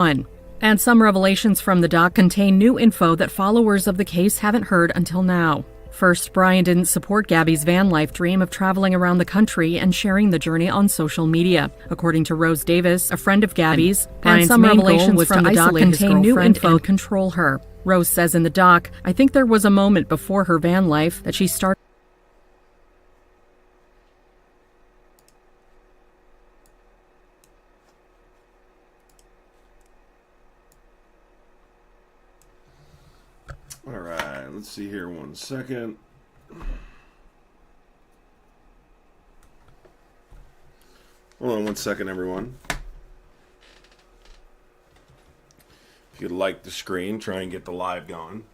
And some revelations from the doc contain new info that followers of the case haven't heard until now. First, Brian didn't support Gabby's van life dream of traveling around the country and sharing the journey on social media. According to Rose Davis, a friend of Gabby's, Brian's some main revelations goal was from the doc contain new info and control her. Rose says in the doc, "I think there was a moment before her van life that she started." All right, let's see here 1 second. Hold on 1 second, everyone. If you'd like the screen, try and get the live going.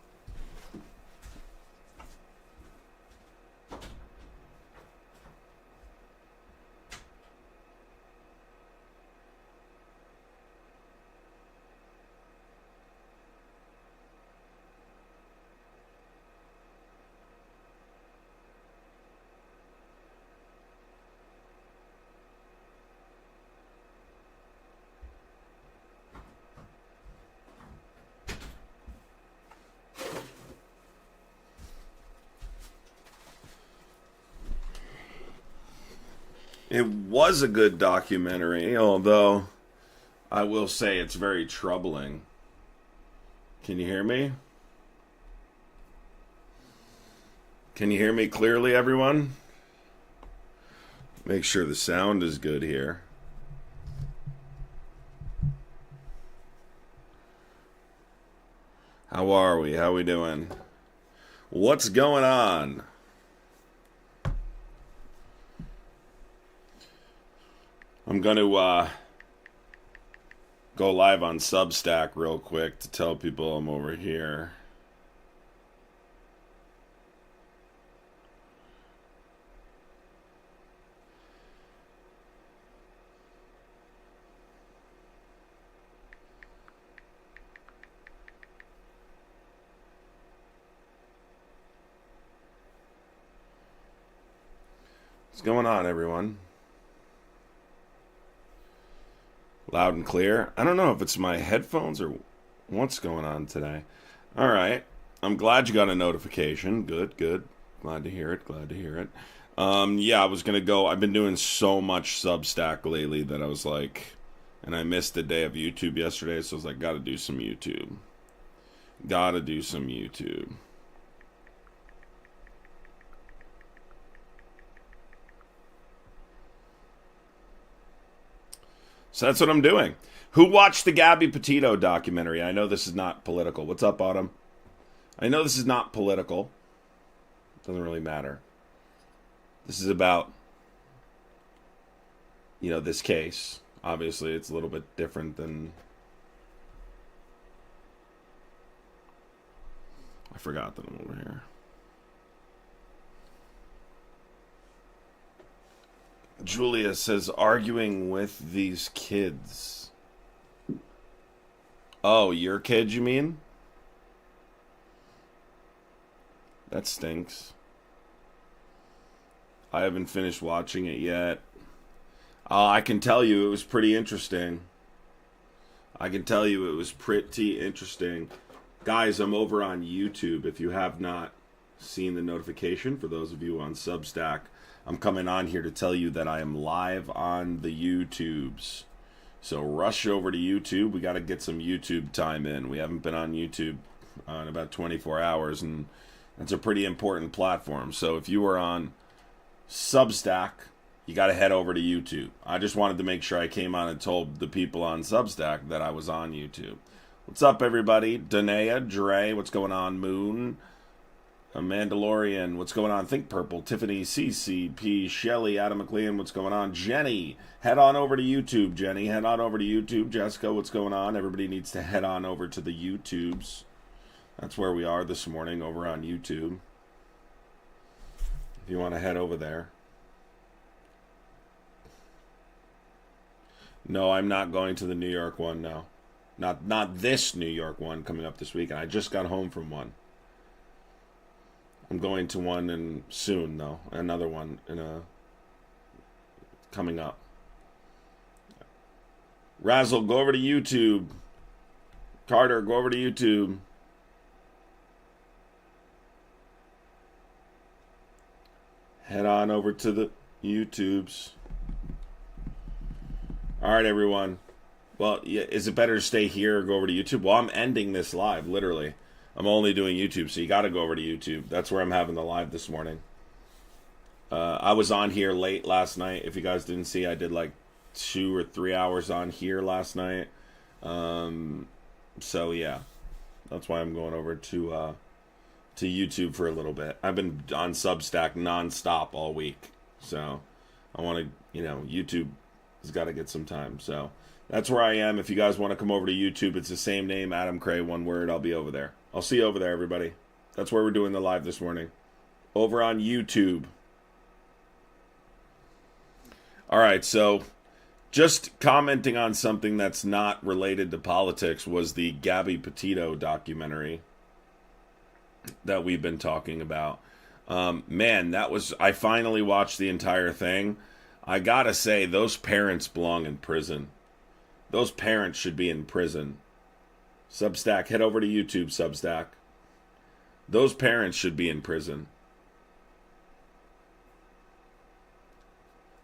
It was a good documentary, although I will say it's very troubling. Can you hear me? Can you hear me clearly, everyone? Make sure the sound is good here. How are we? How we doing? What's going on? I'm going to go live on Substack real quick to tell people I'm over here. What's going on, everyone? Loud and clear. I don't know if it's my headphones or what's going on today. All right. I'm glad you got a notification. Good, good. Glad to hear it. Glad to hear it. Yeah, I was going to go. I've been doing so much Substack lately that I was like, and I missed the day of YouTube yesterday, so I was like, got to do some YouTube. Got to do some YouTube. So that's what I'm doing. Who watched the Gabby Petito documentary? I know this is not political. What's up, Autumn? I know this is not political. Doesn't really matter. This is about, you know, this case. Obviously, it's a little bit different than... I forgot that I'm over here. Julia says, arguing with these kids. Oh, your kids, you mean? That stinks. I haven't finished watching it yet. I can tell you it was pretty interesting. I can tell you it was pretty interesting. Guys, I'm over on YouTube. If you have not seen the notification, for those of you on Substack, I'm coming on here to tell you that I am live on the YouTubes. So rush over to YouTube. We got to get some YouTube time in. We haven't been on YouTube in about 24 hours, and it's a pretty important platform. So if you are on Substack, you got to head over to YouTube. I just wanted to make sure I came on and told the people on Substack that I was on YouTube. What's up, everybody? Danae, Dre, what's going on? Moon, a Mandalorian, what's going on? Think Purple, Tiffany, CCP, Shelly, Adam McLean, what's going on? Jenny, head on over to YouTube. Jenny, head on over to YouTube. Jessica, what's going on? Everybody needs to head on over to the YouTubes. That's where we are this morning, over on YouTube. If you want to head over there. No, I'm not going to the New York one, no. Not this New York one coming up this weekend. I just got home from one. I'm going to one in soon, though. Another one coming up. Razzle, go over to YouTube. Carter, go over to YouTube. Head on over to the YouTubes. All right, everyone. Well, yeah, is it better to stay here or go over to YouTube? Well, I'm ending this live, literally. I'm only doing YouTube, so you got to go over to YouTube. That's where I'm having the live this morning. I was on here late last night. If you guys didn't see, I did like 2 or 3 hours on here last night. So yeah, that's why I'm going over to YouTube for a little bit. I've been on Substack nonstop all week, so I want to, YouTube has got to get some time. So that's where I am. If you guys want to come over to YouTube, it's the same name, Adam Cray, one word. I'll be over there. I'll see you over there, everybody. That's where we're doing the live this morning, over on YouTube. All right, so just commenting on something that's not related to politics was the Gabby Petito documentary that we've been talking about. Man, I finally watched the entire thing. I gotta say, those parents belong in prison. Those parents should be in prison. Substack, head over to YouTube, Substack. Those parents should be in prison.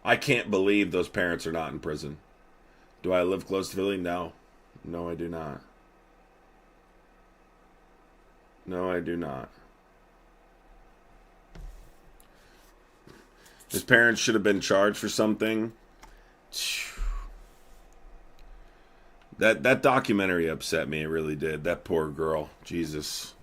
I can't believe those parents are not in prison. Do I live close to Philly? No. No, I do not. No, I do not. His parents should have been charged for something. That documentary upset me. It really did. That poor girl. Jesus.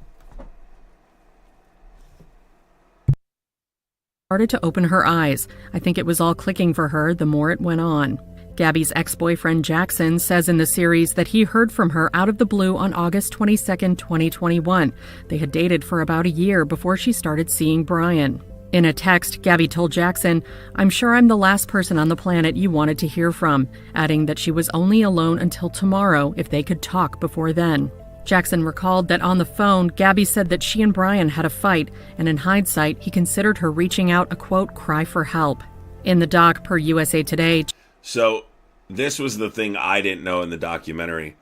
Started to open her eyes. I think it was all clicking for her the more it went on. Gabby's ex-boyfriend Jackson says in the series that he heard from her out of the blue on August 22, 2021. They had dated for about a year before she started seeing Brian. In a text, Gabby told Jackson, "I'm sure I'm the last person on the planet you wanted to hear from," adding that she was only alone until tomorrow if they could talk before then. Jackson recalled that on the phone, Gabby said that she and Brian had a fight, and in hindsight, he considered her reaching out a, quote, cry for help. In the doc, per USA Today... So, this was the thing I didn't know in the documentary.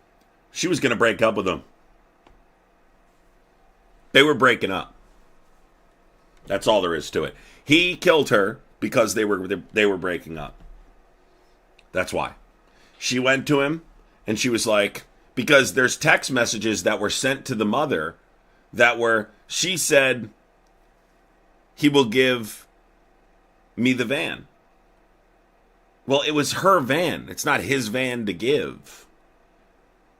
She was going to break up with him. They were breaking up. That's all there is to it. He killed her because they were breaking up. That's why. She went to him, and she was like... Because there's text messages that were sent to the mother she said, he will give me the van. Well, it was her van. It's not his van to give.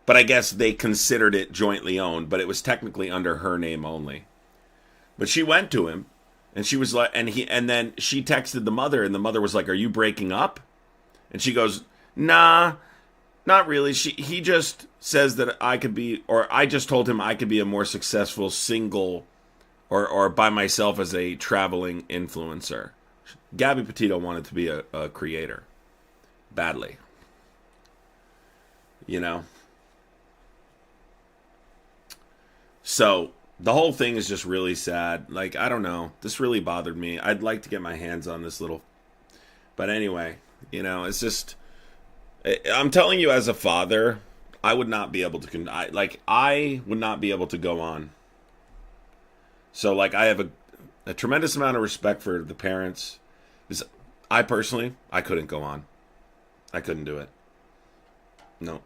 But I guess they considered it jointly owned, but it was technically under her name only. But she went to him, and she was like, and then she texted the mother, and the mother was like, "Are you breaking up?" And she goes, "Nah. Not really. He just says that I could be, or I just told him I could be a more successful single or by myself as a traveling influencer." Gabby Petito wanted to be a creator. Badly. So, the whole thing is just really sad. Like, I don't know. This really bothered me. I'd like to get my hands on this little... But anyway, it's just... I'm telling you, as a father, I would not be able to. I would not be able to go on. So, I have a tremendous amount of respect for the parents. I personally, I couldn't go on. I couldn't do it. No.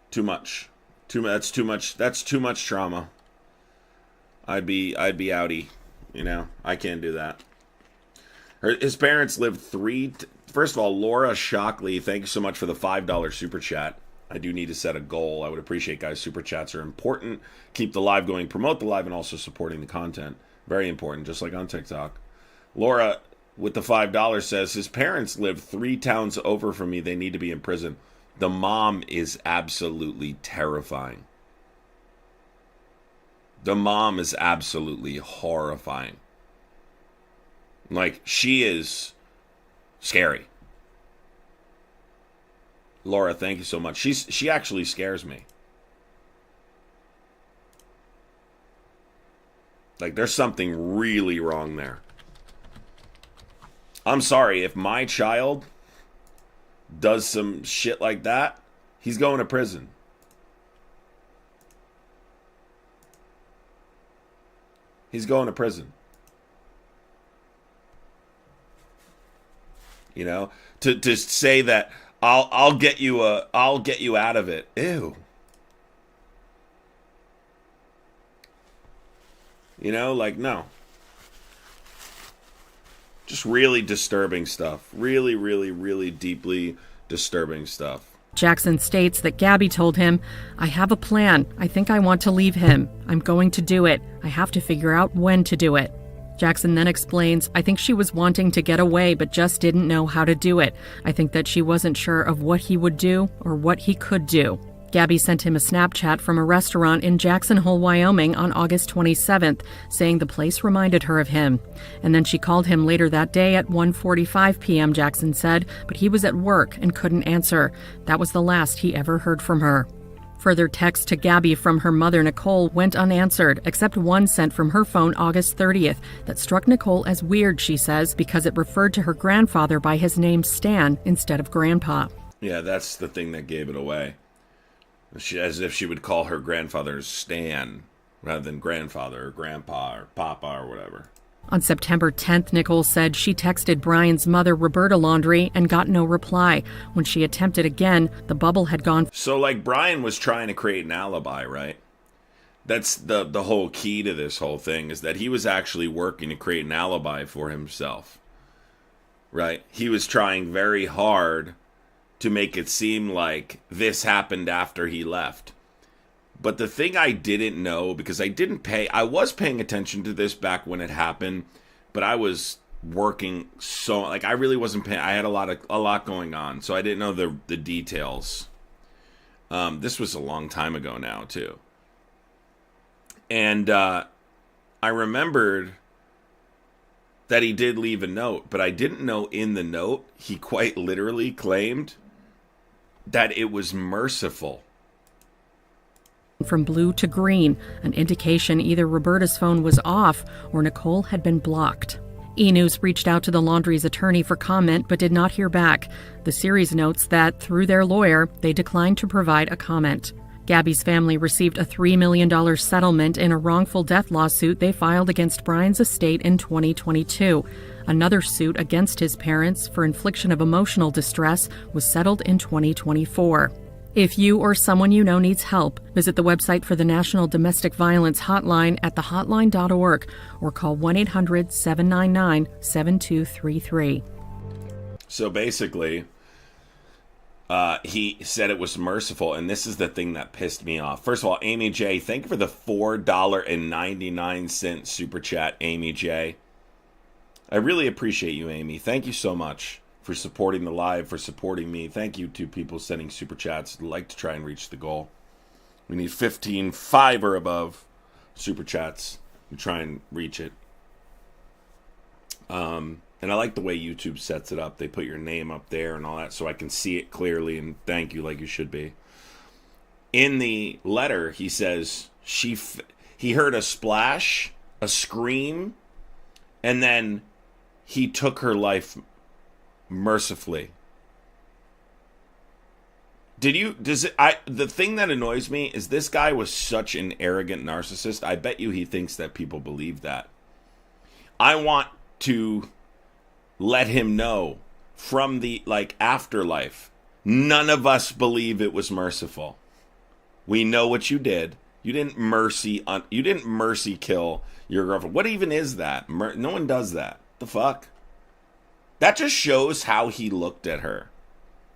Too much. That's too much. That's too much trauma. I'd be outie. I can't do that. His parents lived First of all, Laura Shockley, thank you so much for the $5 super chat. I do need to set a goal. I would appreciate, guys. Super chats are important. Keep the live going, promote the live, and also supporting the content. Very important, just like on TikTok. Laura, with the $5, says, his parents live 3 towns over from me. They need to be in prison. The mom is absolutely terrifying. The mom is absolutely horrifying. She is... scary. Laura, thank you so much. She actually scares me. There's something really wrong there. I'm sorry, if my child does some shit like that, he's going to prison. He's going to prison. You know, to say that I'll get you out of it. Ew. You know, like, no. Just really disturbing stuff. Really, really, really deeply disturbing stuff. Jackson states that Gabby told him, "I have a plan. I think I want to leave him. I'm going to do it. I have to figure out when to do it." Jackson then explains, "I think she was wanting to get away but just didn't know how to do it. I think that she wasn't sure of what he would do or what he could do." Gabby sent him a Snapchat from a restaurant in Jackson Hole, Wyoming on August 27th, saying the place reminded her of him. And then she called him later that day at 1:45 p.m., Jackson said, but he was at work and couldn't answer. That was the last he ever heard from her. Further texts to Gabby from her mother, Nicole, went unanswered, except one sent from her phone August 30th that struck Nicole as weird, she says, because it referred to her grandfather by his name Stan instead of Grandpa. Yeah, that's the thing that gave it away. As if she would call her grandfather Stan rather than grandfather or grandpa or papa or whatever. On September 10th, Nicole said she texted Brian's mother, Roberta Laundrie, and got no reply. When she attempted again, the bubble had gone. So, like, Brian was trying to create an alibi, right? That's the whole key to this whole thing, is that he was actually working to create an alibi for himself, right? He was trying very hard to make it seem like this happened after he left. But the thing I didn't know, because I was paying attention to this back when it happened, but I was working so, like, I really wasn't paying, I had a lot going on, so I didn't know the details. This was a long time ago now, too. And I remembered that he did leave a note, but I didn't know in the note, he quite literally claimed that it was merciful. From blue to green, an indication either Roberta's phone was off or Nicole had been blocked. E! News reached out to the Laundrie's attorney for comment but did not hear back. The series notes that, through their lawyer, they declined to provide a comment. Gabby's family received a $3 million settlement in a wrongful death lawsuit they filed against Brian's estate in 2022. Another suit against his parents for infliction of emotional distress was settled in 2024. If you or someone you know needs help, visit the website for the National Domestic Violence Hotline at thehotline.org or call 1-800-799-7233. So basically, he said it was merciful, and this is the thing that pissed me off. First of all, Amy J., thank you for the $4.99 super chat, Amy J. I really appreciate you, Amy. Thank you so much for supporting the live, for supporting me. Thank you to people sending super chats. I'd like to try and reach the goal. We need 15 5 or above super chats to try and reach it. And I like the way YouTube sets it up. They put your name up there and all that so I can see it clearly and thank you like you should be. In the letter, he says he heard a splash, a scream, and then he took her life mercifully. The thing that annoys me is this guy was such an arrogant narcissist. I bet you he thinks that people believe that. I want to let him know from the, afterlife, none of us believe it was merciful. We know what you did. You didn't mercy kill your girlfriend. What even is that? No one does that. The fuck? That just shows how he looked at her,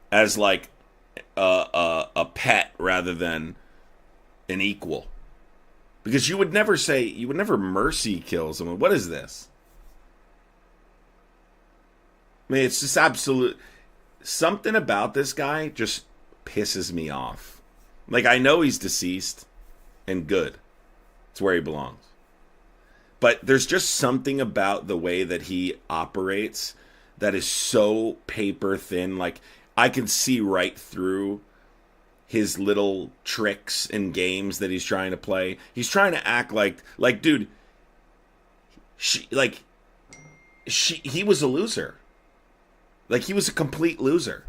as like a pet rather than an equal. Because you would never mercy kill someone. What is this? I mean, it's just absolute. Something about this guy just pisses me off. Like, I know he's deceased and good. It's where he belongs. But there's just something about the way that he operates that is so paper thin. Like, I can see right through his little tricks and games that he's trying to play. He's trying to act like dude, he was a loser. Like, he was a complete loser.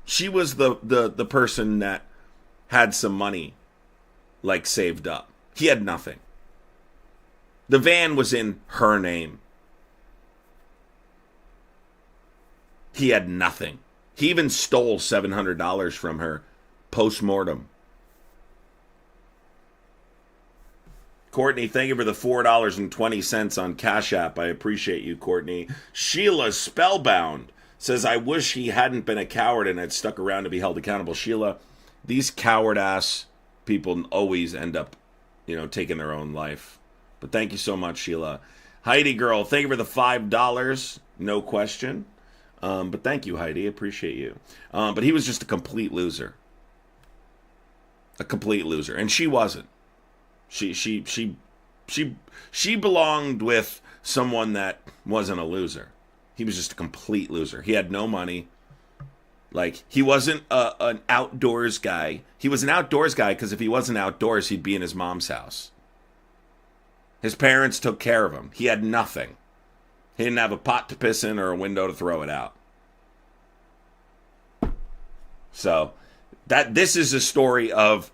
She was the person that had some money, like, saved up. He had nothing. The van was in her name. He had nothing. He even stole $700 from her post-mortem. Courtney, thank you for the $4.20 on Cash App. I appreciate you, Courtney. Sheila Spellbound says, I wish he hadn't been a coward and had stuck around to be held accountable. Sheila, these coward-ass people always end up, taking their own life. But thank you so much, Sheila. Heidi Girl, thank you for the $5. No question. But thank you, Heidi. Appreciate you. But he was just a complete loser. A complete loser. And she wasn't. She belonged with someone that wasn't a loser. He was just a complete loser. He had no money. Like, he wasn't an outdoors guy. He was an outdoors guy because if he wasn't outdoors, he'd be in his mom's house. His parents took care of him. He had nothing. He didn't have a pot to piss in or a window to throw it out. So, this is a story of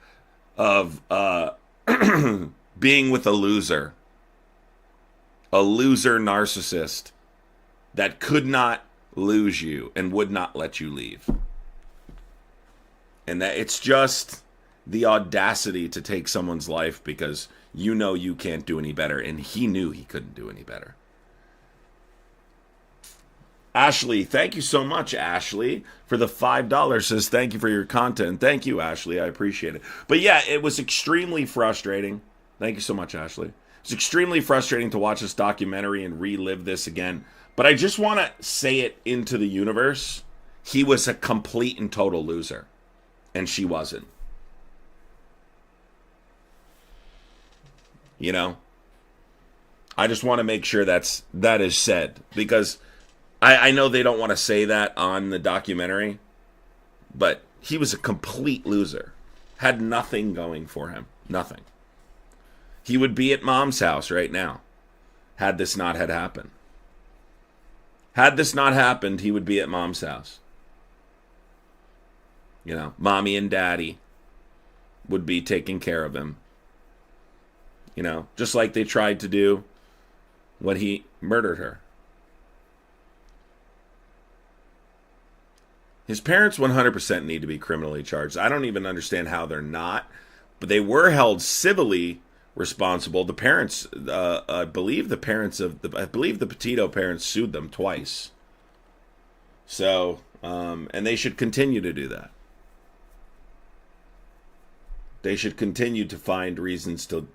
being with a loser narcissist that could not lose you and would not let you leave. And that it's just the audacity to take someone's life because you can't do any better, and he knew he couldn't do any better. Ashley, thank you so much, Ashley, for the $5. Says thank you for your content. Thank you, Ashley. I appreciate it. But yeah, it was extremely frustrating. Thank you so much, Ashley. It's extremely frustrating to watch this documentary and relive this again. But I just want to say it into the universe. He was a complete and total loser. And she wasn't. I just want to make sure that is said. Because I know they don't want to say that on the documentary. But he was a complete loser. Had nothing going for him. Nothing. He would be at mom's house right now. Had this not had happened. Had this not happened, he would be at mom's house. Mommy and daddy would be taking care of him. Just like they tried to do when he murdered her. His parents 100% need to be criminally charged. I don't even understand how they're not, but they were held civilly responsible. The parents, I believe the Petito parents sued them twice. So, and they should continue to do that. They should continue to find reasons to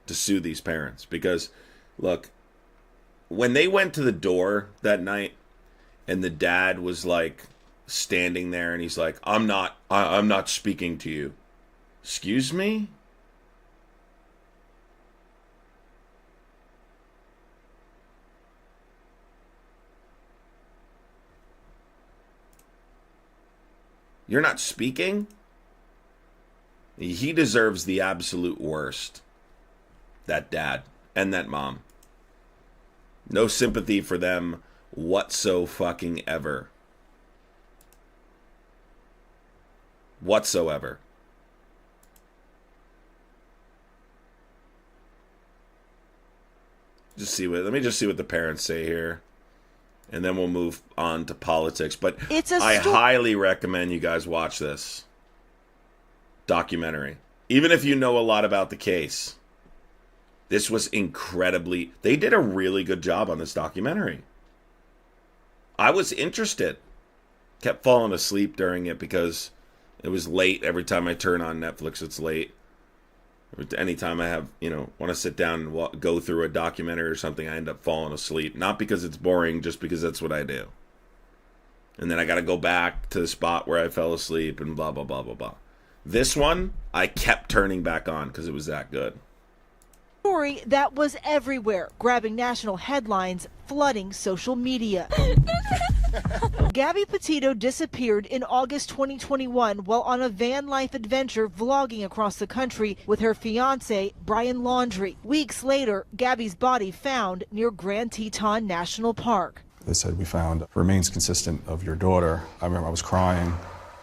sue these parents because, look, when they went to the door that night, and the dad was like standing there, and he's like, "I'm not speaking to you." Excuse me? You're not speaking? He deserves the absolute worst. That dad and that mom. No sympathy for them whatsoever. Whatsoever. Let me just see what the parents say here. And then we'll move on to politics. But I highly recommend you guys watch this documentary. Even if you know a lot about the case. This was incredibly... They did a really good job on this documentary. I was interested. Kept falling asleep during it because it was late. Every time I turn on Netflix, it's late. Anytime I have, want to sit down and go through a documentary or something, I end up falling asleep. Not because it's boring, just because that's what I do. And then I got to go back to the spot where I fell asleep and blah, blah, blah, blah, blah. This one, I kept turning back on because it was that good. Story that was everywhere, grabbing national headlines, flooding social media. Gabby Petito disappeared in August 2021 while on a van life adventure vlogging across the country with her fiancé, Brian Laundrie. Weeks later, Gabby's body found near Grand Teton National Park. They said, "We found remains consistent of your daughter." I remember I was crying,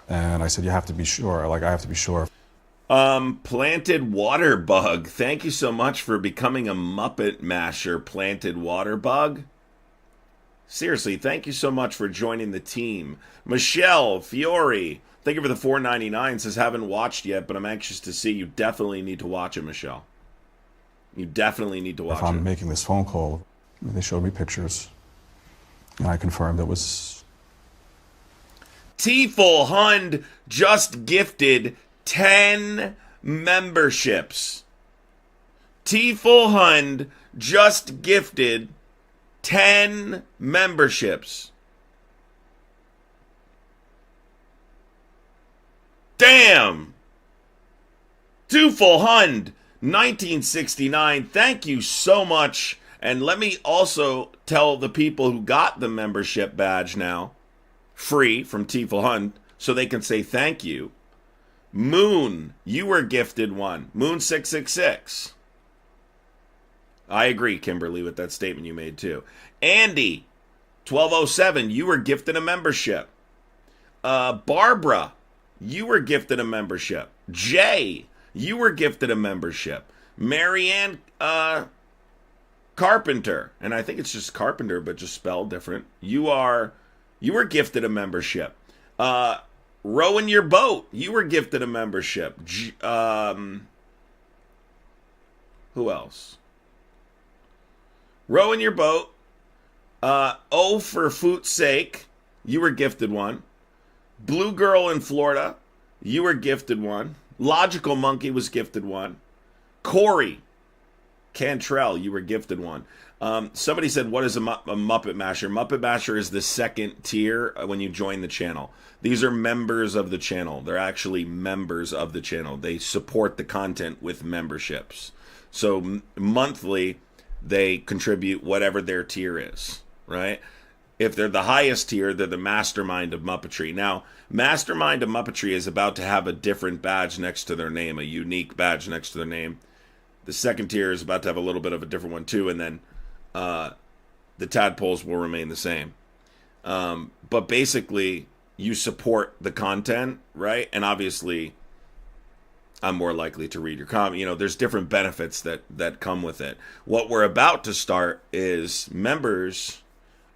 and I said, "You have to be sure. I have to be sure." Planted Water Bug. Thank you so much for becoming a Muppet Masher, Planted Water Bug. Seriously, thank you so much for joining the team. Michelle Fiore, thank you for the $4.99. Says, haven't watched yet, but I'm anxious to see. You definitely need to watch it, Michelle. You definitely need to watch it. If I'm making this phone call, they showed me pictures, and I confirmed it was... T-Full Hund just gifted 10 memberships. T-Full Hund just gifted 10 memberships. Damn! T-Full Hund, 1969. Thank you so much. And let me also tell the people who got the membership badge now, free from T-Full Hund, so they can say thank you. Moon, you were gifted one. Moon 666. I agree, Kimberly, with that statement you made too. Andy, 1207, you were gifted a membership. Barbara, you were gifted a membership. Jay, you were gifted a membership. Marianne Carpenter, and I think it's just Carpenter, but just spelled different. You were gifted a membership. Rowing Your Boat, you were gifted a membership. Who else? Rowing Your Boat. Oh, for Foot's Sake, you were gifted one. Blue Girl in Florida, you were gifted one. Logical Monkey was gifted one. Corey Cantrell, you were gifted one. Somebody said, what is a Muppet Masher? Muppet Masher is the second tier when you join the channel. These are members of the channel. They're actually members of the channel. They support the content with memberships. So monthly, they contribute whatever their tier is, right? If they're the highest tier, they're the Mastermind of Muppetry. Now, Mastermind of Muppetry is about to have a different badge next to their name, a unique badge next to their name. The second tier is about to have a little bit of a different one too, and then the tadpoles will remain the same. But basically, you support the content, right? And obviously, I'm more likely to read your comment. You know, there's different benefits that come with it. What we're about to start is members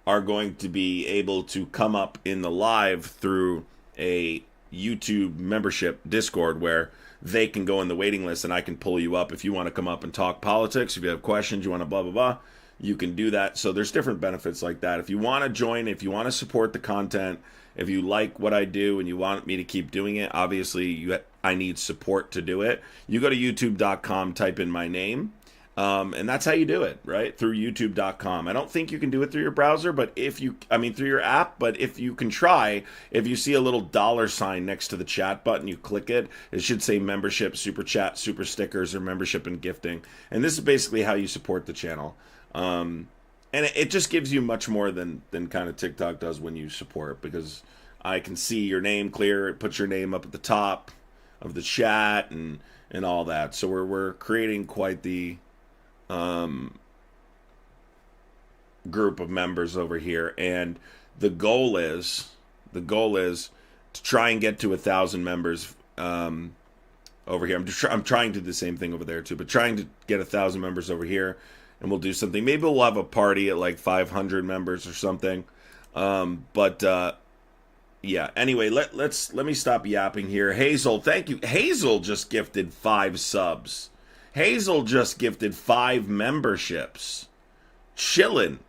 are going to be able to come up in the live through a YouTube membership Discord where they can go in the waiting list and I can pull you up if you want to come up and talk politics. If you have questions, you want to blah, blah, blah, you can do that. So there's different benefits like that. If you want to join, if you want to support the content, if you like what I do and you want me to keep doing it, obviously I need support to do it. You go to youtube.com, type in my name, and that's how you do it, right? Through youtube.com. I don't think you can do it through your browser, but through your app, but if you can try, if you see a little $sign next to the chat button, you click it, it should say membership, super chat, super stickers, or membership and gifting. And this is basically how you support the channel. And it just gives you much more than kind of TikTok does when you support, because I can see your name clear. It puts your name up at the top of the chat and all that. So we're creating quite the group of members over here, and the goal is to try and get to 1,000 members over here. I'm trying to do the same thing over there too, but trying to get 1,000 members over here. And we'll do something. Maybe we'll have a party at like 500 members or something. Yeah. Anyway, let me stop yapping here. Hazel, thank you. Hazel just gifted 5 subs. Hazel just gifted 5 memberships. Chillin',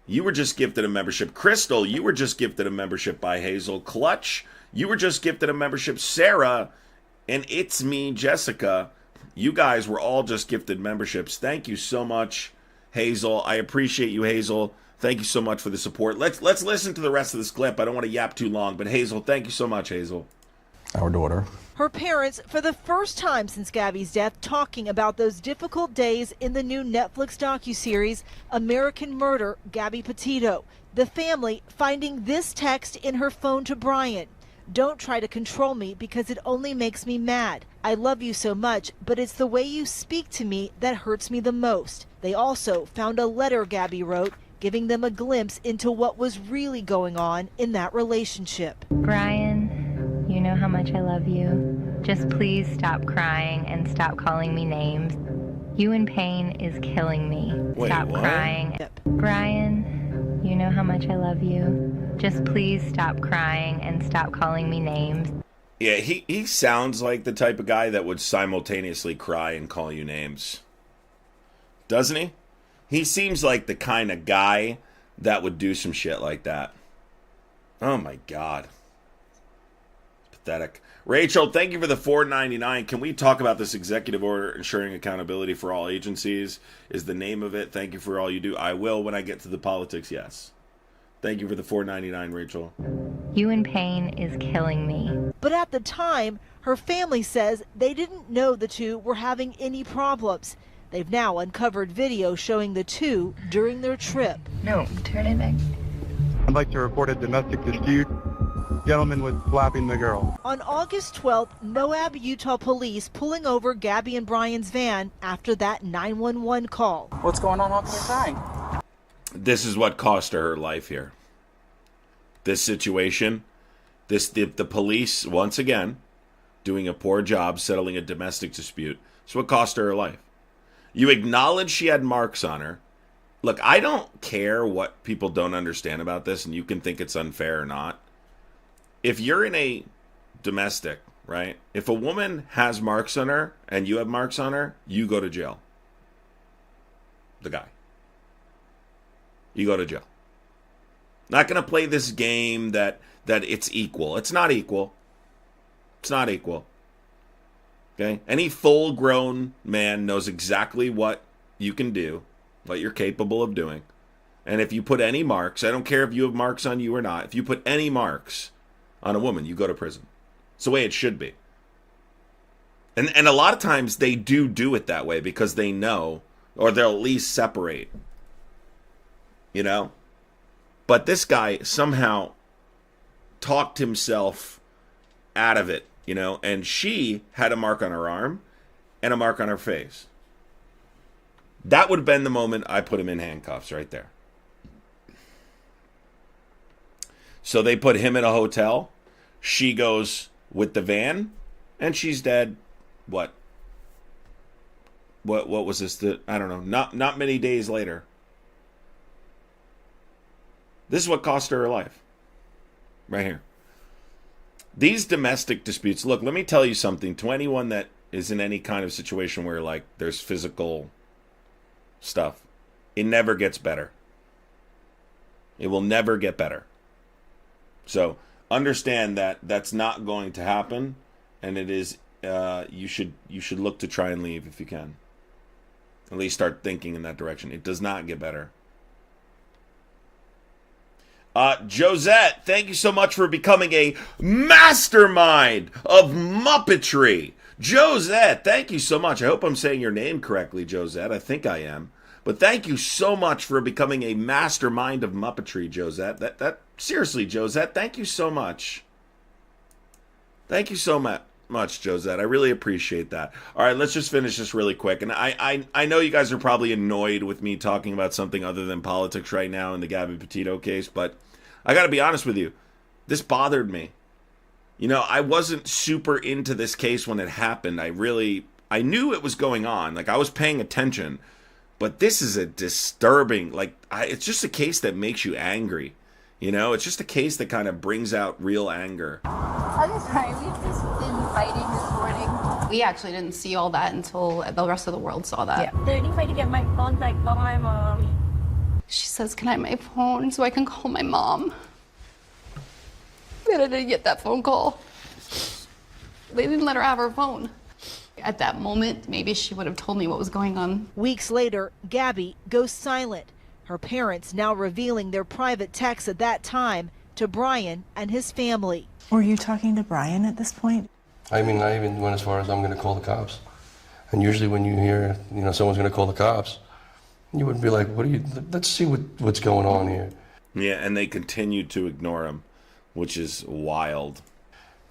you were just gifted a membership. Crystal, you were just gifted a membership by Hazel. Clutch, you were just gifted a membership. Sarah, and It's Me, Jessica. You guys were all just gifted memberships. Thank you so much, Hazel. I appreciate you, Hazel. Thank you so much for the support. Let's listen to the rest of this clip. I don't want to yap too long, but Hazel, thank you so much, Hazel. Our daughter. Her parents, for the first time since Gabby's death, talking about those difficult days in the new Netflix docuseries, American Murder, Gabby Petito. The family finding this text in her phone to Brian. Don't try to control me because it only makes me mad. I love you so much, but it's the way you speak to me that hurts me the most. They also found a letter Gabby wrote, giving them a glimpse into what was really going on in that relationship. Brian, you know how much I love you. Just please stop crying and stop calling me names. You in pain is killing me. Wait, Stop what? crying. Brian, you know how much I love you. Just please stop crying and stop calling me names. Yeah, he sounds like the type of guy that would simultaneously cry and call you names. Doesn't he? He seems like the kind of guy that would do some shit like that. Oh my God. Pathetic. Rachel, thank you for the $4.99. Can we talk about this executive order ensuring accountability for all agencies? Is the name of it. Thank you for all you do. I will when I get to the politics, yes. Thank you for the $4.99, Rachel. You in pain is killing me. But at the time, her family says they didn't know the two were having any problems. They've now uncovered video showing the two during their trip. No, turn it back. I'd like to report a domestic dispute. Gentleman was slapping the girl. On August 12th, Moab, Utah police pulling over Gabby and Brian's van after that 911 call. What's going on? How come you're crying? This is what cost her life here. This situation, the police, once again, doing a poor job settling a domestic dispute. It's what cost her life. You acknowledge she had marks on her. Look, I don't care what people don't understand about this, and you can think it's unfair or not. If you're in a domestic, right? If a woman has marks on her and you have marks on her, you go to jail. The guy. You go to jail. Not going to play this game that it's equal. It's not equal. It's not equal. Okay? Any full-grown man knows exactly what you can do, what you're capable of doing. And if you put any marks, I don't care if you have marks on you or not, if you put any marks on a woman, you go to prison. It's the way it should be. And a lot of times they do it that way because they know, or they'll at least separate. You know? But this guy somehow talked himself out of it, you know, and she had a mark on her arm and a mark on her face. That would have been the moment I put him in handcuffs right there. So they put him in a hotel. She goes with the van, and she's dead. What was this? I don't know. Not many days later. This is what cost her life. Right here. These domestic disputes. Look, let me tell you something. To anyone that is in any kind of situation where, like, there's physical stuff, it never gets better. It will never get better. So understand that that's not going to happen, and it is. You should look to try and leave if you can. At least start thinking in that direction. It does not get better. Josette, thank you so much for becoming a mastermind of Muppetry. Josette, thank you so much. I hope I'm saying your name correctly, Josette. I think I am. But thank you so much for becoming a mastermind of Muppetry, Josette. That seriously, Josette, thank you so much. Thank you so much, Josette. I really appreciate that. All right, let's just finish this really quick. And I know you guys are probably annoyed with me talking about something other than politics right now in the Gabby Petito case, but I got to be honest with you. This bothered me. You know, I wasn't super into this case when it happened. I knew it was going on. Like, I was paying attention. But this is a disturbing, it's just a case that makes you angry. You know, it's just a case that kind of brings out real anger. I'm sorry, we've just been fighting this morning. We actually didn't see all that until the rest of the world saw that. Yeah. They're trying to get my phone back from my mom. She says, can I have my phone so I can call my mom? And I didn't get that phone call. They didn't let her have her phone. At that moment, maybe she would have told me what was going on. Weeks later, Gabby goes silent. Her parents now revealing their private texts at that time to Brian and his family. Were you talking to Brian at this point? I mean, I even went as far as I'm going to call the cops. And usually when you hear, someone's going to call the cops, you would be like, let's see what's going on here. Yeah, and they continued to ignore him, which is wild.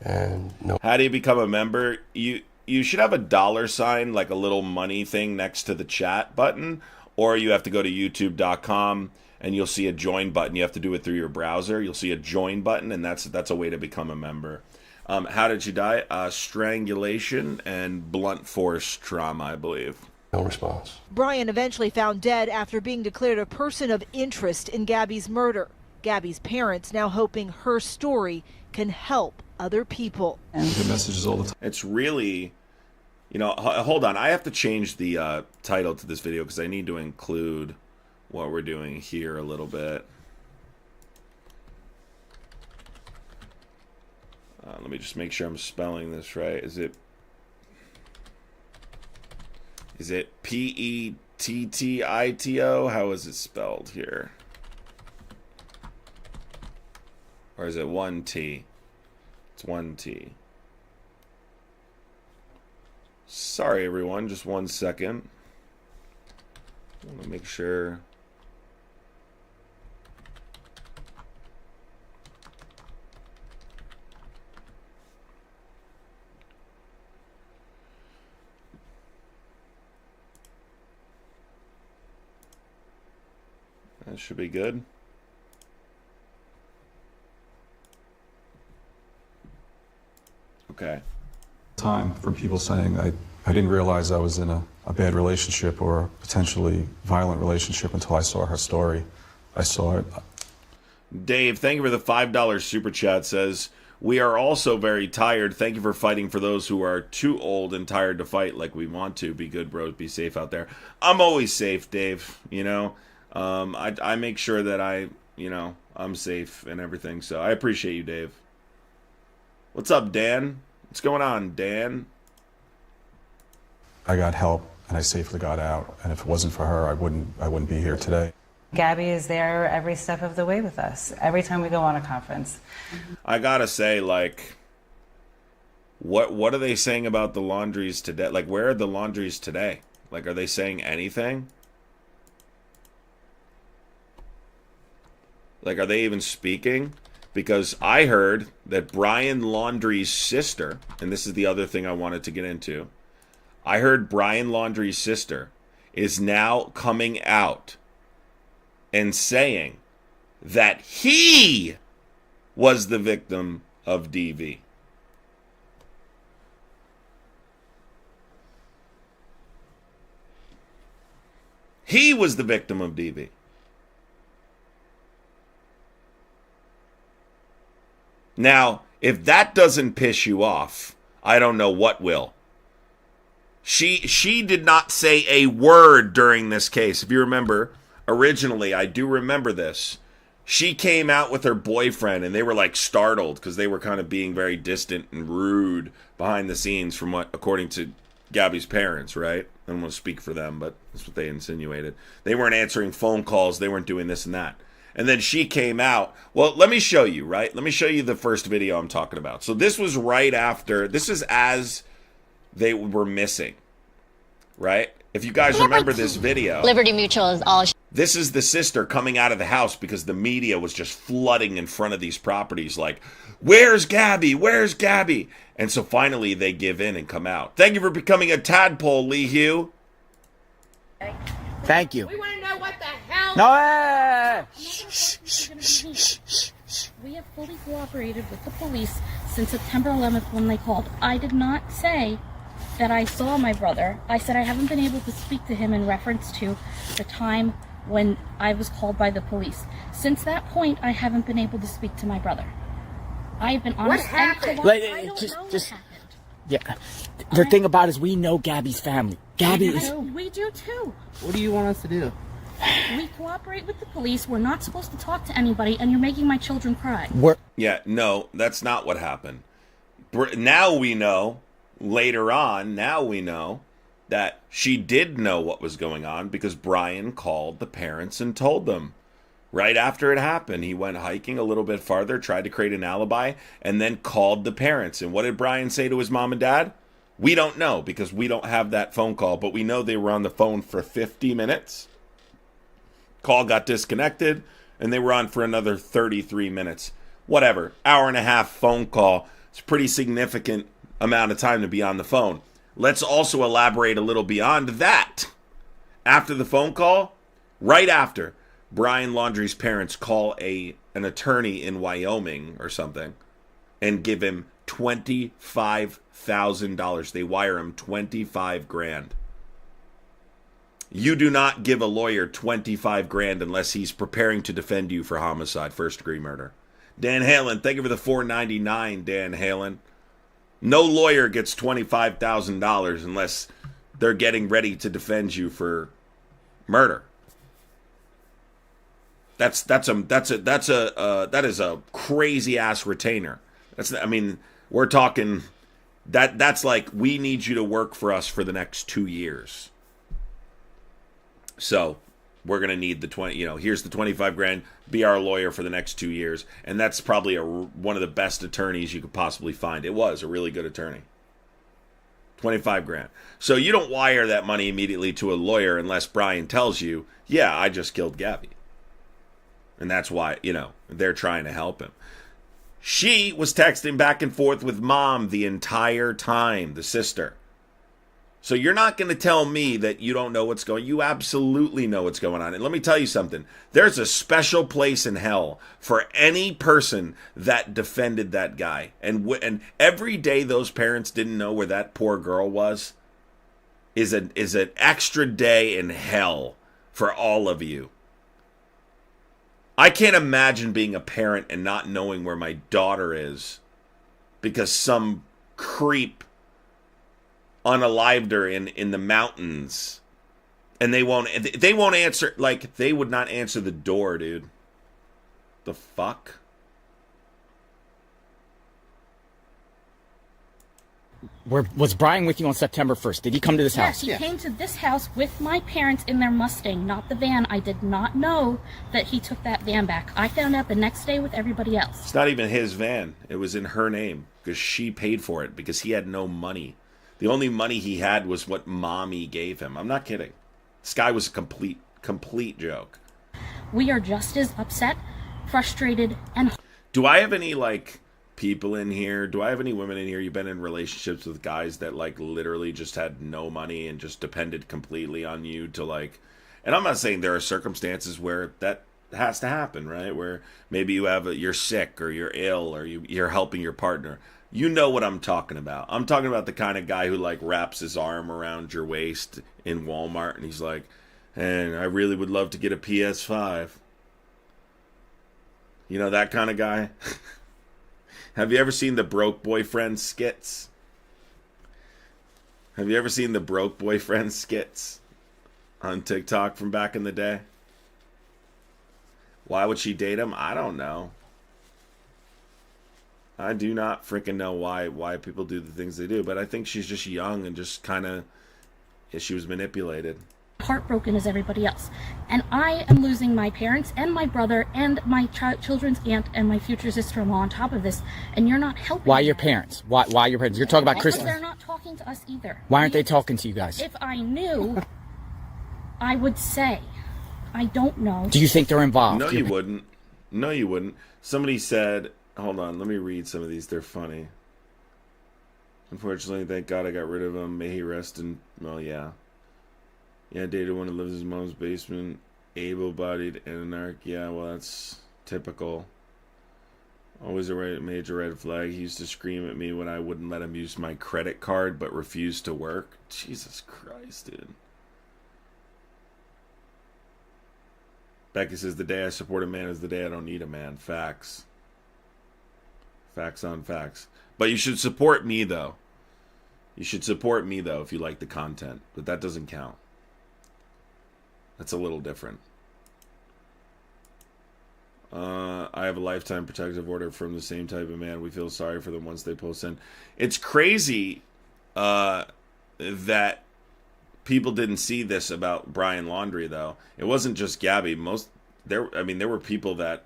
And no. How do you become a member? You should have a $sign, like a little money thing next to the chat button, or you have to go to youtube.com and you'll see a join button. You have to do it through your browser. You'll see a join button, and that's a way to become a member. How did she die? Strangulation and blunt force trauma, I believe. No response. Brian eventually found dead after being declared a person of interest in Gabby's murder. Gabby's parents now hoping her story can help other people. The messages all the time. It's really, you know, hold on. I have to change the title to this video because I need to include what we're doing here a little bit. Let me just make sure I'm spelling this right. Is it Pettito? How is it spelled here? Or is it one T? It's one T. Sorry, everyone. Just 1 second. I want to make sure. That should be good. Okay. Time from people saying I didn't realize I was in a bad relationship or a potentially violent relationship until I saw her story. I saw it. Dave, thank you for the $5 super chat. Says, we are also very tired. Thank you for fighting for those who are too old and tired to fight like we want to. Be good, bros. Be safe out there. I'm always safe, Dave. You know, I make sure that I'm safe and everything. So I appreciate you, Dave. What's up, Dan? What's going on, Dan? I got help and I safely got out. And if it wasn't for her, I wouldn't be here today. Gabby is there every step of the way with us, every time we go on a conference. I gotta say, like, what are they saying about the Laundries today? Like, where are the Laundries today? Like, are they saying anything? Like, are they even speaking? Because I heard that Brian Laundrie's sister, and this is the other thing I wanted to get into, I heard Brian Laundrie's sister is now coming out and saying that he was the victim of DV. He was the victim of DV. Now, if that doesn't piss you off, I don't know what will. She did not say a word during this case. If you remember, originally, I do remember this. She came out with her boyfriend, and they were like startled because they were kind of being very distant and rude behind the scenes from what, according to Gabby's parents, right? I don't want to speak for them, but that's what they insinuated. They weren't answering phone calls. They weren't doing this and that. And then she came out. Well, let me show you, right? Let me show you the first video I'm talking about. So this was right after. This is as they were missing, right? If you guys remember this video. Liberty Mutual is all. This is the sister coming out of the house because the media was just flooding in front of these properties like, where's Gabby? Where's Gabby? And so finally they give in and come out. Thank you for becoming a tadpole, Lee Hugh. Thank you. We want to know what the hell. No. We have fully cooperated with the police since September 11th when they called. I did not say that I saw my brother. I said I haven't been able to speak to him in reference to the time when I was called by the police. Since that point, I haven't been able to speak to my brother. I have been honest. What happened? I don't know what happened. Yeah. The thing about it is we know Gabby's family. Gabby is... We do too. What do you want us to do? We cooperate with the police. We're not supposed to talk to anybody, and you're making my children cry. Yeah, no, that's not what happened. Now we know, later on, now we know that she did know what was going on because Brian called the parents and told them. Right after it happened, he went hiking a little bit farther, tried to create an alibi, and then called the parents. And what did Brian say to his mom and dad? We don't know because we don't have that phone call, but we know they were on the phone for 50 minutes. Call got disconnected, and they were on for another 33 minutes. Whatever, hour and a half phone call. It's a pretty significant amount of time to be on the phone. Let's also elaborate a little beyond that. After the phone call, right after, Brian Laundrie's parents call an attorney in Wyoming or something and give him $25,000. They wire him 25 grand. You do not give a lawyer 25 grand unless he's preparing to defend you for homicide, first degree murder. Dan Halen, thank you for the $4.99, Dan Halen. No lawyer gets $25,000 unless they're getting ready to defend you for murder. That is a crazy ass retainer. We're talking that's like, we need you to work for us for the next 2 years. So we're going to need the 20, here's the 25 grand, be our lawyer for the next 2 years. And that's probably one of the best attorneys you could possibly find. It was a really good attorney. 25 grand. So you don't wire that money immediately to a lawyer unless Brian tells you, yeah, I just killed Gabby. And that's why, they're trying to help him. She was texting back and forth with mom the entire time, the sister. So you're not going to tell me that you don't know what's going on. You absolutely know what's going on. And let me tell you something. There's a special place in hell for any person that defended that guy. And every day those parents didn't know where that poor girl was is an extra day in hell for all of you. I can't imagine being a parent and not knowing where my daughter is because some creep unalived her in the mountains, and they won't answer. Like, they would not answer the door, dude. The fuck? Was Brian with you on September 1st? Did he come to this house? Yes, he came to this house with my parents in their Mustang, not the van. I did not know that he took that van back. I found out the next day with everybody else. It's not even his van. It was in her name because she paid for it because he had no money. The only money he had was what mommy gave him. I'm not kidding. This guy was a complete joke. We are just as upset, frustrated, and... Do I have any, people in here? Do I have any women in here? You've been in relationships with guys that, literally just had no money and just depended completely on you to, And I'm not saying there are circumstances where that has to happen, right? Where maybe you're sick or you're ill or you're helping your partner. You know what I'm talking about. I'm talking about the kind of guy who wraps his arm around your waist in Walmart and he's like, and I really would love to get a PS5. You know, that kind of guy. Have you ever seen the broke boyfriend skits? Have you ever seen the broke boyfriend skits on TikTok from back in the day? Why would she date him? I don't know. I do not freaking know why people do the things they do, but I think she's just young and just kind of, she was manipulated. Heartbroken as everybody else. And I am losing my parents and my brother and my children's aunt and my future sister-in-law on top of this, and you're not helping. Why your parents? Why your parents? You're talking about Christmas. They're not talking to us either. Why aren't they talking to you guys? If I knew, I would say. I don't know. Do you think they're involved? No, you wouldn't. No, you wouldn't. Somebody said... Hold on, let me read some of these. They're funny. Unfortunately, thank God I got rid of him. May he rest in... Well, yeah. Yeah, dated one who lives in his mom's basement. Able-bodied and an arc. Yeah, well, that's typical. Always a major red flag. He used to scream at me when I wouldn't let him use my credit card, but refused to work. Jesus Christ, dude. Becky says, the day I support a man is the day I don't need a man. Facts. Facts on facts. But you should support me, though. You should support me, though, if you like the content. But that doesn't count. That's a little different. I have a lifetime protective order from the same type of man. We feel sorry for them once they post in. It's crazy that people didn't see this about Brian Laundrie, though. It wasn't just Gabby. There were people that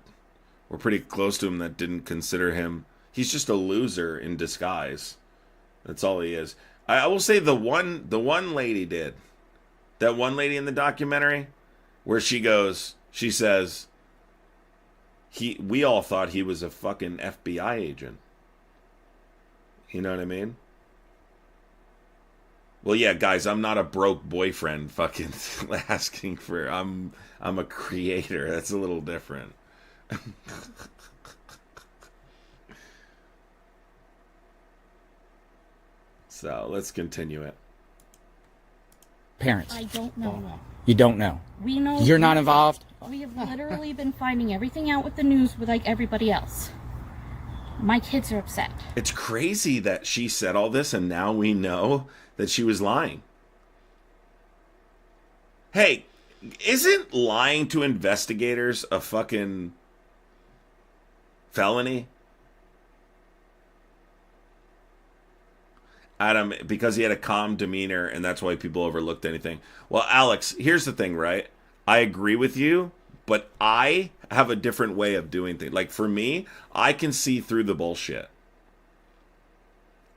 were pretty close to him that didn't consider him. He's just a loser in disguise. That's all he is. I will say the one lady did. That one lady in the documentary where she says, we all thought he was a fucking FBI agent. You know what I mean? Well, yeah, guys, I'm not a broke boyfriend fucking asking for, I'm a creator. That's a little different. So let's continue it. Parents. I don't know. You don't know. We know. You're not involved? We have literally been finding everything out with the news with like everybody else. My kids are upset. It's crazy that she said all this and now we know that she was lying. Hey, isn't lying to investigators a fucking felony? Adam, because he had a calm demeanor and that's why people overlooked anything. Well, Alex, here's the thing, right? I agree with you, but I have a different way of doing things. Like for me, I can see through the bullshit.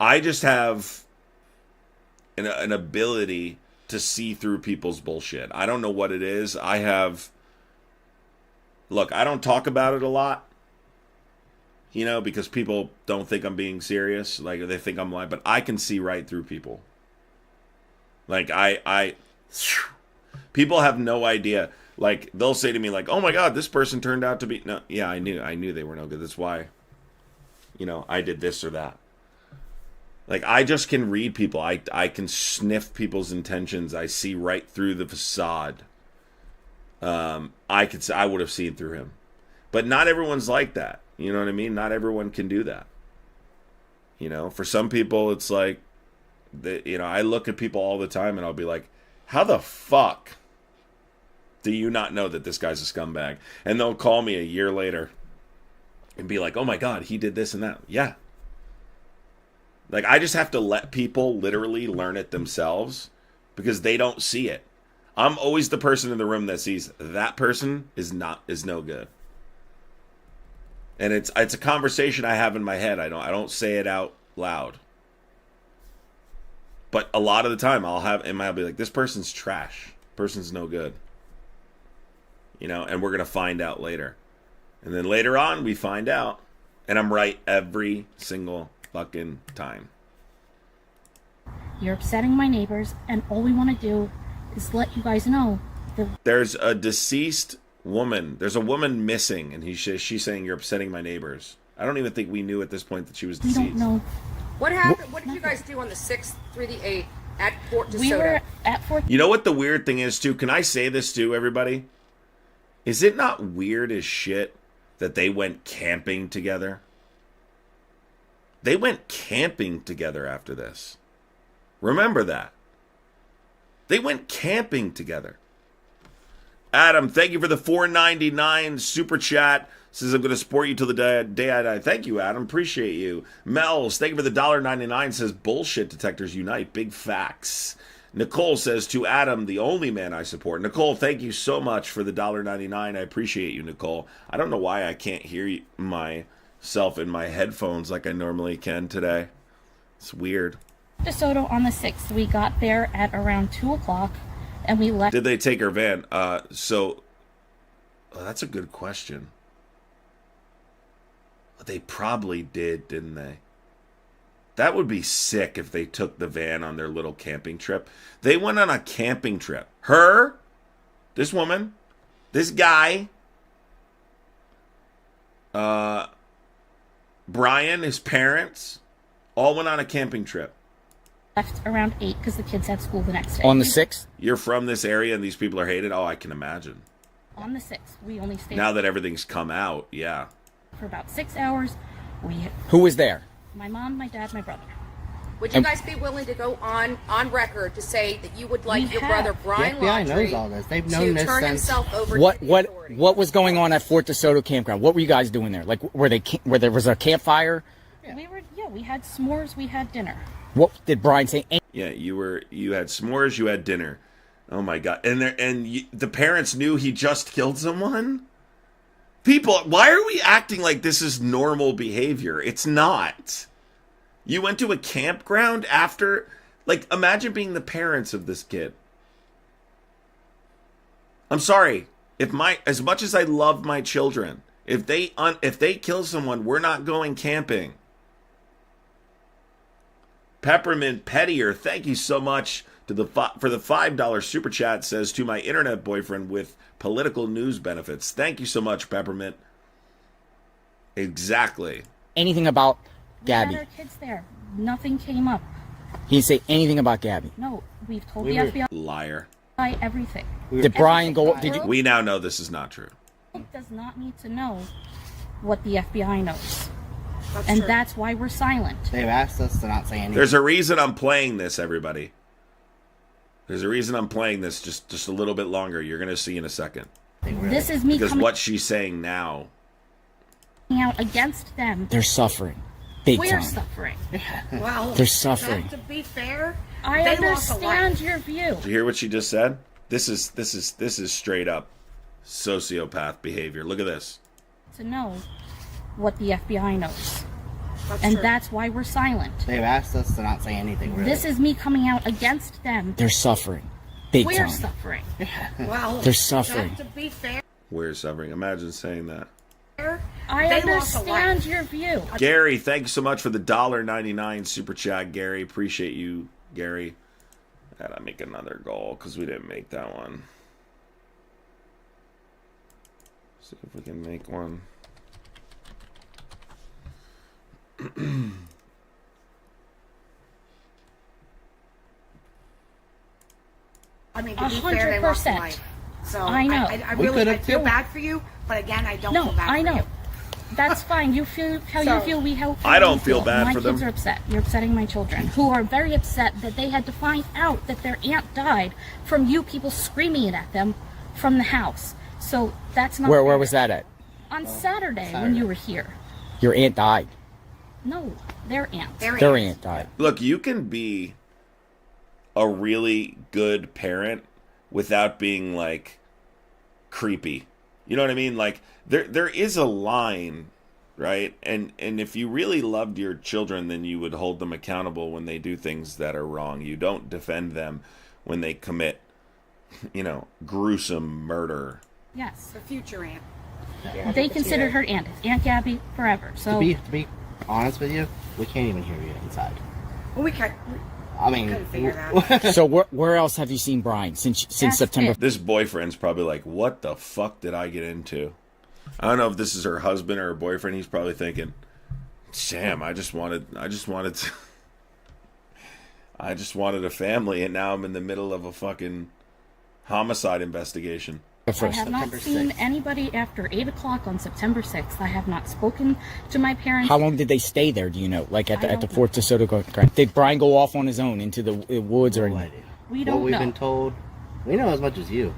I just have an ability to see through people's bullshit. I don't know what it is. Look, I don't talk about it a lot. You know, because people don't think I'm being serious. Like, they think I'm lying. But I can see right through people. Like, people have no idea. Like, they'll say to me, like, oh my God, this person turned out to be... No, yeah, I knew they were no good. That's why, you know, I did this or that. Like, I just can read people. I can sniff people's intentions. I see right through the facade. I would have seen through him. But not everyone's like that. You know what I mean? Not everyone can do that. You know, for some people, it's like, you know, I look at people all the time and I'll be like, how the fuck do you not know that this guy's a scumbag? And they'll call me a year later and be like, oh my God, he did this and that. Yeah. Like, I just have to let people literally learn it themselves because they don't see it. I'm always the person in the room that sees that person is no good. And it's a conversation I have in my head. I don't say it out loud. But a lot of the time I'll be like, this person's trash. Person's no good. You know, and we're going to find out later. And then later on we find out. And I'm right every single fucking time. You're upsetting my neighbors, and all we want to do is let you guys know that there's a deceased woman. There's a woman missing, and she's saying you're upsetting my neighbors. I don't even think we knew at this point that she was deceased. we don't know. What happened? What did you guys do on the 6th through the 8th at Fort DeSoto? We were at Fort. You know what the weird thing is, too? Can I say this to everybody? Is it not weird as shit that they went camping together? They went camping together after this. Remember that. They went camping together. Adam, thank you for the $4.99 super chat. Says I'm going to support you till the day I die. Thank you, Adam. Appreciate you. Mel's, thank you for the $1.99. Says bullshit detectors unite. Big facts. Nicole says to Adam, the only man I support. Nicole, thank you so much for the $1.99. I appreciate you, Nicole. I don't know why I can't hear myself in my headphones like I normally can today. It's weird. DeSoto on the 6th. We got there at around 2 o'clock, and we left. Did they take her van? That's a good question. They probably did, didn't they? That would be sick if they took the van on their little camping trip. They went on a camping trip. Her, this woman, this guy, Brian, his parents, all went on a camping trip. Left around 8 because the kids had school the next day. On the 6th? You're from this area and these people are hated? Oh, I can imagine. On the 6th. We only stayed. Now that everything's come out, yeah. For about 6 hours. Who was there? My mom, my dad, my brother. Would you guys be willing to go on record to say that you would like your brother Brian Laundrie knows all this. They've known this turn since himself over to the authorities? What was going on at Fort DeSoto campground? What were you guys doing there? Like, where there was a campfire? Yeah. We had s'mores, we had dinner. What did Brian say? Yeah, you had s'mores, you had dinner. Oh my God! And the parents knew he just killed someone. People, why are we acting like this is normal behavior? It's not. You went to a campground after, like, imagine being the parents of this kid. I'm sorry, as much as I love my children, if they kill someone, we're not going camping. Peppermint Pettier, thank you so much for the $5 super chat. Says to my internet boyfriend with political news benefits. Thank you so much, Peppermint. Exactly. Anything about Gabby? We had our kids there. Nothing came up. He didn't say anything about Gabby. No, we've told the FBI Liar. everything. Did Brian go? Did you? We now know this is not true. Does not need to know what the FBI knows. And that's why we're silent. They've asked us to not say anything. There's a reason I'm playing this, everybody. There's a reason I'm playing this just a little bit longer. You're going to see in a second. This is me because coming what she's saying now out against them. They're suffering. Big We're time. suffering. Well, They're suffering. To be fair, I they lost a understand life. your view. Did you hear what she just said? This is straight up sociopath behavior. Look at this. To know what the FBI knows. That's And true. that's why we're silent. They've asked us to not say anything. Really. This is me coming out against them. They're suffering. Big We're time. suffering. Well, They're suffering. To be fair, We're suffering. Imagine saying that. I they lost a understand life. your view. Gary, thanks so much for the $1.99 super chat, Gary. Appreciate you, Gary. Gotta make another goal because we didn't make that one. See if we can make one. I mean, to be fair, they lost a 100%. life. So I know. I We really could I have feel too. bad for you, but again, I don't No, feel bad I for know. you. That's fine. You feel how So- you feel. We help. I don't feel bad my for kids them. are upset. You're upsetting my children, who are very upset that they had to find out that their aunt died from you people screaming it at them from the house. So that's not. Where fair. was that at? On Saturday when you were here. Your aunt died. No, their aunt. Their aunt died. Look, you can be a really good parent without being like creepy. You know what I mean? Like there is a line, right? And if you really loved your children, then you would hold them accountable when they do things that are wrong. You don't defend them when they commit, gruesome murder. Yes. The future aunt. They considered her aunt Aunt Gabby forever. So to be honest with you, we can't even hear you inside. Well, we can't. I mean, couldn't figure that. So where else have you seen Brian since September? This boyfriend's probably like, what the fuck did I get into? I don't know if this is her husband or her boyfriend. He's probably thinking, Sam, I just wanted a family, and now I'm in the middle of a fucking homicide investigation. I have not seen anybody after 8 o'clock on September 6th. I have not spoken to my parents. How long did they stay there? Do you know? Like at the I don't Fort DeSoto ground? Did Brian go off on his own into the woods or anything? We don't what we've know. been told, we know as much as you.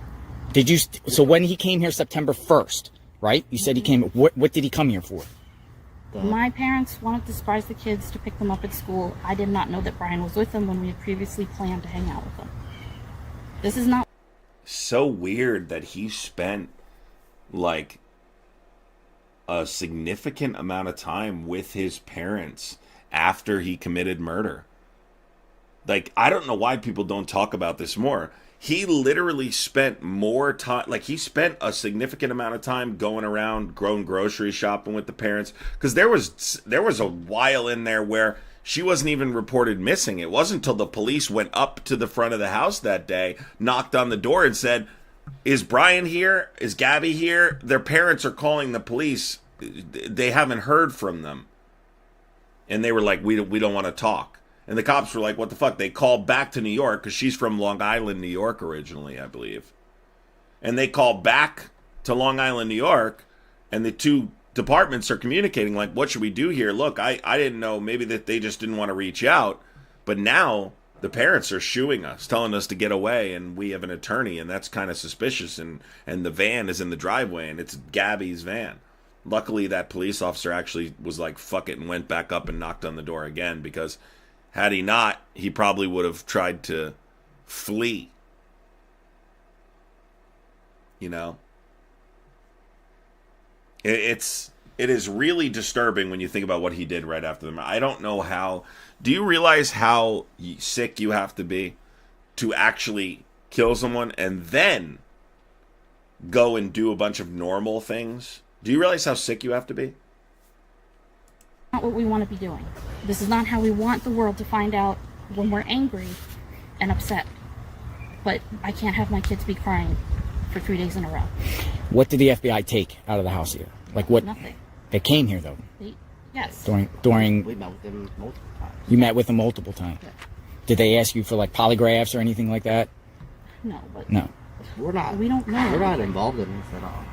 Did you? So when he came here September 1st, right? You said he came. What did he come here for? My parents wanted to surprise the kids to pick them up at school. I did not know that Brian was with them when we had previously planned to hang out with them. This is not So weird that he spent like a significant amount of time with his parents after he committed murder. Like, I don't know why people don't talk about this more. He literally spent more time, like he spent a significant amount of time going around, going grocery shopping with the parents. Because there was a while in there where she wasn't even reported missing. It wasn't until the police went up to the front of the house that day, knocked on the door and said, is Brian here? Is Gabby here? Their parents are calling the police. They haven't heard from them. And they were like, we don't want to talk. And the cops were like, what the fuck? They called back to New York because she's from Long Island, New York originally, I believe. And they called back to Long Island, New York, and the two departments are communicating like, what should we do here? Look, I didn't know, maybe that they just didn't want to reach out, but now the parents are shooing us, telling us to get away, and we have an attorney, and that's kind of suspicious, and the van is in the driveway, and it's Gabby's van. Luckily, that police officer actually was like, fuck it, and went back up and knocked on the door again, because had he not, he probably would have tried to flee. You know? It is really disturbing when you think about what he did right after them. I don't know how. Do you realize how sick you have to be to actually kill someone and then go and do a bunch of normal things? Do you realize how sick you have to be? not what we want to be doing. This is not how we want the world to find out when we're angry and upset. But I can't have my kids be crying for 3 days in a row. What did the FBI take out of the house here? Like what? Nothing. They came here though. Yes. During we met with them multiple times. You met with them multiple times. Yeah. Did they ask you for like polygraphs or anything like that? No, but No. We're not. We don't know. We're not involved in this at all.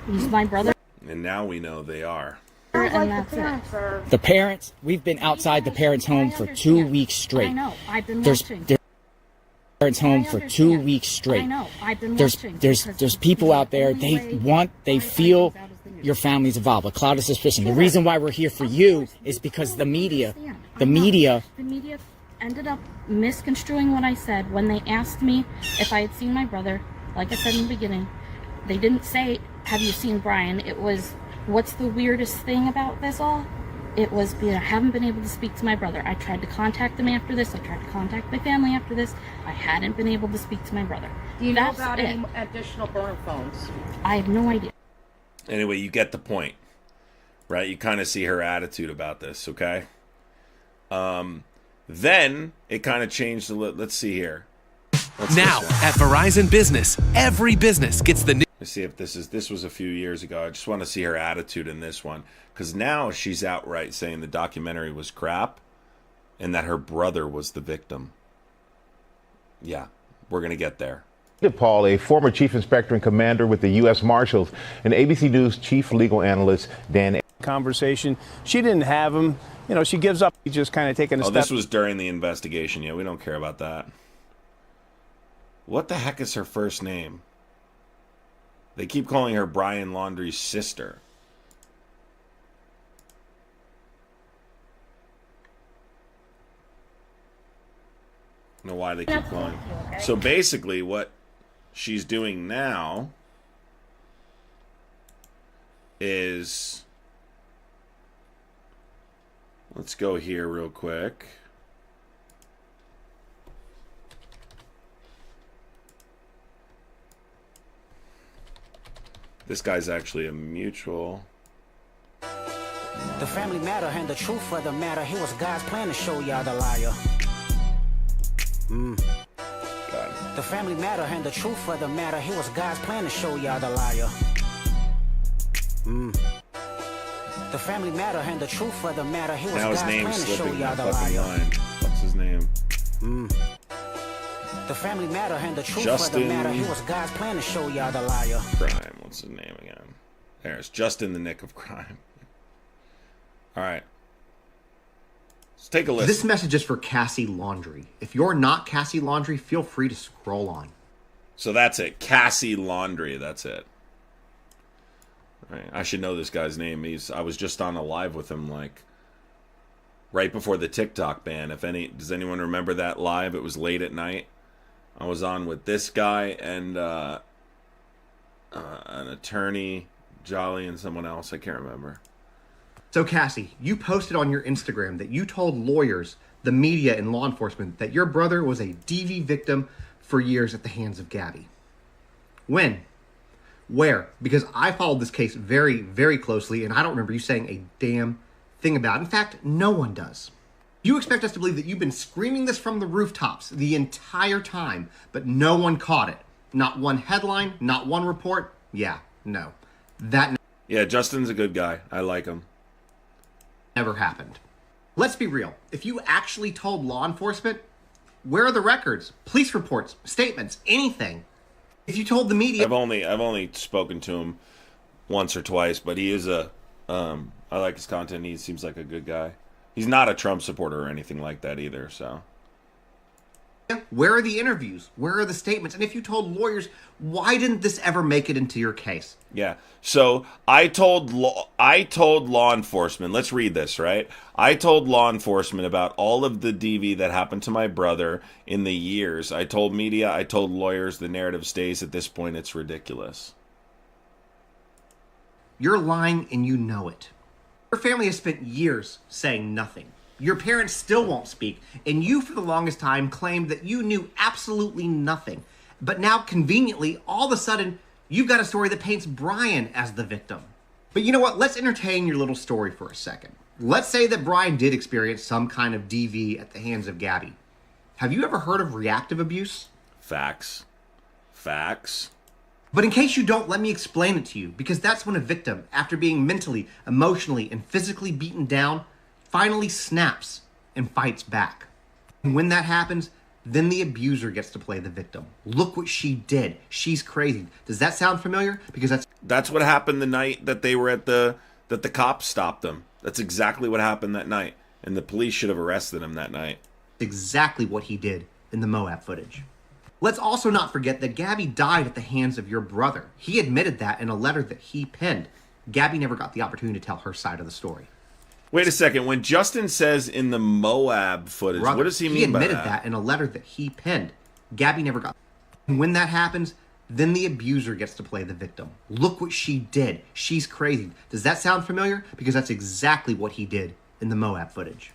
He's my brother. And now we know they are. And that's it. The parents, we've been outside the parents' home for 2 weeks straight. I know. I've been There's watching. parents' home for 2 weeks straight. I know. I've been There's watching. there's people out there, they feel your family's involved, a cloud of suspicion. The reason why we're here for you is because the media The media ended up misconstruing what I said when they asked me if I had seen my brother. Like I said in the beginning, they didn't say, "Have you seen Brian?" It was, "What's the weirdest thing about this all?" It was, I haven't been able to speak to my brother. I tried to contact them after this. I tried to contact my family after this. I hadn't been able to speak to my brother. Do you know That's about it. any additional burner phones? I have no idea. Anyway, you get the point, right? You kind of see her attitude about this, okay? Then it kind of changed a little. Let's see here. Now at Verizon Business, every business gets the new. Let's see if this was a few years ago. I just want to see her attitude in this one, because now she's outright saying the documentary was crap and that her brother was the victim. Yeah, we're gonna get there. Paul, a former chief inspector and commander with the U.S. Marshals, and ABC News chief legal analyst Dan. Conversation. She didn't have him. You know, she gives up. He's just kind of taking a step. This was during the investigation. Yeah, we don't care about that. What the heck is her first name? They keep calling her Brian Laundrie's sister. I don't know why they keep calling. So basically what she's doing now is, let's go here real quick. This guy's actually a mutual. The family matter and the truth for the matter. Here was God's plan to show y'all the liar. The family matter and the truth for the matter. Here was God's plan to show y'all the liar. The family matter and the truth for the matter. Here was God's plan to show y'all the liar. What's his name? The family matter and the truth for the matter. Here was God's plan to show y'all the liar. Crime. What's his name again? There's Justin the Nick of Crime. All right. Let's take a listen. This message is for Cassie Laundrie. If you're not Cassie Laundrie, feel free to scroll on. So that's it. Cassie Laundrie. That's it. All right. I should know this guy's name. I was just on a live with him like right before the TikTok ban. Does anyone remember that live? It was late at night. I was on with this guy and an attorney, Jolly, and someone else. I can't remember. So Cassie, you posted on your Instagram that you told lawyers, the media, and law enforcement that your brother was a DV victim for years at the hands of Gabby. When? Where? Because I followed this case very, very closely, and I don't remember you saying a damn thing about it. In fact, no one does. You expect us to believe that you've been screaming this from the rooftops the entire time, but no one caught it. Not one headline, not one report. Yeah, no. Yeah, Justin's a good guy. I like him. Never happened. Let's be real. If you actually told law enforcement, where are the records, police reports, statements, anything? If you told the media... I've only spoken to him once or twice, but he is I like his content. He seems like a good guy. He's not a Trump supporter or anything like that either, so... Where are the interviews? Where are the statements? And if you told lawyers, why didn't this ever make it into your case? Yeah. So I told law enforcement, let's read this, right? I told law enforcement about all of the DV that happened to my brother in the years. I told media, I told lawyers, the narrative stays at this point. It's ridiculous. You're lying and you know it. Your family has spent years saying nothing. Your parents still won't speak, and you for the longest time claimed that you knew absolutely nothing. But now, conveniently, all of a sudden, you've got a story that paints Brian as the victim. But you know what? Let's entertain your little story for a second. Let's say that Brian did experience some kind of DV at the hands of Gabby. Have you ever heard of reactive abuse? Facts. But in case you don't, let me explain it to you, because that's when a victim, after being mentally, emotionally, and physically beaten down, finally snaps and fights back. And when that happens, then the abuser gets to play the victim. Look what she did. She's crazy. Does that sound familiar? Because that's what happened the night that they were at that the cops stopped them. That's exactly what happened that night. And the police should have arrested him that night. Exactly what he did in the Moab footage. Let's also not forget that Gabby died at the hands of your brother. He admitted that in a letter that he penned. Gabby never got the opportunity to tell her side of the story. Wait a second. When Justin says in the Moab footage, what does he mean by that? He admitted that in a letter that he penned. Gabby never got. And when that happens, then the abuser gets to play the victim. Look what she did. She's crazy. Does that sound familiar? Because that's exactly what he did in the Moab footage.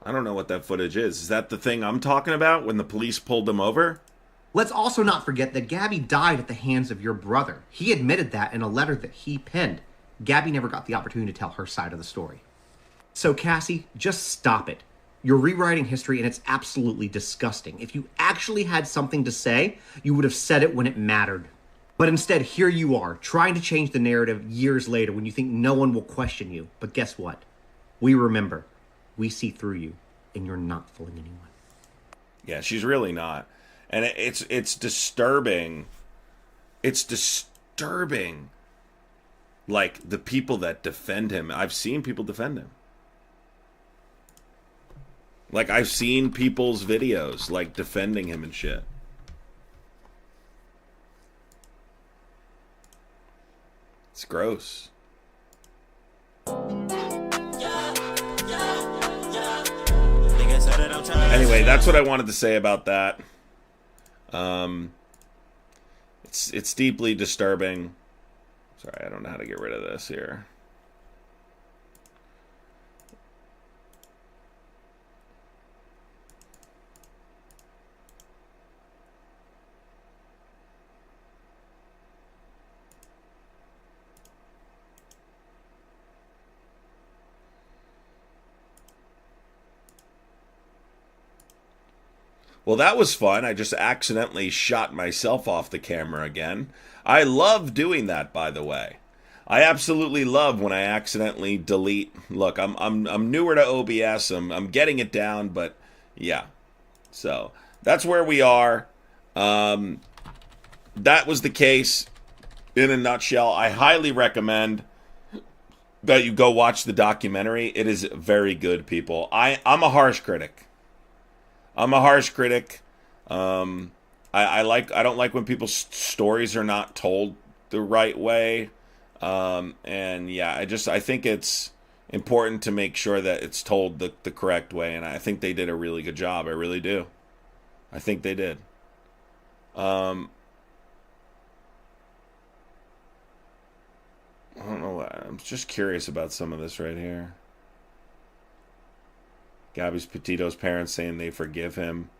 I don't know what that footage is. Is that the thing I'm talking about when the police pulled him over? Let's also not forget that Gabby died at the hands of your brother. He admitted that in a letter that he penned. Gabby never got the opportunity to tell her side of the story. So Cassie, just stop it. You're rewriting history and it's absolutely disgusting. If you actually had something to say, you would have said it when it mattered. But instead, here you are, trying to change the narrative years later when you think no one will question you. But guess what? We remember. We see through you, and you're not fooling anyone. Yeah, she's really not. And it's disturbing. It's disturbing. Like, the people that defend him. I've seen people defend him. Like, I've seen people's videos, like, defending him and shit. It's gross. Anyway, that's what I wanted to say about that. It's deeply disturbing. Sorry, I don't know how to get rid of this here. Well, that was fun. I just accidentally shot myself off the camera again. I love doing that, by the way. I absolutely love when I accidentally delete. Look, I'm newer to OBS. I'm getting it down, but yeah. So that's where we are. That was the case in a nutshell. I highly recommend that you go watch the documentary. It is very good, people. I'm a harsh critic. I'm a harsh critic. I don't like when people's stories are not told the right way. And yeah, I think it's important to make sure that it's told the correct way. And I think they did a really good job. I really do. I think they did. I don't know. I'm just curious about some of this right here. Gabby Petito's parents saying they forgive him.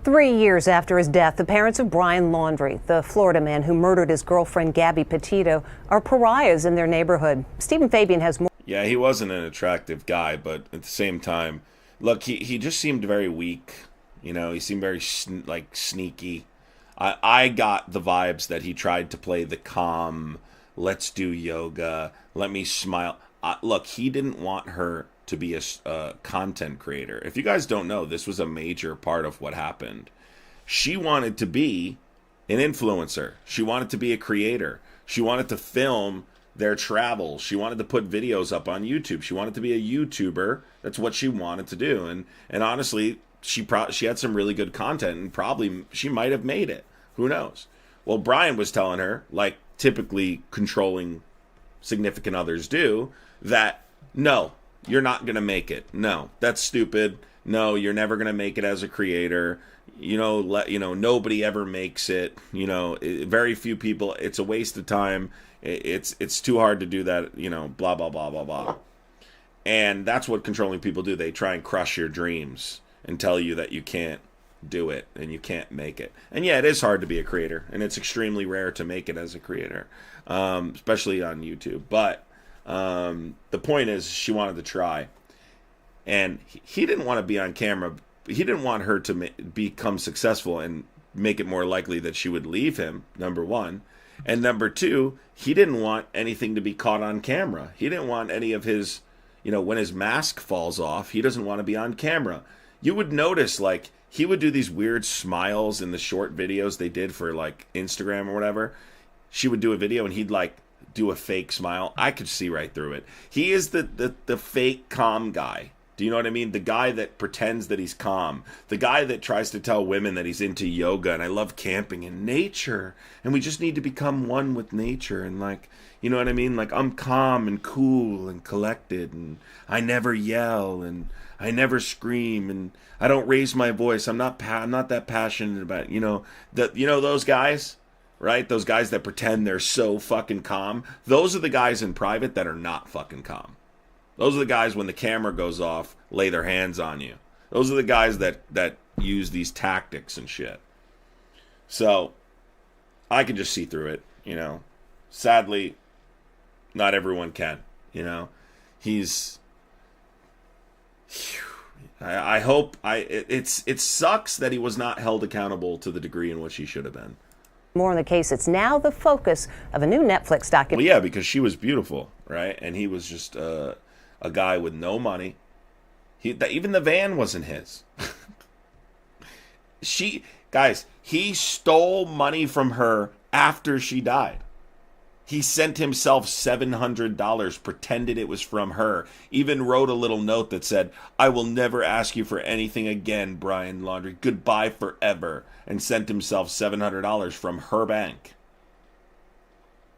Three years after his death, the parents of Brian Laundrie, the Florida man who murdered his girlfriend Gabby Petito, are pariahs in their neighborhood. Stephen Fabian has more. Yeah, he wasn't an attractive guy, but at the same time, look, he just seemed very weak. You know, he seemed very sneaky. I got the vibes that he tried to play the calm, let's do yoga, let me smile. Look, he didn't want her to be a content creator. If you guys don't know, this was a major part of what happened. She wanted to be an influencer. She wanted to be a creator. She wanted to film their travels. She wanted to put videos up on YouTube. She wanted to be a YouTuber. That's what she wanted to do. And honestly, she had some really good content, and probably she might have made it. Who knows? Well, Brian was telling her, like typically controlling significant others do, that no, you're not going to make it. No, that's stupid. No, you're never going to make it as a creator. Nobody ever makes it. Very few people. It's a waste of time. It's too hard to do that. Blah, blah, blah, blah, blah. And that's what controlling people do. They try and crush your dreams and tell you that you can't do it and you can't make it. And yeah, it is hard to be a creator, and it's extremely rare to make it as a creator, especially on YouTube. But the point is, she wanted to try, and he didn't want to be on camera. He didn't want her to become successful and make it more likely that she would leave him, number one. And number two, he didn't want anything to be caught on camera. He didn't want any of his, when his mask falls off, he doesn't want to be on camera. You would notice, like, he would do these weird smiles in the short videos they did for, like, Instagram or whatever. She would do a video and he'd, like, do a fake smile. I could see right through it. He is the fake calm guy. Do you know what I mean? The guy that pretends that he's calm. The guy that tries to tell women that he's into yoga and I love camping and nature. And we just need to become one with nature. And like, you know what I mean? Like, I'm calm and cool and collected and I never yell and I never scream and I don't raise my voice. I'm not that passionate about, those guys, right? Those guys that pretend they're so fucking calm. Those are the guys in private that are not fucking calm. Those are the guys, when the camera goes off, lay their hands on you. Those are the guys that use these tactics and shit. So, I can just see through it, Sadly, not everyone can, He's... I hope... It sucks that he was not held accountable to the degree in which he should have been. More on the case. It's now the focus of a new Netflix documentary. Well, yeah, because she was beautiful, right? And he was just... a guy with no money. Even the van wasn't his. He stole money from her after she died. He sent himself $700, pretended it was from her, even wrote a little note that said, "I will never ask you for anything again, Brian Laundrie. Goodbye forever," and sent himself $700 from her bank.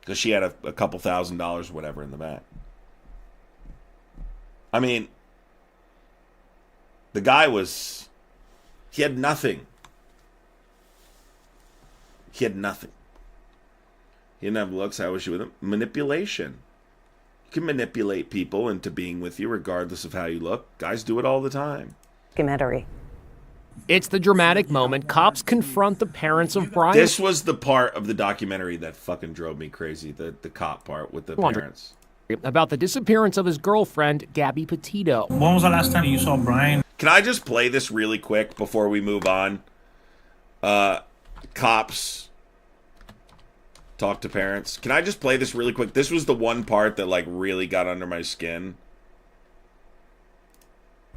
Because she had a couple $1,000s, whatever, in the bank. I mean, the guy he had nothing. He had nothing. He didn't have looks. How was she with him? Manipulation. You can manipulate people into being with you regardless of how you look. Guys do it all the time. Documentary. It's the dramatic moment. Cops confront the parents of Brian. This was the part of the documentary that fucking drove me crazy. The cop part with the parents. About the disappearance of his girlfriend, Gabby Petito. When was the last time you saw Brian? Can I just play this really quick before we move on? Cops talk to parents. Can I just play this really quick? This was the one part that like really got under my skin.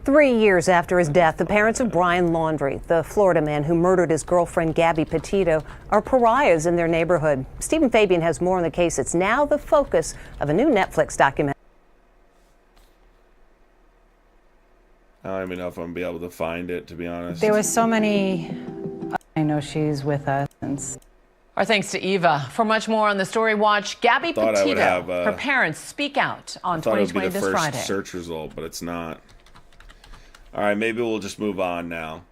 3 years after his death, the parents of Brian Laundrie, the Florida man who murdered his girlfriend Gabby Petito, are pariahs in their neighborhood. Stephen Fabian has more on the case. It's now the focus of a new Netflix documentary. I don't even know if I'm going to be able to find it, to be honest. There was so many... I know she's with us. Our thanks to Eva. For much more on the story, watch Gabby Petito. Have, her parents speak out on 2020 this Friday. I thought it would be the first search result, but it's not. All right, maybe we'll just move on now.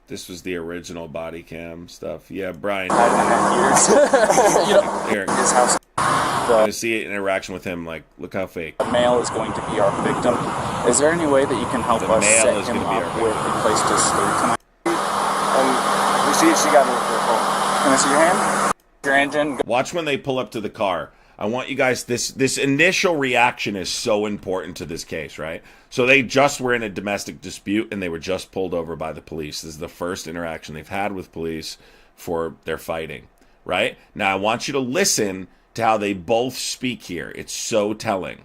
This was the original body cam stuff. Yeah, Brian. Here. His house. You see an interaction with him, like, look how fake. The male is going to be our victim. Is there any way that you can help us set him up with a place to stay tonight? You see she got me with her phone. Can I see your hand? Your engine. Watch when they pull up to the car. I want you guys, this initial reaction is so important to this case, right? So they just were in a domestic dispute and they were just pulled over by the police. This is the first interaction they've had with police for their fighting, right? Now I want you to listen to how they both speak here. It's so telling.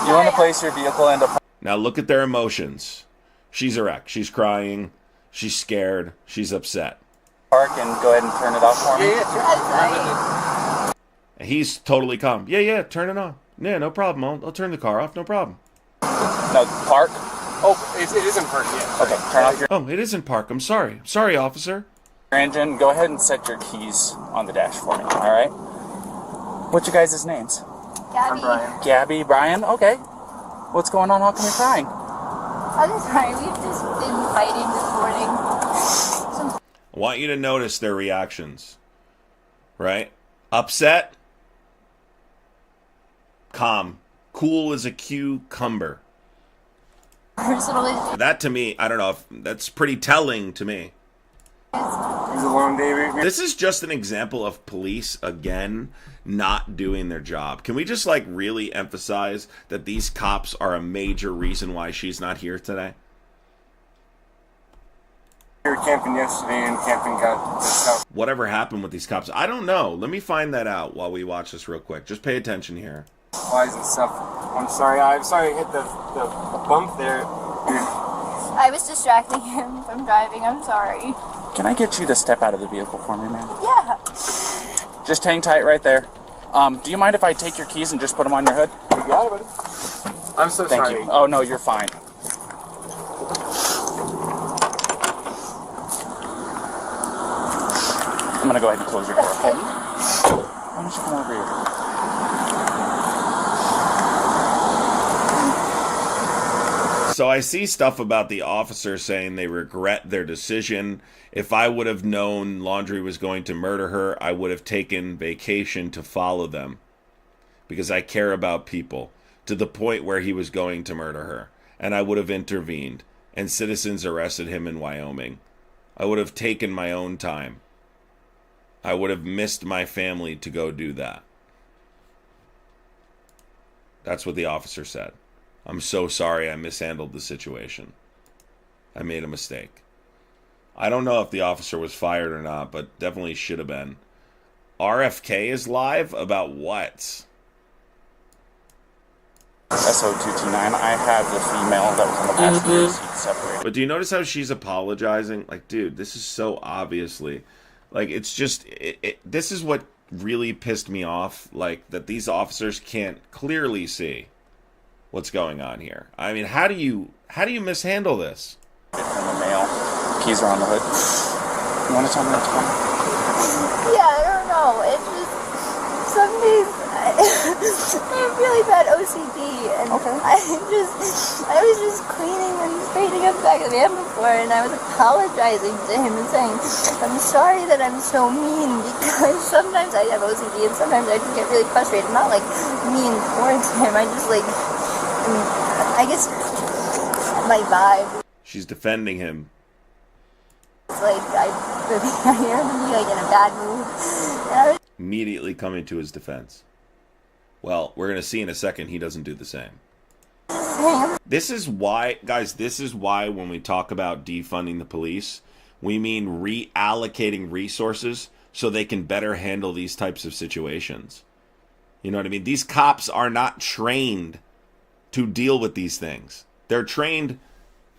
You want to place your vehicle into... Now look at their emotions. She's a wreck. She's crying. She's scared. She's upset. Park and go ahead and turn it off for me. And he's totally calm. Yeah, turn it on. Yeah, no problem. I'll turn the car off. No problem. No, park. Oh, it isn't park yet. Okay, turn off your... Oh, it isn't park. I'm sorry. Sorry, officer. Your engine. Go ahead and set your keys on the dash for me, all right? What's your guys' names? Gabby. Brian. Gabby, Brian, okay. What's going on? How come you're crying? I'm sorry, we've just been fighting this morning. I want you to notice their reactions. Right? Upset. Calm. Cool as a cucumber. Personally, That to me, I don't know, that's pretty telling to me. it's was a long day. This is just an example of police, again, not doing their job. Can we just, like, really emphasize that these cops are a major reason why she's not here today? We were camping yesterday and camping got this out. Whatever happened with these cops, I don't know. Let me find that out while we watch this real quick. Just pay attention here. Supplies and stuff. I'm sorry I hit the bump there. I was distracting him from driving. I'm sorry. Can I get you to step out of the vehicle for me, man? Yeah. Just hang tight right there. Do you mind if I take your keys and just put them on your hood? You got it, buddy. I'm so sorry. Thank you. Oh, no, you're fine. I'm going to go ahead and close your door, okay? Why don't you come over here? So I see stuff about the officer saying they regret their decision. If I would have known Laundrie was going to murder her, I would have taken vacation to follow them. Because I care about people. To the point where he was going to murder her. And I would have intervened. And citizens arrested him in Wyoming. I would have taken my own time. I would have missed my family to go do that. That's what the officer said. I'm so sorry I mishandled the situation. I made a mistake. I don't know if the officer was fired or not, but definitely should have been. RFK is live? About what? SO229, I have the female that was in the passenger seat separated. But do you notice how she's apologizing? Like, dude, this is so obviously... Like, it's just... this is what really pissed me off. Like, that these officers can't clearly see what's going on here. I mean, how do you mishandle this? From the mail. Keys are on the hood. You want to tell me what's going on? Yeah, I don't know. It's just some days I have really bad OCD, and I was just cleaning and straightening up the back of the van before, and I was apologizing to him and saying, I'm sorry that I'm so mean, because sometimes I have OCD and sometimes I just get really frustrated. Not like mean towards him, I just like, I guess my vibe. She's defending him. It's like I hear him like in a bad mood. And I was Immediately coming to his defense. Well, we're going to see in a second he doesn't do the same. This is why, guys, this is why when we talk about defunding the police, we mean reallocating resources so they can better handle these types of situations. You know what I mean? These cops are not trained to deal with these things. They're trained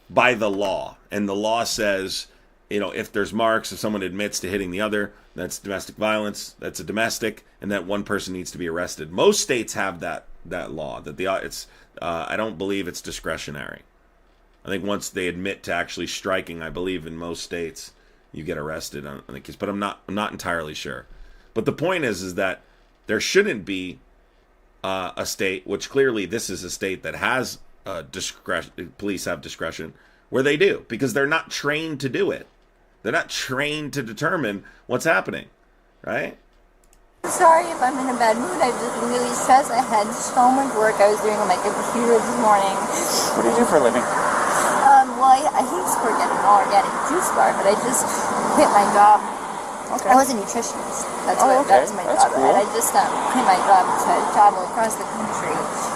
by the law. And the law says, you know, if there's marks, if someone admits to hitting the other, that's domestic violence, that's a domestic, and that one person needs to be arrested. Most states have that law. That I don't believe it's discretionary. I think once they admit to actually striking, I believe in most states, you get arrested on the case. But I'm not entirely sure. But the point is that there shouldn't be a state, which clearly this is a state that has discretion. Police have discretion where they do, because they're not trained to do it. They're not trained to determine what's happening, right? sorry if I'm in a bad mood. I've just been really stressed. I had so much work I was doing on my computer this morning. What do you do for a living? Well, I used to work at an organic juice bar, but I just quit my job. Okay. I was a nutritionist. That's okay. That's my That's job. cool. And I just quit my job to travel across the country,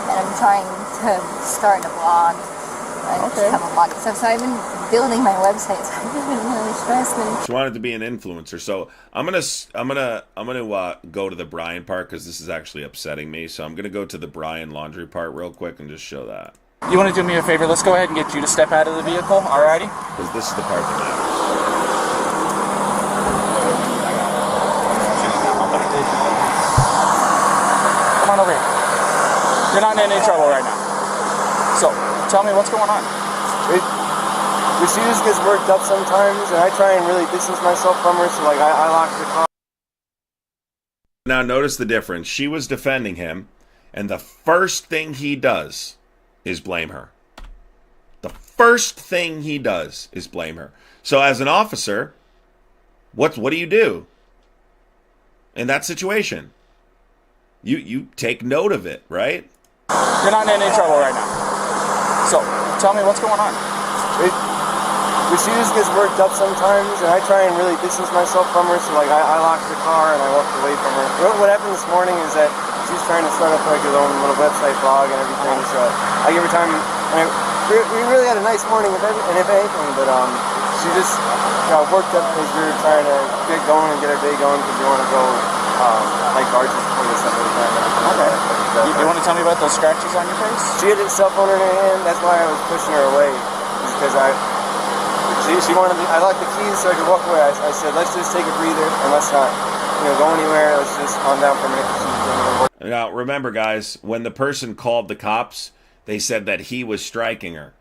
and I'm trying to start a blog. I just have a blog and stuff. So I've been building my website. So I've been really stressed. She wanted to be an influencer, so I'm gonna go to the Brian part because this is actually upsetting me. So I'm gonna go to the Brian laundry part real quick and just show that. You want to do me a favor? Let's go ahead and get you to step out of the vehicle, alrighty? Because this is the part that matters. Come on over here. You're not in any trouble right now. So, tell me what's going on. She just gets worked up sometimes, and I try and really distance myself from her, so like I lock the car. Now notice the difference. She was defending him, and the first thing he does is blame her. The first thing he does is blame her. So as an officer, what do you do in that situation? You take note of it, right? You're not in any trouble right now. So, tell me what's going on. But she just gets worked up sometimes, and I try and really distance myself from her. So like I lock the car and I walk away from her. What happened this morning is that she's trying to start up like her own little website blog and everything. So I give her time. We really had a nice morning if anything, but she just got worked up because we were trying to get going and get our day going because we want to go like Arches before this stuff every time. Okay. You want to tell me about those scratches on your face? She had a cell phone in her hand. That's why I was pushing her away, because she wanted me. I locked the keys so I could walk away. I said, let's just take a breather and let's not go anywhere. Let's just calm down for a minute. Now, remember, guys, when the person called the cops, they said that he was striking her.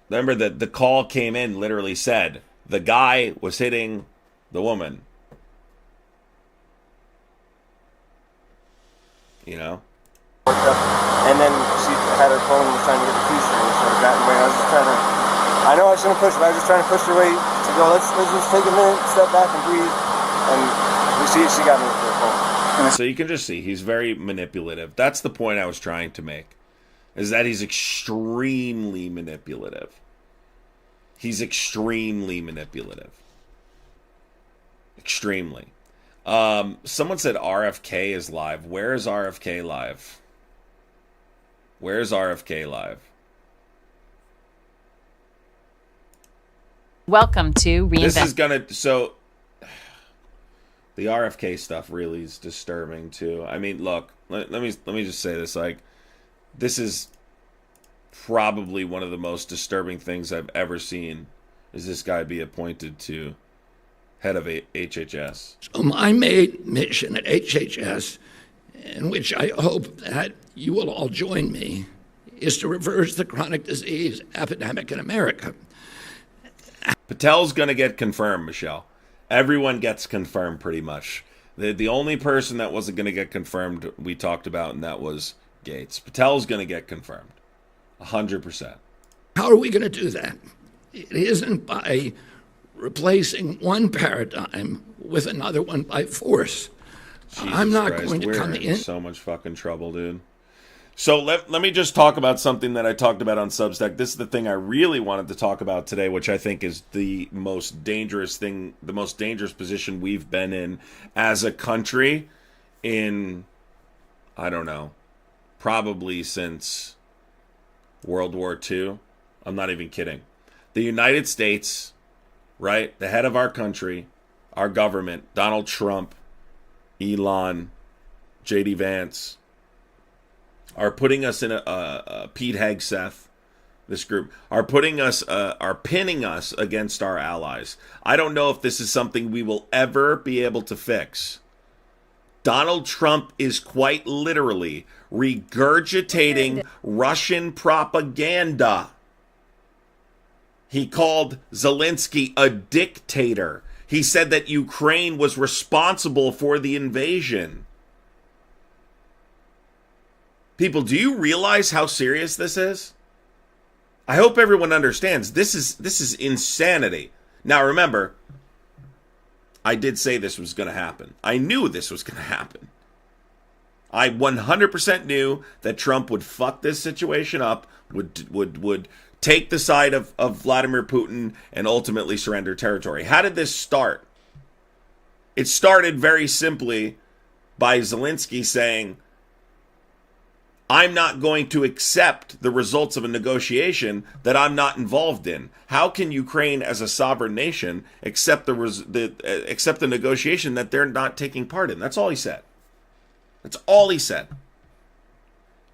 Remember that the call came in, literally said the guy was hitting the woman. You know? And then she had her phone and was trying to get the keys from me, so I got away. I was just trying to, I know I shouldn't push, but I was just trying to push her away to go, let's just take a minute, step back and breathe. And she got me with her phone. So you can just see he's very manipulative. That's the point I was trying to make, is that he's extremely manipulative. He's extremely manipulative. Extremely. Someone said RFK is live. Where is RFK live? Where is RFK live? Welcome to Reinvent. This is gonna, so the RFK stuff really is disturbing too. I mean, look, let me just say this, like, this is probably one of the most disturbing things I've ever seen, is this guy be appointed to head of HHS. So my main mission at HHS, in which I hope that you will all join me, is to reverse the chronic disease epidemic in America. Patel's going to get confirmed, Michelle. Everyone gets confirmed pretty much. The only person that wasn't going to get confirmed we talked about, and that was Gates. Patel's going to get confirmed. 100%. How are we going to do that? It isn't by replacing one paradigm with another one by force. I'm not going to come in. So much fucking trouble, dude. So let me just talk about something that I talked about on Substack. This is the thing I really wanted to talk about today, which I think is the most dangerous thing, the most dangerous position we've been in as a country in, I don't know, probably since World War II. I'm not even kidding. The United States, right? The head of our country, our government, Donald Trump, Elon, J.D. Vance, are putting us in a Pete Hegseth, this group, are pinning us against our allies. I don't know if this is something we will ever be able to fix. Donald Trump is quite literally regurgitating Russian propaganda. He called Zelensky a dictator. He said that Ukraine was responsible for the invasion. People, do you realize how serious this is? I hope everyone understands. This is insanity. Now remember, I did say this was going to happen. I knew this was going to happen. I 100% knew that Trump would fuck this situation up, would take the side of Vladimir Putin and ultimately surrender territory. How did this start? It started very simply by Zelensky saying, I'm not going to accept the results of a negotiation that I'm not involved in. How can Ukraine, as a sovereign nation, accept the negotiation that they're not taking part in? That's all he said. That's all he said.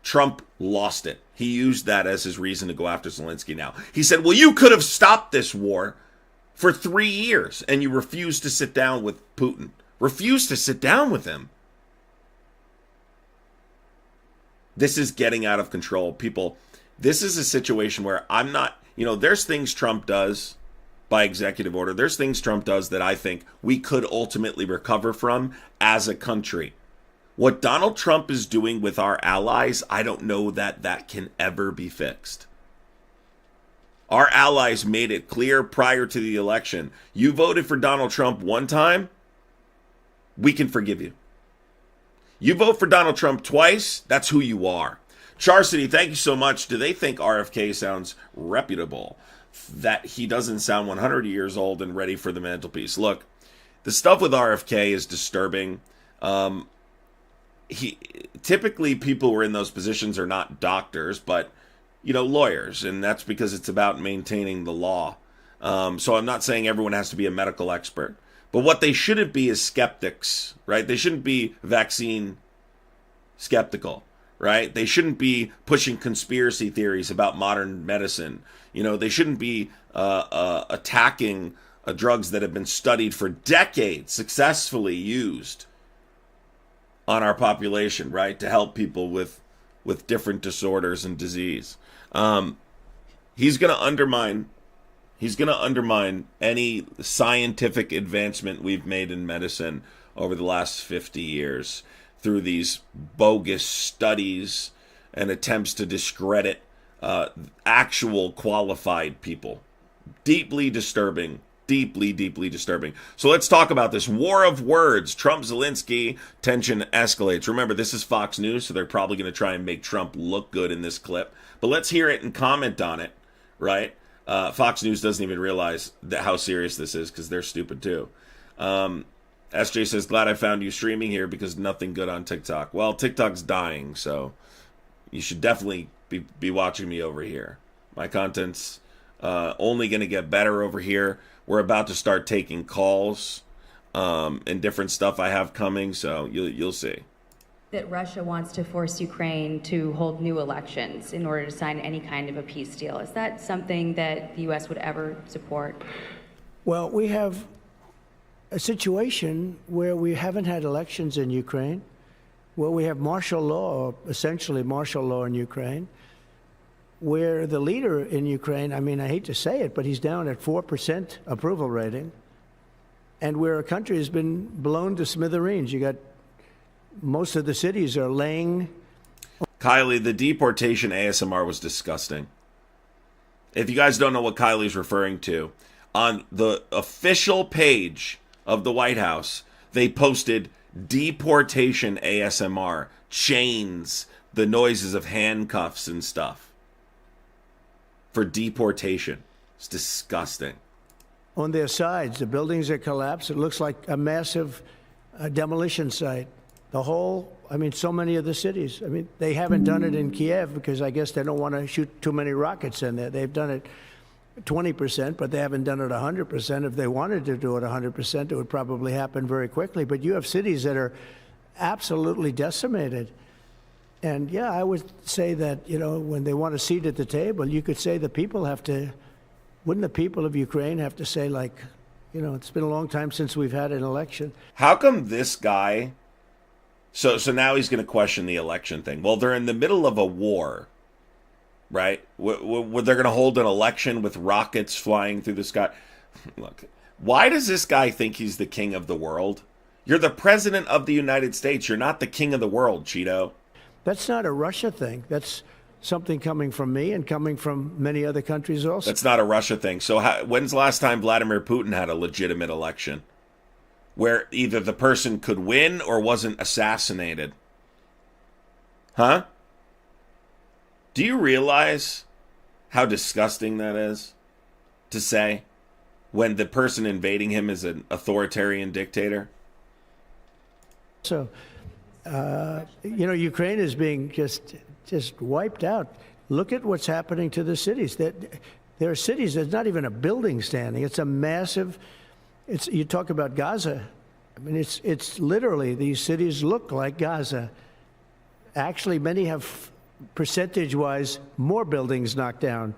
Trump lost it. He used that as his reason to go after Zelensky now. He said, well, you could have stopped this war for 3 years, and you refused to sit down with Putin. Refused to sit down with him. This is getting out of control. People, this is a situation where I'm not, there's things Trump does by executive order. There's things Trump does that I think we could ultimately recover from as a country. What Donald Trump is doing with our allies, I don't know that can ever be fixed. Our allies made it clear prior to the election. You voted for Donald Trump one time, we can forgive you. You vote for Donald Trump twice, that's who you are. Charcity, thank you so much. Do they think RFK sounds reputable? that he doesn't sound 100 years old and ready for the mantelpiece. Look, the stuff with RFK is disturbing. Typically people who are in those positions are not doctors, but lawyers, and that's because it's about maintaining the law. So I'm not saying everyone has to be a medical expert, but what they shouldn't be is skeptics, right? They shouldn't be vaccine skeptical, right? They shouldn't be pushing conspiracy theories about modern medicine. They shouldn't be attacking drugs that have been studied for decades, successfully used on our population, right, to help people with different disorders and disease. He's going to undermine any scientific advancement we've made in medicine over the last 50 years through these bogus studies and attempts to discredit actual qualified people. Deeply disturbing. Deeply, deeply disturbing. So let's talk about this war of words. Trump, Zelensky, tension escalates. Remember, this is Fox News, so they're probably going to try and make Trump look good in this clip. But let's hear it and comment on it, right? Fox News doesn't even realize how serious this is because they're stupid too. SJ says, glad I found you streaming here because nothing good on TikTok. Well, TikTok's dying, so you should definitely be watching me over here. My content's only going to get better over here. We're about to start taking calls and different stuff I have coming, so you'll see. That Russia wants to force Ukraine to hold new elections in order to sign any kind of a peace deal. Is that something that the U.S. would ever support? Well, we have a situation where we haven't had elections in Ukraine, where we have martial law, essentially martial law in Ukraine, where the leader in Ukraine, I mean, I hate to say it, but he's down at 4% approval rating, and where a country has been blown to smithereens. You got most of the cities are laying. Kylie, the deportation ASMR was disgusting. If you guys don't know what Kylie's referring to, on the official page of the White House, they posted deportation ASMR, chains, the noises of handcuffs and stuff for deportation. It's disgusting. On their sides, the buildings are collapsed. It looks like a massive demolition site. The whole, I mean, so many of the cities. I mean, they haven't done it in Kiev because I guess they don't want to shoot too many rockets in there. They've done it 20%, but they haven't done it 100%. If they wanted to do it 100%, it would probably happen very quickly. But you have cities that are absolutely decimated. And yeah, I would say that, when they want a seat at the table, you could say the people have to, wouldn't the people of Ukraine have to say, like, it's been a long time since we've had an election. How come this guy... So now he's going to question the election thing. Well, they're in the middle of a war, right? They're going to hold an election with rockets flying through the sky. Look, why does this guy think he's the king of the world? You're the president of the United States. You're not the king of the world, Cheeto. That's not a Russia thing. That's something coming from me and coming from many other countries also. That's not a Russia thing. So when's the last time Vladimir Putin had a legitimate election where either the person could win or wasn't assassinated? Huh? Do you realize how disgusting that is to say when the person invading him is an authoritarian dictator? So, Ukraine is being just wiped out. Look at what's happening to the cities. There are cities, there's not even a building standing. It's a massive... you talk about Gaza. I mean, it's literally, these cities look like Gaza. Actually, many have, percentage-wise, more buildings knocked down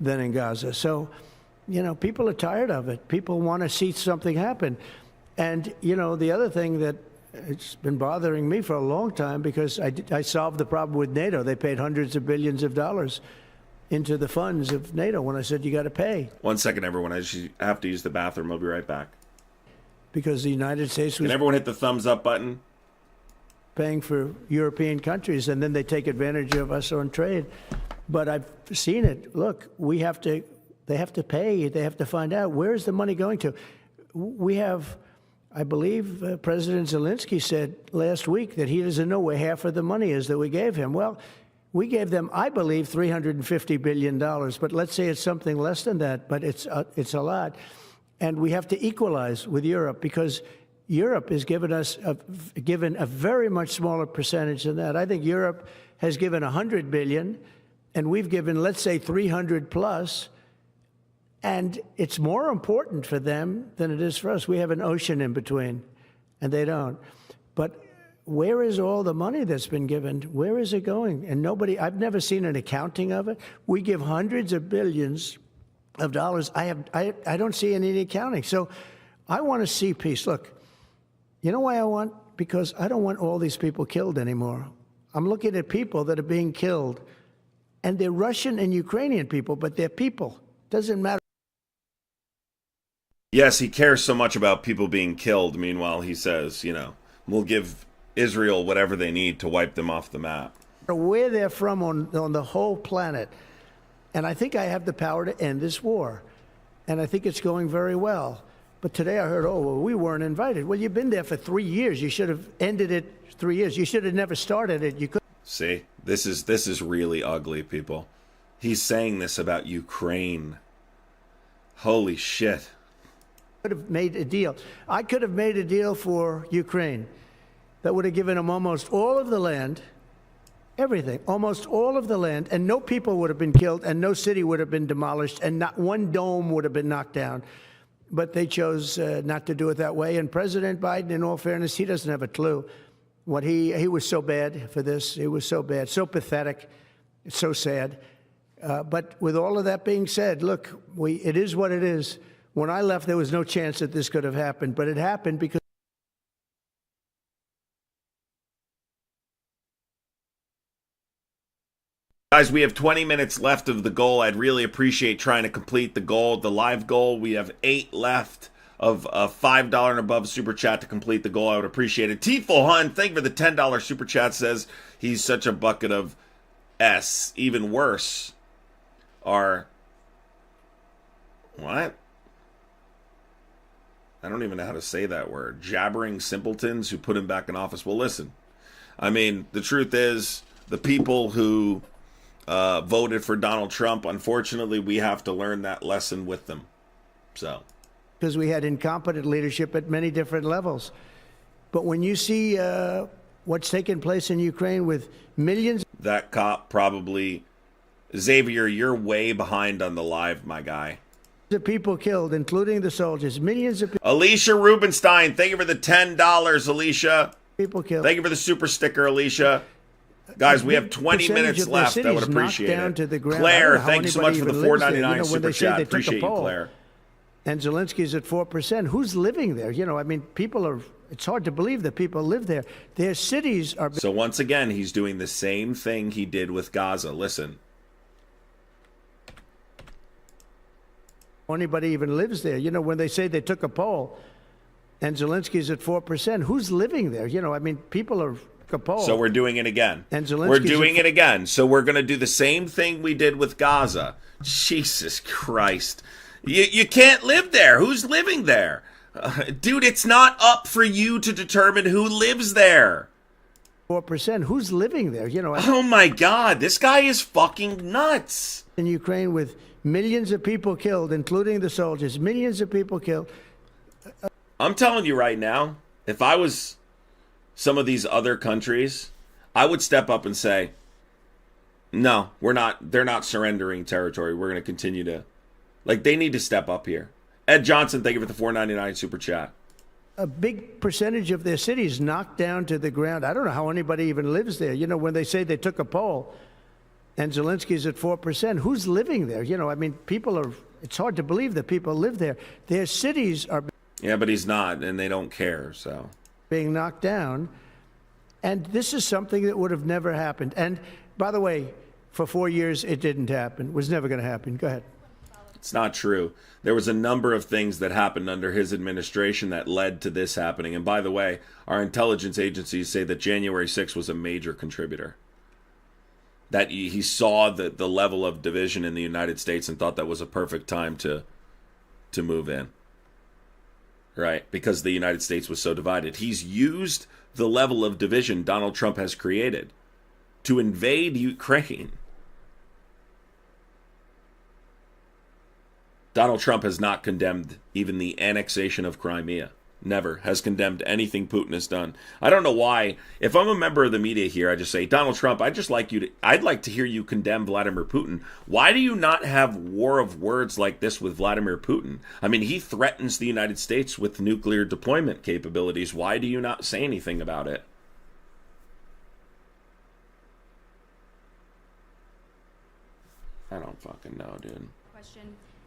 than in Gaza. So, people are tired of it. People want to see something happen. And, the other thing that it's been bothering me for a long time, because I solved the problem with NATO. They paid hundreds of billions of dollars into the funds of NATO when I said you got to pay. 1 second, everyone. I just have to use the bathroom. I'll be right back. Because the United States was... Can everyone hit the thumbs up button? Paying for European countries, and then they take advantage of us on trade. But I've seen it. Look, they have to pay. They have to find out, where's the money going to? We have, I believe President Zelensky said last week that he doesn't know where half of the money is that we gave him. Well, We gave them, I believe, $350 billion, but let's say it's something less than that, but it's a lot. And we have to equalize with Europe because Europe has given us given a very much smaller percentage than that. I think Europe has given $100 billion, and we've given, let's say, 300 plus. And it's more important for them than it is for us. We have an ocean in between, and they don't. But where is all the money that's been given? Where is it going? And I've never seen an accounting of it. We give hundreds of billions of dollars. I don't see any accounting. So I want to see peace. Look, you know why because I don't want all these people killed anymore. I'm looking at people that are being killed, and they're Russian and Ukrainian people, but they're people. Doesn't matter. Yes, he cares so much about people being killed. Meanwhile, he says, we'll give Israel whatever they need to wipe them off the map. Where they're from on the whole planet. And I think I have the power to end this war. And I think it's going very well. But today I heard, we weren't invited. Well, you've been there for 3 years. You should have ended it 3 years. You should have never started it. You could. See, this is really ugly, people. He's saying this about Ukraine. Holy shit. Could have made a deal. I could have made a deal for Ukraine that would have given them almost all of the land, everything, almost all of the land, and no people would have been killed, and no city would have been demolished, and not one dome would have been knocked down. But they chose not to do it that way. And President Biden, in all fairness, he doesn't have a clue. What he was so bad for this. He was so bad, so pathetic, so sad. But with all of that being said, look, it is what it is. When I left, there was no chance that this could have happened, but it happened because. Guys, we have 20 minutes left of the goal. I'd really appreciate trying to complete the goal, the live goal. We have 8 left of a $5 and above super chat to complete the goal. I would appreciate it. T-Full Hun, thank you for the $10 super chat, says he's such a bucket of S. Even worse are. What? I don't even know how to say that word. Jabbering simpletons who put him back in office. Well, listen. I mean, the truth is, the people who voted for Donald Trump, unfortunately, we have to learn that lesson with them. So. Because we had incompetent leadership at many different levels. But when you see what's taking place in Ukraine with millions. That cop probably. Xavier, you're way behind on the live, my guy. Of people killed, including the soldiers. Millions of people. Alicia Rubenstein, thank you for the $10, Alicia. People killed. Thank you for the super sticker, Alicia. Guys, we have 20 minutes left. I would appreciate it. Claire, thank you so much for the $4.99 super chat. Appreciate you, Claire. And Zelensky's at 4%. Who's living there? People are. It's hard to believe that people live there. Their cities are. So once again, he's doing the same thing he did with Gaza. Listen. Anybody even lives there. When they say they took a poll and Zelensky's at 4%, who's living there? People are a poll. So we're doing it again. And Zelensky's we're doing it again. So we're going to do the same thing we did with Gaza. Jesus Christ. You can't live there. Who's living there? Dude, it's not up for you to determine who lives there. 4%. Who's living there? Oh my God. This guy is fucking nuts. In Ukraine with millions of people killed, including the soldiers. Millions of people killed. I'm telling you right now, if I was some of these other countries, I would step up and say, no, we're not. They're not surrendering territory. We're going to continue to. They need to step up here. Ed Johnson, thank you for the $4.99 super chat. A big percentage of their cities knocked down to the ground. I don't know how anybody even lives there. When they say they took a poll and Zelensky's at 4%, who's living there? People are. It's hard to believe that people live there. Their cities are. Yeah, but he's not, and they don't care, so. Being knocked down. And this is something that would have never happened. And, by the way, for 4 years, it didn't happen. It was never going to happen. Go ahead. It's not true. There was a number of things that happened under his administration that led to this happening. And, by the way, our intelligence agencies say that January 6th was a major contributor. That he saw the level of division in the United States and thought that was a perfect time to move in. Right? Because the United States was so divided. He's used the level of division Donald Trump has created to invade Ukraine. Donald Trump has not condemned even the annexation of Crimea. Never has condemned anything Putin has done. I don't know why. If I'm a member of the media here, I just say, Donald Trump, I'd like to hear you condemn Vladimir Putin. Why do you not have war of words like this with Vladimir Putin? I mean, he threatens the United States with nuclear deployment capabilities. Why do you not say anything about it? I don't fucking know, dude. Question.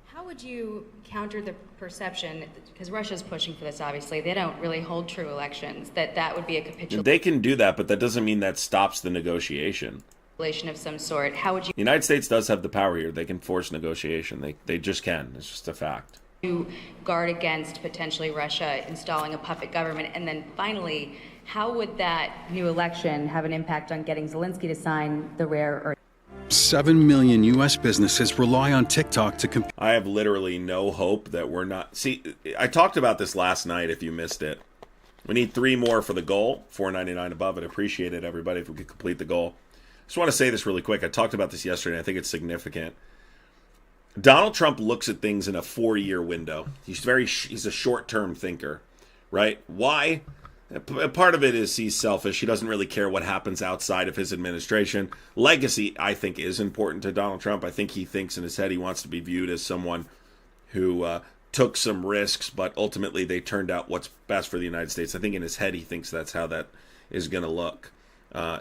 How would you counter the perception, because Russia's pushing for this, obviously, they don't really hold true elections, that would be a capitulation They can do that, but that doesn't mean that stops the negotiation. of some sort? How would you The United States does have the power here. They can force negotiation. They just can. It's just a fact. guard against potentially Russia installing a puppet government? And then finally, how would that new election have an impact on getting Zelensky to sign the rare earth? 7 million U.S. businesses rely on TikTok to compete. I have literally no hope that we're not... See, I talked about this last night if you missed it. We need 3 more for the goal. $4.99 above. I'd appreciate it, everybody, if we could complete the goal. I just want to say this really quick. I talked about this yesterday, and I think it's significant. Donald Trump looks at things in a 4-year window. He's a short-term thinker, right? Why? Part of it is he's selfish. He doesn't really care what happens outside of his administration. Legacy, I think, is important to Donald Trump. I think he thinks in his head he wants to be viewed as someone who took some risks, but ultimately they turned out what's best for the United States. I think in his head he thinks that's how that is going to look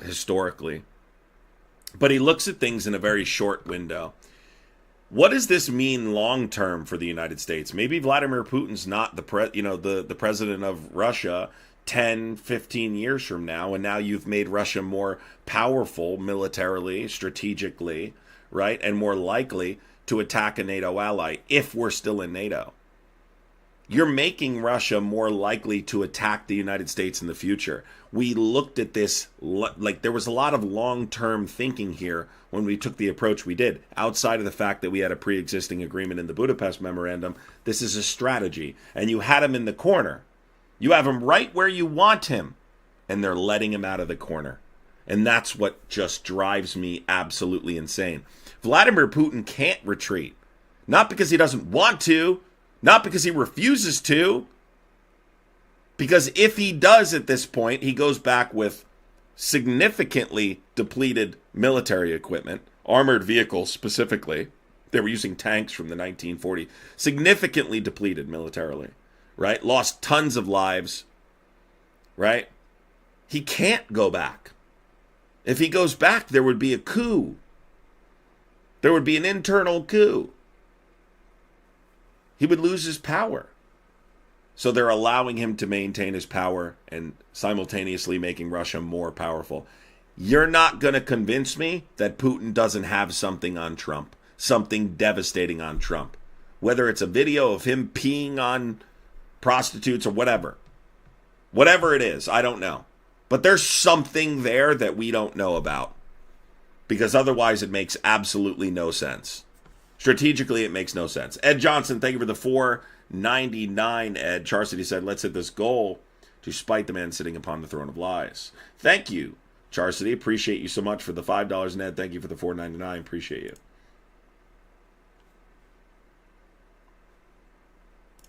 historically. But he looks at things in a very short window. What does this mean long term for the United States? Maybe Vladimir Putin's not the president of Russia 10, 15 years from now, and now you've made Russia more powerful militarily, strategically, right, and more likely to attack a NATO ally if we're still in NATO. You're making Russia more likely to attack the United States in the future. We looked at this, like there was a lot of long-term thinking here when we took the approach we did. Outside of the fact that we had a pre-existing agreement in the Budapest Memorandum, this is a strategy. And you had him in the corner. You have him right where you want him, and they're letting him out of the corner. And that's what just drives me absolutely insane. Vladimir Putin can't retreat. Not because he doesn't want to, not because he refuses to, because if he does at this point, he goes back with significantly depleted military equipment, armored vehicles specifically. They were using tanks from the 1940s, significantly depleted militarily. Right? Lost tons of lives. Right? He can't go back. If he goes back, there would be a coup. There would be an internal coup. He would lose his power. So they're allowing him to maintain his power and simultaneously making Russia more powerful. You're not going to convince me that Putin doesn't have something on Trump. Something devastating on Trump. Whether it's a video of him peeing on prostitutes or whatever it is, I don't know, but there's something there that we don't know about, because otherwise it makes absolutely no sense. Strategically, it makes no sense. Ed Johnson, thank you for the $4.99. Ed Charcity said, let's hit this goal to spite the man sitting upon the throne of lies. Thank you, Charcity. Appreciate you so much for the $5. And Ed, thank you for the $4.99. Appreciate you.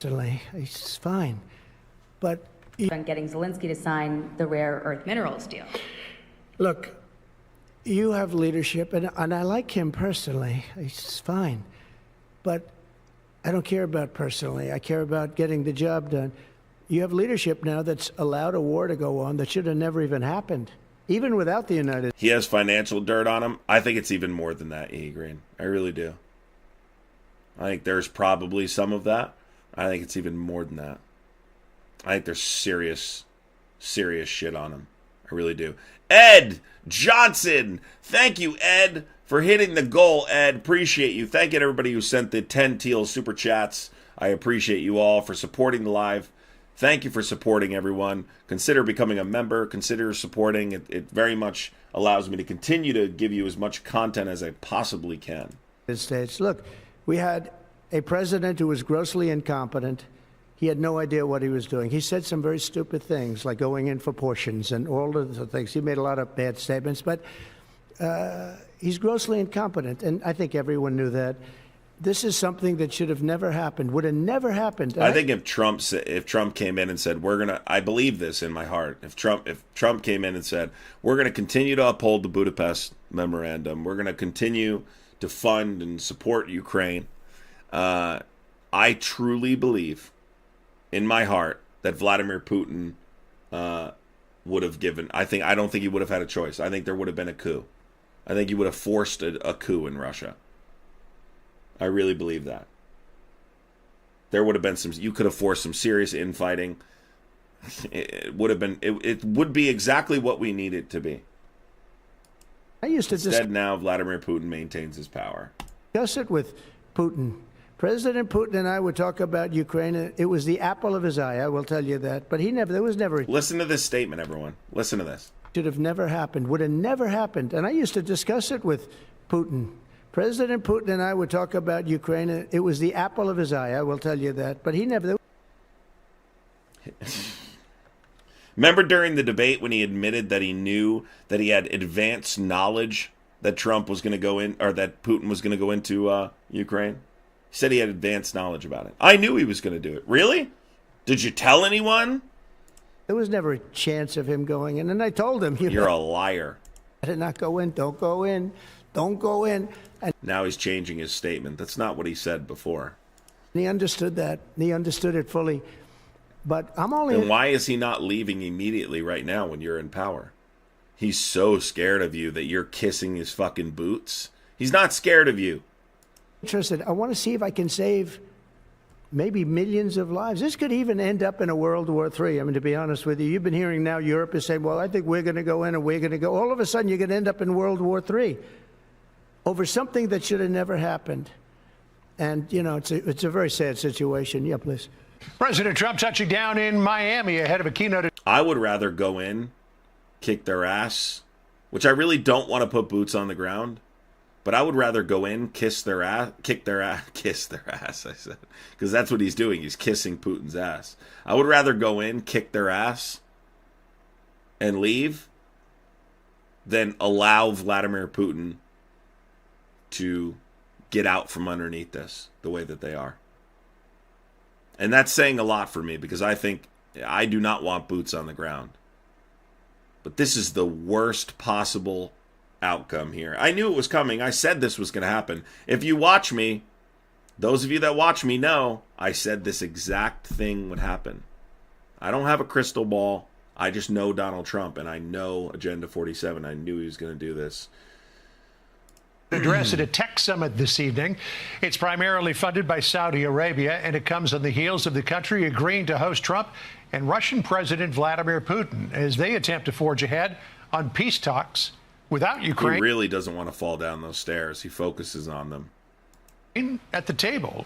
It's fine, but on getting Zelensky to sign the rare earth minerals deal. Look, you have leadership, and I like him personally. It's fine, but I don't care about personally. I care about getting the job done. You have leadership now that's allowed a war to go on that should have never even happened, even without the United States. He has financial dirt on him. I think it's even more than that, E. Green. I really do. I think there's probably some of that. I think it's even more than that. I think there's serious shit on him. I really do. Ed Johnson. Thank you, Ed, for hitting the goal, Ed. Appreciate you. Thank you to everybody who sent the 10 teal super chats. I appreciate you all for supporting the live. Thank you for supporting everyone. Consider becoming a member. Consider supporting. It very much allows me to continue to give you as much content as I possibly can. States. Look, we had a president who was grossly incompetent. He had no idea what he was doing. He said some very stupid things, like going in for portions and all of the things. He made a lot of bad statements, but He's grossly incompetent, and I think everyone knew that. This is something that should have never happened, would have never happened. I think if Trump came in and said, I believe this in my heart. If Trump came in and said, we're going to continue to uphold the Budapest Memorandum, we're going to continue to fund and support Ukraine, I truly believe in my heart that Vladimir Putin would have given. I don't think he would have had a choice. I think there would have been a coup. I think he would have forced a coup in Russia. I really believe that. There would have been you could have forced some serious infighting. It would have been, it would be exactly what we need it to be. Instead, now Vladimir Putin maintains his power. Discuss it with Putin. President Putin and I would talk about Ukraine. It was the apple of his eye, I will tell you that. But there was never. Listen to this statement, everyone. Listen to this. Should have never happened, would have never happened. And I used to discuss it with Putin. President Putin and I would talk about Ukraine. It was the apple of his eye, I will tell you that. But he never. Remember during the debate when he admitted that he knew that he had advanced knowledge that Trump was going to go in, or that Putin was going to go into Ukraine? He said he had advanced knowledge about it. I knew he was going to do it. Really? Did you tell anyone? There was never a chance of him going in. And I told him, you're a liar. Better not go in. Don't go in. Don't go in. And now he's changing his statement. That's not what he said before. He understood that. He understood it fully. But I'm only. And why is he not leaving immediately right now when you're in power? He's so scared of you that you're kissing his fucking boots. He's not scared of you. Interested. I want to see if I can save maybe millions of lives. This could even end up in a World War III. I mean, to be honest with you, you've been hearing now Europe is saying, well, I think we're going to go in and we're going to go. All of a sudden, you're going to end up in World War III over something that should have never happened. And, you know, it's a very sad situation. Yeah, please. President Trump touching down in Miami ahead of a keynote. I would rather go in, kick their ass, which I really don't want to put boots on the ground. But I would rather go in, kiss their ass, I said. Because that's what he's doing. He's kissing Putin's ass. I would rather go in, kick their ass, and leave than allow Vladimir Putin to get out from underneath this the way that they are. And that's saying a lot for me because I do not want boots on the ground. But this is the worst possible outcome here. I knew it was coming. I said this was going to happen. If you watch me, those of you that watch me know, I said this exact thing would happen. I don't have a crystal ball. I just know Donald Trump, and I know Agenda 47. I knew he was going to do this. Address at a tech summit this evening. It's primarily funded by Saudi Arabia, and it comes on the heels of the country agreeing to host Trump and Russian President Vladimir Putin as they attempt to forge ahead on peace talks without Ukraine. He really doesn't want to fall down those stairs. He focuses on them. At the table.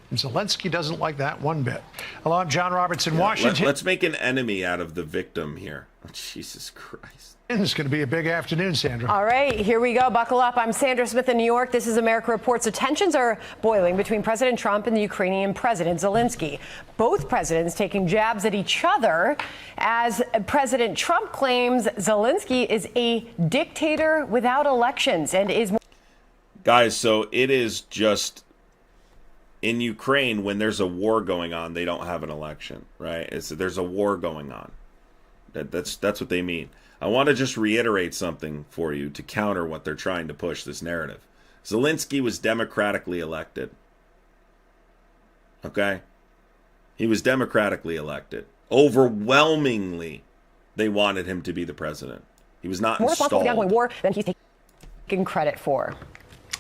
And Zelensky doesn't like that one bit. Hello, I'm John Roberts in Washington. Let's make an enemy out of the victim here. Oh, Jesus Christ. It's going to be a big afternoon, Sandra. All right, here we go. Buckle up. I'm Sandra Smith in New York. This is America Reports. So tensions are boiling between President Trump and the Ukrainian President Zelensky. Both presidents taking jabs at each other as President Trump claims Zelensky is a dictator without elections and is... Guys, so it is just... In Ukraine, when there's a war going on, they don't have an election, right? There's a war going on. That's what they mean. I want to just reiterate something for you to counter what they're trying to push, this narrative. Zelensky was democratically elected. Okay? He was democratically elected. Overwhelmingly, they wanted him to be the president. He was not installed. More responsible for the ongoing war than he's taking credit for.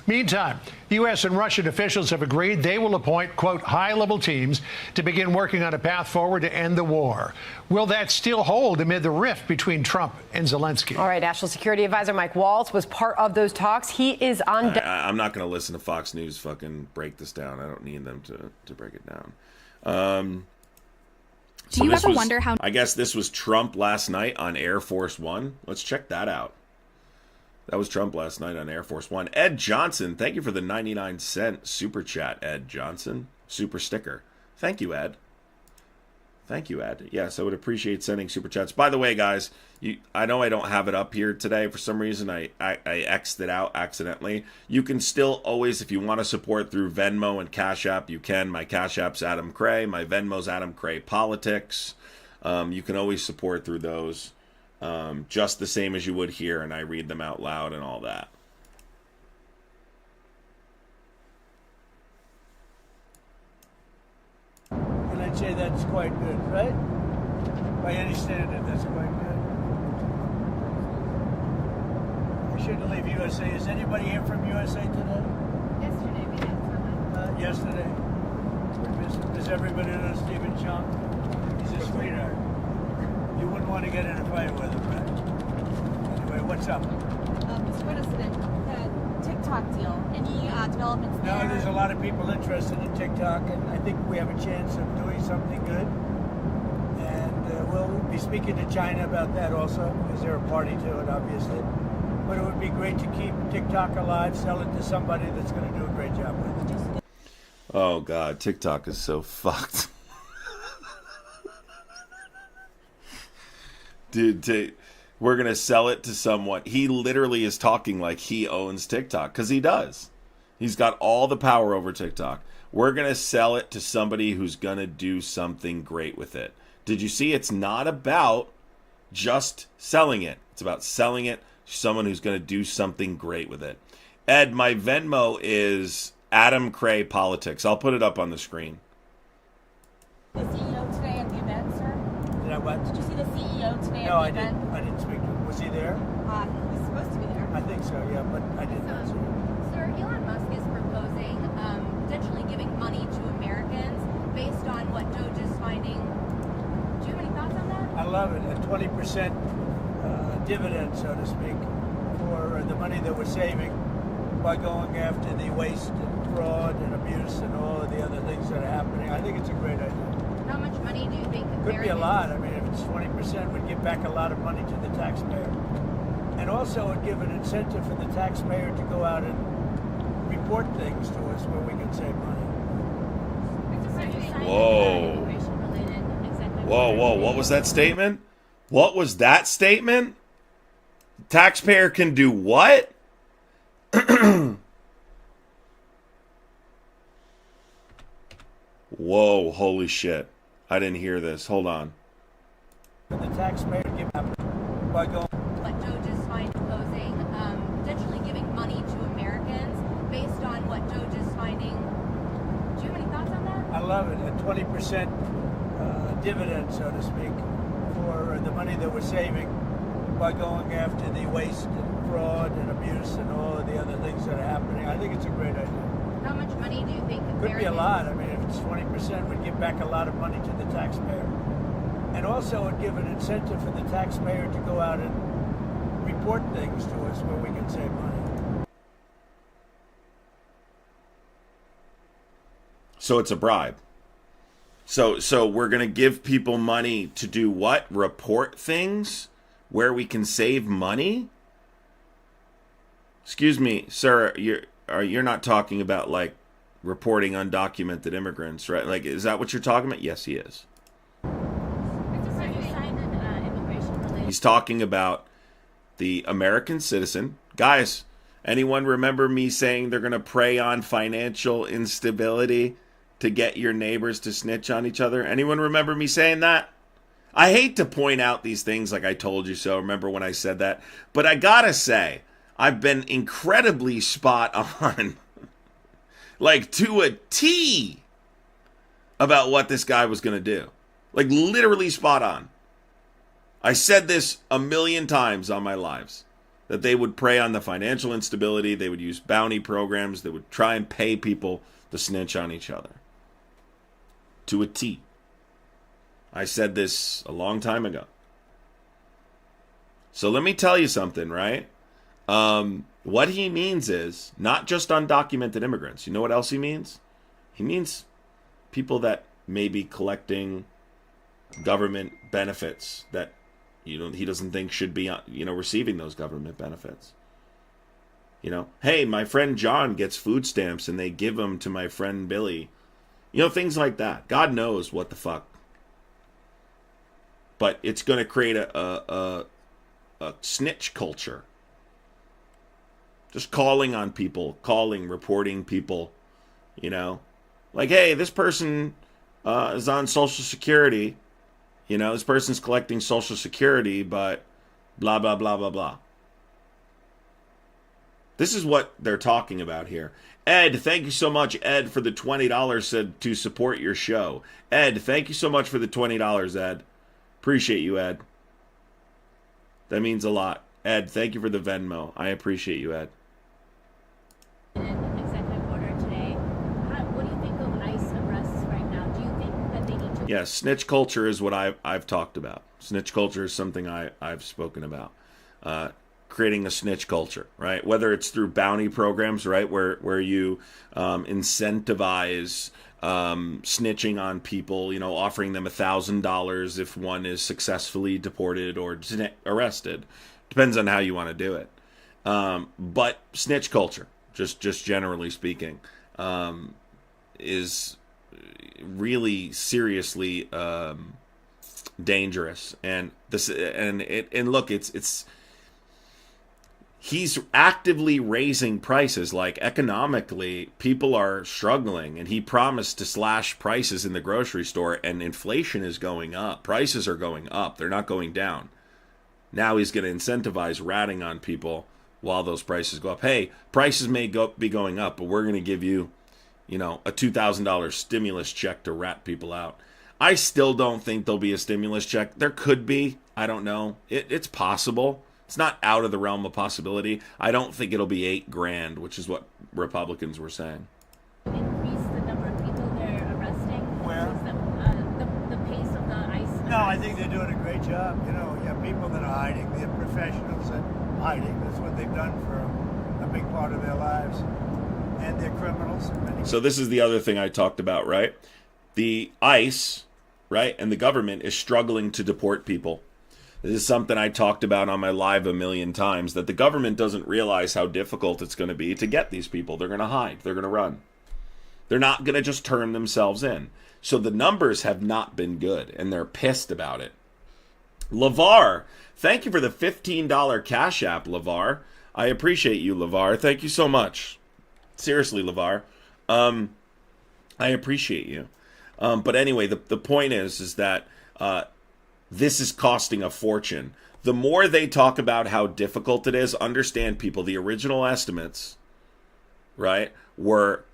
Meantime, U.S. and Russian officials have agreed they will appoint, quote, high-level teams to begin working on a path forward to end the war. Will that still hold amid the rift between Trump and Zelensky? All right, National Security Advisor Mike Waltz was part of those talks. He is on... I'm not going to listen to Fox News fucking break this down. I don't need them to break it down. Do you ever wonder how... I guess this was Trump last night on Air Force One. Let's check that out. That was Trump last night on Air Force One. Ed Johnson, thank you for the 99-cent super chat, Ed Johnson. Super sticker. Thank you, Ed. Thank you, Ed. Yes, I would appreciate sending super chats. By the way, guys, I know I don't have it up here today. For some reason, I X'd it out accidentally. You can still always, if you want to support through Venmo and Cash App, you can. My Cash App's Adam Cray. My Venmo's Adam Cray Politics. You can always support through those, just the same as you would here, and I read them out loud and all that. I'd say that's quite good, right? By any standard, that's quite good. We shouldn't leave USA. Is anybody here from USA today? Yesterday we had someone. Yesterday. Does everybody know Stephen Chung? He's a sweetheart. You wouldn't want to get in a fight with him, right? Anyway, what's up? Mr. President, the TikTok deal, any developments there? No, there's a lot of people interested in TikTok, and I think we have a chance of doing something good. And we'll be speaking to China about that also, because they're a party to it, obviously. But it would be great to keep TikTok alive, sell it to somebody that's going to do a great job with it. Oh, God, TikTok is so fucked. Dude, we're going to sell it to someone. He literally is talking like he owns TikTok, because he does. He's got all the power over TikTok. We're going to sell it to somebody who's going to do something great with it. Did you see? It's not about just selling it. It's about selling it to someone who's going to do something great with it. Ed, my Venmo is Adam Cray Politics. I'll put it up on the screen. The CEO today at the event, sir? Did I what? Did you see the CEO today No, at the event? I didn't speak to him. Was he there? He was supposed to be there. I think so, yeah, but I did not see him. Sir, Elon Musk is proposing potentially giving money to Americans based on what Doge is finding. Do you have any thoughts on that? I love it. A 20% dividend, so to speak, for the money that we're saving by going after the waste and fraud and abuse and all of the other things that are happening. I think it's a great idea. How much money do you think Could be a lot. I mean, if it's 20%, we'd give back a lot of money to the taxpayer. And also would give an incentive for the taxpayer to go out and report things to us where we can save money. Whoa. Whoa, what was that statement? What was that statement? Taxpayer can do what? Whoa, holy shit. I didn't hear this. Hold on. For the taxpayer to give back by going... What Doge is proposing, potentially giving money to Americans based on what Doge is finding. Do you have any thoughts on that? I love it. A 20% dividend, so to speak, for the money that we're saving by going after the waste and fraud and abuse and all of the other things that are happening. I think it's a great idea. How much money do you think Could be a lot. I mean, if it's 20%, we'd give back a lot of money to the taxpayer. And also would give an incentive for the taxpayer to go out and report things to us where we can save money. So it's a bribe. So we're going to give people money to do what? Report things where we can save money? Excuse me, sir, you're not talking about like reporting undocumented immigrants, right? Like, is that what you're talking about? Yes, he is. He's talking about the American citizen. Guys, anyone remember me saying they're going to prey on financial instability to get your neighbors to snitch on each other? Anyone remember me saying that? I hate to point out these things like I told you so. Remember when I said that? But I gotta say, I've been incredibly spot on, like to a T, about what this guy was going to do. Like literally spot on. I said this a million times on my lives, that they would prey on the financial instability, they would use bounty programs, they would try and pay people to snitch on each other. To a T. I said this a long time ago. So let me tell you something, right? What he means is not just undocumented immigrants. You know what else he means? He means people that may be collecting government benefits that he doesn't think should be receiving those government benefits. Hey, my friend John gets food stamps and they give them to my friend Billy. Things like that. God knows what the fuck but it's going to create a snitch culture. Just calling on people, reporting people, you know. Like, hey, this person is on Social Security. You know, this person's collecting Social Security, but blah, blah, blah, blah, blah. This is what they're talking about here. Ed, thank you so much, Ed, for the $20 said to support your show. Ed, thank you so much for the $20, Ed. Appreciate you, Ed. That means a lot. Ed, thank you for the Venmo. I appreciate you, Ed. Executive order today. What do you think of ICE arrests right now? Do you think that they need to... Yes, snitch culture is what I've talked about. Snitch culture is something I've spoken about. Creating a snitch culture, right? Whether it's through bounty programs, right, where you incentivize snitching on people, you know, offering them $1,000 if one is successfully deported or arrested. Depends on how you want to do it. But snitch culture, just generally speaking, is really seriously dangerous. And look, it's he's actively raising prices. Like, economically, people are struggling, and he promised to slash prices in the grocery store, and inflation is going up. Prices are going up. They're not going down. Now he's going to incentivize ratting on people while those prices go up. Hey, prices may be going up, but we're going to give you, you know, a $2,000 stimulus check to rat people out. I still don't think there'll be a stimulus check. There could be. I don't know. It's possible. It's not out of the realm of possibility. I don't think it'll be $8,000, which is what Republicans were saying. Increase the number of people they're arresting? Where? The pace of the ICE. No, I think they're doing a great job. You know, you have people that are hiding. They're professionals at hiding. That's what they've done for a big part of their lives. And they're criminals. So this is the other thing I talked about, right? The ICE, right, and the government is struggling to deport people. This is something I talked about on my live a million times, that the government doesn't realize how difficult it's going to be to get these people. They're going to hide. They're going to run. They're not going to just turn themselves in. So the numbers have not been good, and they're pissed about it. LeVar, thank you for the $15 Cash App, LeVar. I appreciate you, LeVar. Thank you so much. Seriously, LeVar. I appreciate you. But anyway, the point is that this is costing a fortune. The more they talk about how difficult it is, understand, people, the original estimates, right, were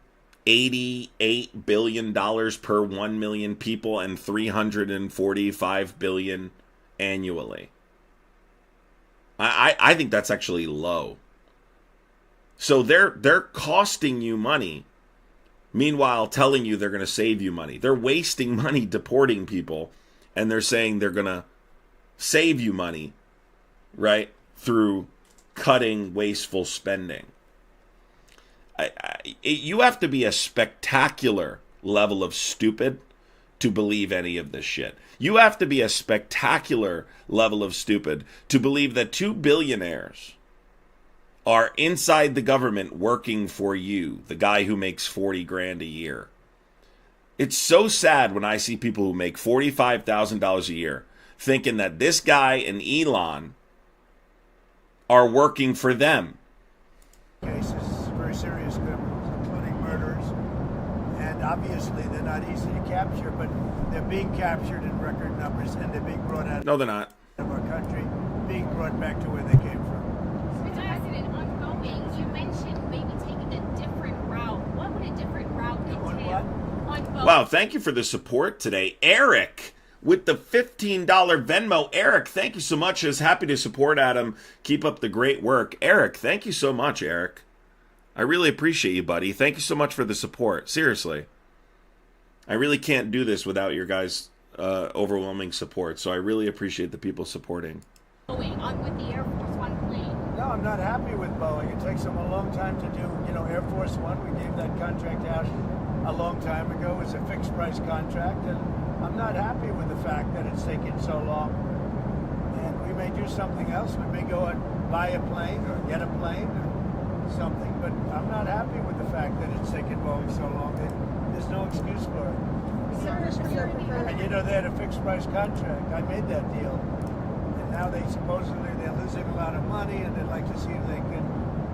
$88 billion per 1 million people and $345 billion annually. I think that's actually low. So they're costing you money, meanwhile telling you they're going to save you money. They're wasting money deporting people, and they're saying they're going to save you money, right, through cutting wasteful spending. You have to be a spectacular level of stupid to believe any of this shit. You have to be a spectacular level of stupid to believe that 2 billionaires are inside the government working for you, the guy who makes $40,000 a year. It's so sad when I see people who make $45,000 a year thinking that this guy and Elon are working for them. Cases, very serious criminals, including murderers. And obviously they're not easy to capture, but they're being captured in record numbers, and they're being brought out No, they're not. of our country, being brought back to where they came from. Mr. President, ongoing, you mentioned maybe taking a different route. What would a different route entail? Wow, thank you for the support today. Eric with the $15 Venmo. Eric, thank you so much. Is happy to support Adam. Keep up the great work. Eric, thank you so much, Eric. I really appreciate you, buddy. Thank you so much for the support. Seriously. I really can't do this without your guys' overwhelming support, so I really appreciate the people supporting. On with the Air Force One plane. No, I'm not happy with Boeing. It takes them a long time to do. You know, Air Force One, we gave that contract out a long time ago. It was a fixed price contract, and I'm not happy with the fact that it's taken so long. And we may do something else. We may go and buy a plane or get a plane or something, but I'm not happy with the fact that it's taken Boeing so long. There's no excuse for it. Sir, your preferred? And you know, they had a fixed price contract. I made that deal. And now they supposedly they're losing a lot of money and they'd like to see if they can,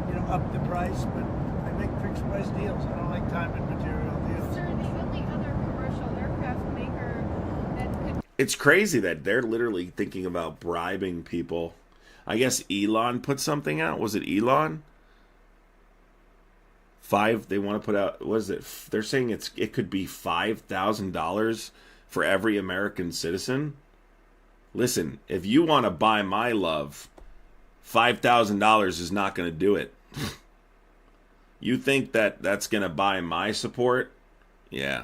you know, up the price. But I make fixed price deals. I don't like time and material deals. Sir, the only other commercial aircraft maker that could... It's crazy that they're literally thinking about bribing people. I guess Elon put something out. Was it Elon? They want to put out, what is it? They're saying it could be $5,000 for every American citizen. Listen, if you want to buy my love, $5,000 is not going to do it. You think that that's going to buy my support? Yeah.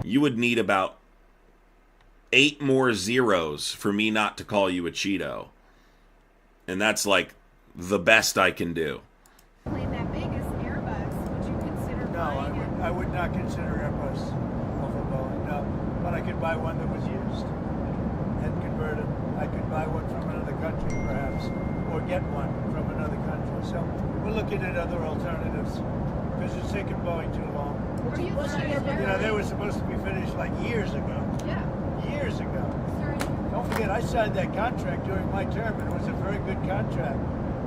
You would need about 8 more zeros for me not to call you a Cheeto. And that's like the best I can do. Plane that big is Airbus. Would you consider buying it? I would not consider Airbus over Boeing, no. But I could buy one that was used and convert it. I could buy one from another country, perhaps, or get one from another country. So we're looking at other alternatives because it's taken Boeing too long. You know, they were supposed to be finished like years ago. Yeah. Years ago. Don't forget, I signed that contract during my term, and it was a very good contract.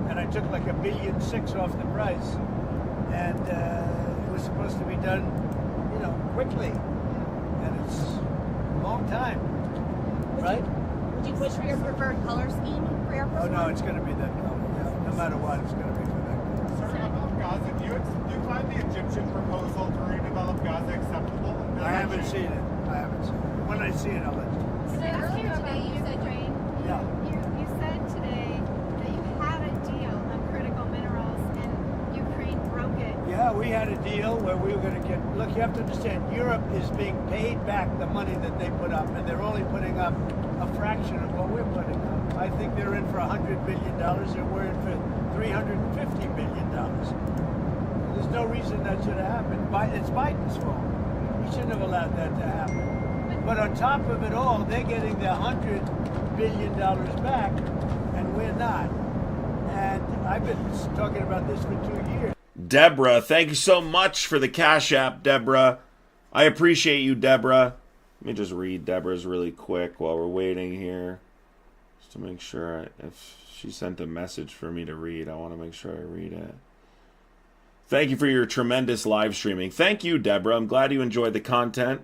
And I took like $1.6 billion off the price, and it was supposed to be done, you know, quickly. And it's a long time, right? Would you push for your preferred color scheme for Air Force Oh no, One? it's going to be that color. Yeah. No matter what, it's going to be for that color. Sir, about Gaza, do you find the Egyptian proposal to redevelop Gaza acceptable? I haven't seen it. When I see it, I'll let you know. Earlier today, you said, Yeah. You said today that you had a deal on critical minerals and Ukraine broke it. Yeah, we had a deal where we were going to get... Look, you have to understand, Europe is being paid back the money that they put up, and they're only putting up a fraction of what we're putting up. I think they're in for $100 billion, and we're in for $350 billion. There's no reason that should have happened. It's Biden's fault. He shouldn't have allowed that to happen. But on top of it all, they're getting their $100 billion back, and we're not. And I've been talking about this for 2 years. Deborah, thank you so much for the Cash App, Deborah. I appreciate you, Deborah. Let me just read Deborah's really quick while we're waiting here. Just to make sure if she sent a message for me to read, I want to make sure I read it. Thank you for your tremendous live streaming. Thank you, Deborah. I'm glad you enjoyed the content.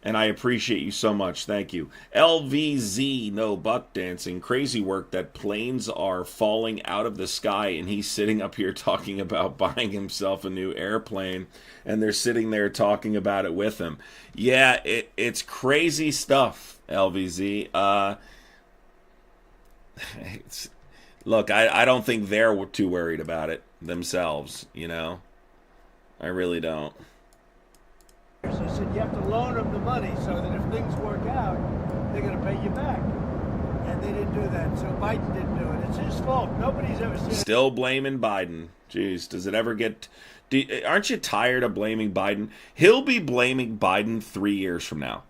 And I appreciate you so much. Thank you. LVZ, no buck dancing. Crazy work that planes are falling out of the sky and he's sitting up here talking about buying himself a new airplane and they're sitting there talking about it with him. Yeah, it's crazy stuff, LVZ. Look, I don't think they're too worried about it themselves, you know? I really don't. I said, you have to loan them the money so that if things work out, they're going to pay you back. And they didn't do that, so Biden didn't do it. It's his fault. Nobody's ever seen it. Still blaming Biden. Jeez, does it ever get... aren't you tired of blaming Biden? He'll be blaming Biden 3 years from now.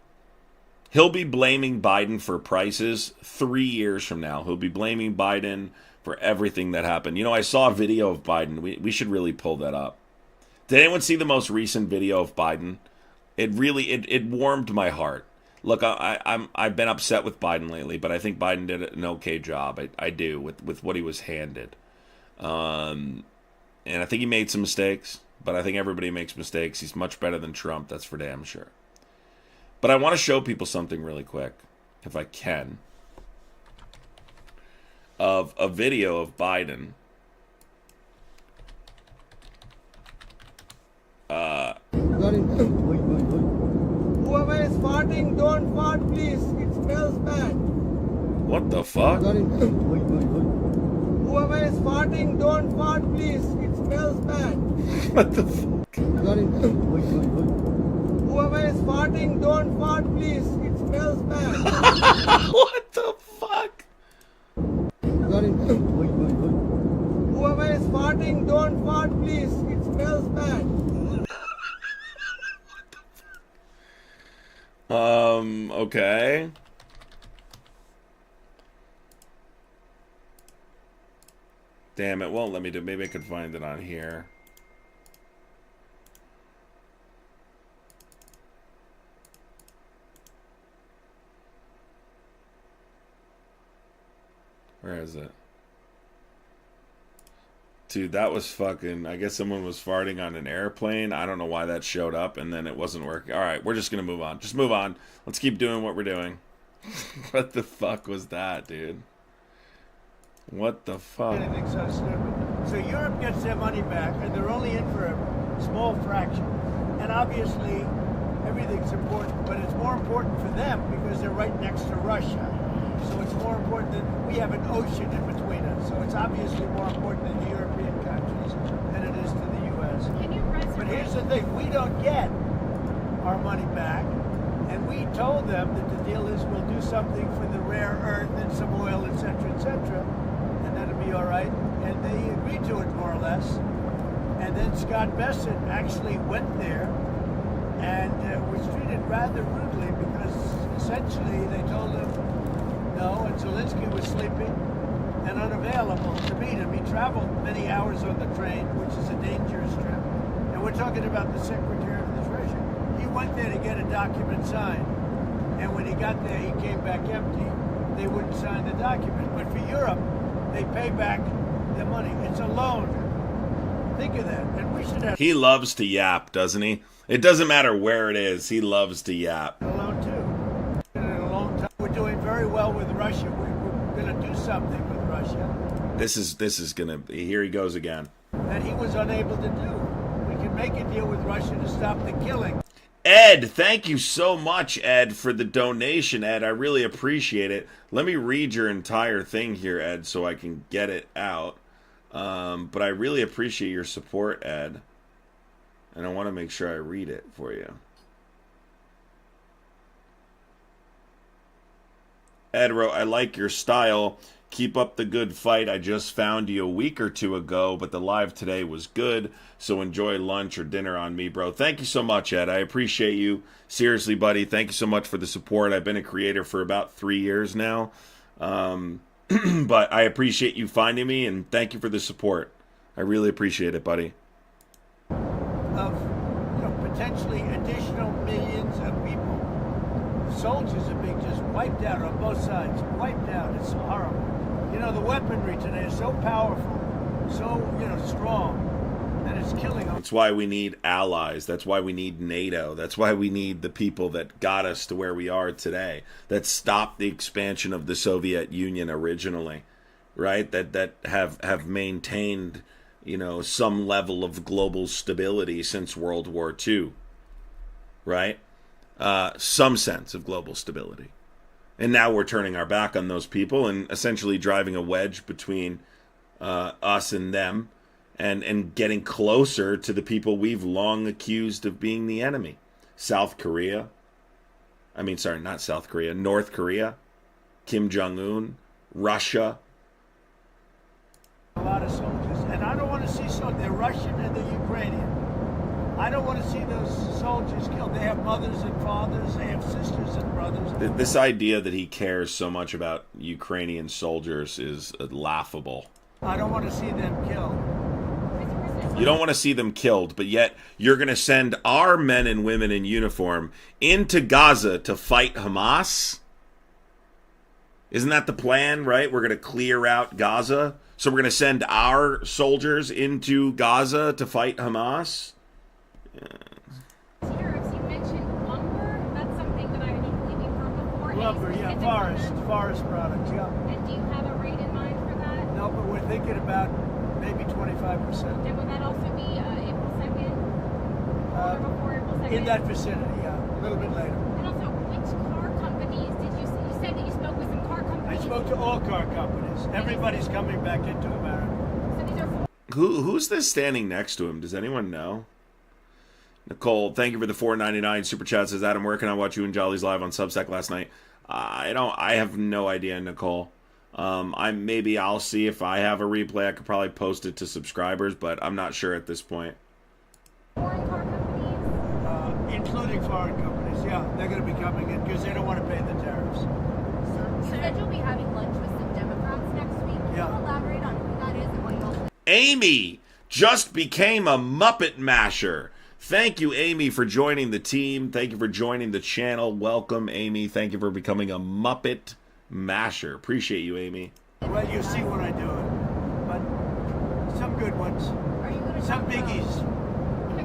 He'll be blaming Biden for prices 3 years from now. He'll be blaming Biden for everything that happened. You know, I saw a video of Biden. We should really pull that up. Did anyone see the most recent video of Biden? It really it warmed my heart. Look, I've been upset with Biden lately, but I think Biden did an okay job. I do with what he was handed, and I think he made some mistakes. But I think everybody makes mistakes. He's much better than Trump. That's for damn sure. But I want to show people something really quick, if I can, of a video of Biden. Whoever is farting, don't fart, please. It smells bad. What the fuck? Whoever is farting, don't fart, please. It smells bad. What the fuck? Whoever is farting, don't fart, please. It smells bad. What the fuck? Whoever is farting, don't fart, please. It smells bad. Okay. Damn, it won't let me do. Maybe I could find it on here. is it? Dude, that was fucking... I guess someone was farting on an airplane. I don't know why that showed up, and then it wasn't working. All right, we're just going to move on. Just move on. Let's keep doing what we're doing. What the fuck was that, dude? What the fuck? Anything so stupid. So Europe gets their money back, and they're only in for a small fraction. And obviously, everything's important, but it's more important for them because they're right next to Russia. So it's more important that we have an ocean in between us. So it's obviously more important than the European countries than it is to the U.S. But here's the thing, we don't get our money back. And we told them that the deal is we'll do something for the rare earth and some oil, etc., and that'll be all right. And they agreed to it more or less. And then Scott Bessent actually went there and was treated rather rudely because essentially they told him no, and Zelensky was sleeping and unavailable to meet him. He traveled many hours on the train, which is a dangerous trip. And we're talking about the Secretary of the Treasury. He went there to get a document signed. And when he got there, he came back empty. They wouldn't sign the document. But for Europe, they pay back their money. It's a loan. Think of that. And we should have... He loves to yap, doesn't he? It doesn't matter where it is. He loves to yap. A loan, too. In a long time. We're doing very well with Russia. We're going to do something with Russia. This is going to... Here he goes again. That he was unable to do. We can make a deal with Russia to stop the killing. Ed, thank you so much, Ed, for the donation, Ed. I really appreciate it. Let me read your entire thing here, Ed, so I can get it out. But I really appreciate your support, Ed. And I want to make sure I read it for you. Ed wrote, I like your style. Keep up the good fight. I just found you a week or two ago, but the live today was good. So enjoy lunch or dinner on me, bro. Thank you so much, Ed. I appreciate you. Seriously, buddy. Thank you so much for the support. I've been a creator for about 3 years now. But I appreciate you finding me, and thank you for the support. I really appreciate it, buddy. Of potentially additional millions of people. Soldiers are being just wiped out on both sides. Wiped out. It's horrible. The weaponry today is so powerful, so, strong, that it's killing them. That's why we need allies. That's why we need NATO. That's why we need the people that got us to where we are today, that stopped the expansion of the Soviet Union originally, right? That have maintained, some level of global stability since World War II, right? Some sense of global stability. And now we're turning our back on those people and essentially driving a wedge between us and them and getting closer to the people we've long accused of being the enemy. North Korea, Kim Jong-un, Russia. A lot of soldiers. And I don't want to see soldiers. They're Russian and they're Ukrainian. I don't want to see those soldiers killed. They have mothers and fathers. They have sisters and brothers. This idea that he cares so much about Ukrainian soldiers is laughable. I don't want to see them killed. You don't want to see them killed, but yet you're going to send our men and women in uniform into Gaza to fight Hamas? Isn't that the plan, right? We're going to clear out Gaza. So we're going to send our soldiers into Gaza to fight Hamas? Tariffs, you mentioned lumber. That's something that I believe you've heard before. Lumber, yeah, forest products, yeah. And do you have a rate in mind for that? No, but we're thinking about maybe 25%. And would that also be April 2nd? Or before April 2nd? In that vicinity, yeah, a little bit later. And also, which car companies did you said that you spoke with some car companies? I spoke to all car companies. Everybody's coming back into America. So these are Who's this standing next to him? Does anyone know? Nicole, thank you for the $4.99 super chat. Says Adam, where can I watch you and Jolly's live on Substack last night? I have no idea, Nicole. I'll see if I have a replay. I could probably post it to subscribers, but I'm not sure at this point. foreign car companies? Including foreign companies, yeah. They're going to be coming in because they don't want to pay the tariffs. So you said you'll be having lunch with some Democrats next week. Can you elaborate on who that is and what you all... Amy just became a Muppet Masher. Thank you, Amy, for joining the team. Thank you for joining the channel. Welcome, Amy. Thank you for becoming a Muppet Masher. Appreciate you, Amy. Well, you see when I do it, but some good ones, some biggies.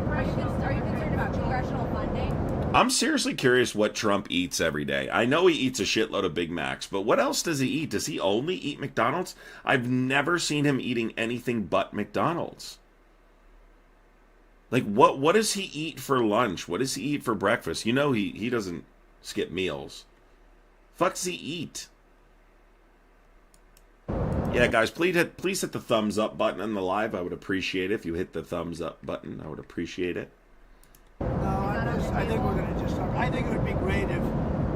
Are you concerned about congressional funding? I'm seriously curious what Trump eats every day. I know he eats a shitload of Big Macs, but what else does he eat? Does he only eat McDonald's? I've never seen him eating anything but McDonald's. Like, what does he eat for lunch? What does he eat for breakfast? You know he doesn't skip meals. Fuck does he eat? Yeah, guys, please hit the thumbs up button on the live. I would appreciate it if you hit the thumbs up button. I would appreciate it. I think we're going to just talk. I think it would be great if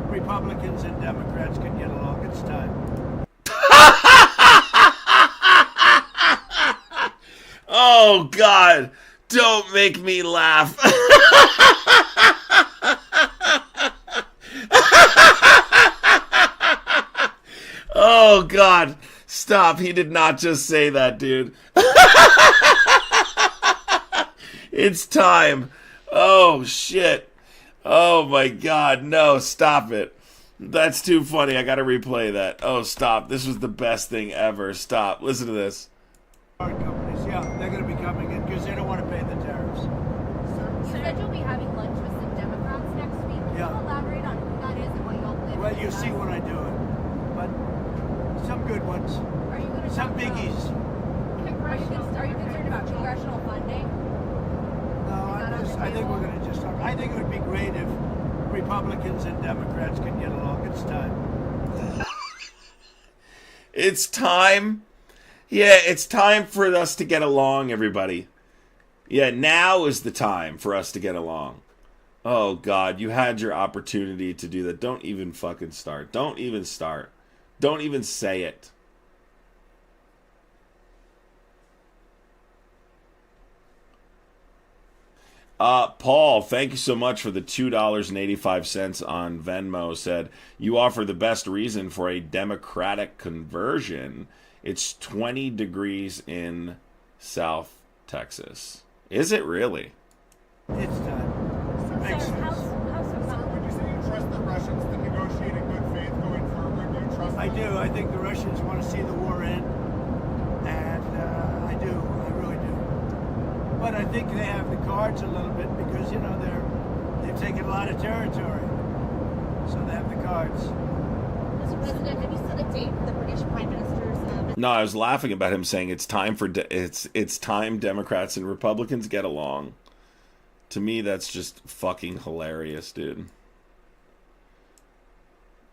Republicans and Democrats could get along. It's time. Oh, God. Don't make me laugh. Oh, God. Stop. He did not just say that, dude. It's time. Oh, shit. Oh, my God. No, stop it. That's too funny. I got to replay that. Oh, stop. This was the best thing ever. Stop. Listen to this. Companies, yeah, they're going to be coming in because they don't want to pay the tariffs. You said you'll be having lunch with some Democrats next week. Can you elaborate on who that is and what you'll live? Well, you see when I do it, but some good ones, some biggies. Are you concerned about congressional funding? No, I think we're going to just talk. I think it would be great if Republicans and Democrats could get along. It's time. It's time. Yeah, it's time for us to get along, everybody. Yeah, now is the time for us to get along. Oh, God, you had your opportunity to do that. Don't even fucking start. Don't even start. Don't even say it. Paul, thank you so much for the $2.85 on Venmo. Said, you offer the best reason for a Democratic conversion. It's 20 degrees in South Texas. Is it really? It's time. Makes sense. Would you say you trust the Russians to negotiate in good faith going forward? Do you trust them? I do. I think the Russians want to see the war end. And I do. I really do. But I think they have the cards a little bit because, you know, they've taken a lot of territory. So they have the cards. Mr. President, have you set a date for the British Prime Minister's No, I was laughing about him saying it's time for it's time Democrats and Republicans get along. To me, that's just fucking hilarious, dude.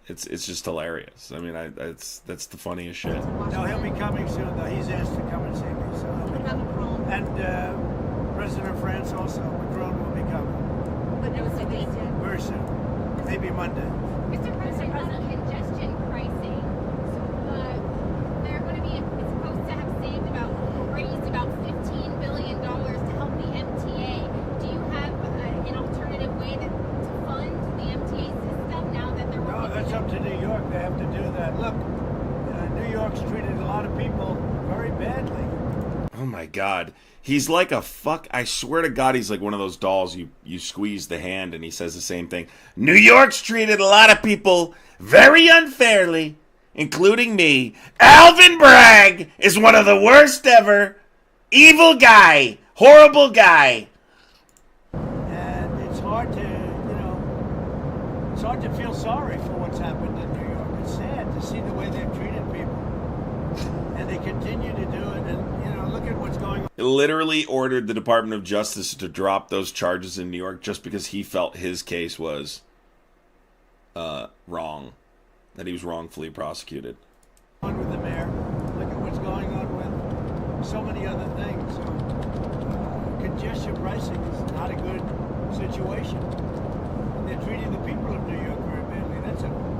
It's just hilarious. I mean, that's the funniest shit. No, he'll be coming soon, though. He's asked to come and see me. So and President of France also, Macron, will be coming. But no date yet. Very soon. Maybe Monday. Mr. President, congestion pricing. They're going to be supposed to have raised about $15 billion to help the MTA. Do you have an alternative way to fund the MTA system now that they're working? No, that's up to New York. They have to do that. Look, New York's treated a lot of people very badly. Oh my God. He's like a fuck. I swear to God, he's like one of those dolls you squeeze the hand and he says the same thing. New York's treated a lot of people very unfairly, including me. Alvin Bragg is one of the worst ever. Evil guy. Horrible guy. And it's hard to feel sorry for what's happened in New York. It's sad to see the way they've treated people. And they continue to do it. And, look at what's going on. He literally ordered the Department of Justice to drop those charges in New York just because he felt his case was wrong. That he was wrongfully prosecuted. With the mayor, look at what's going on with so many other things. Congestion pricing is not a good situation. And they're treating the people of New York very badly.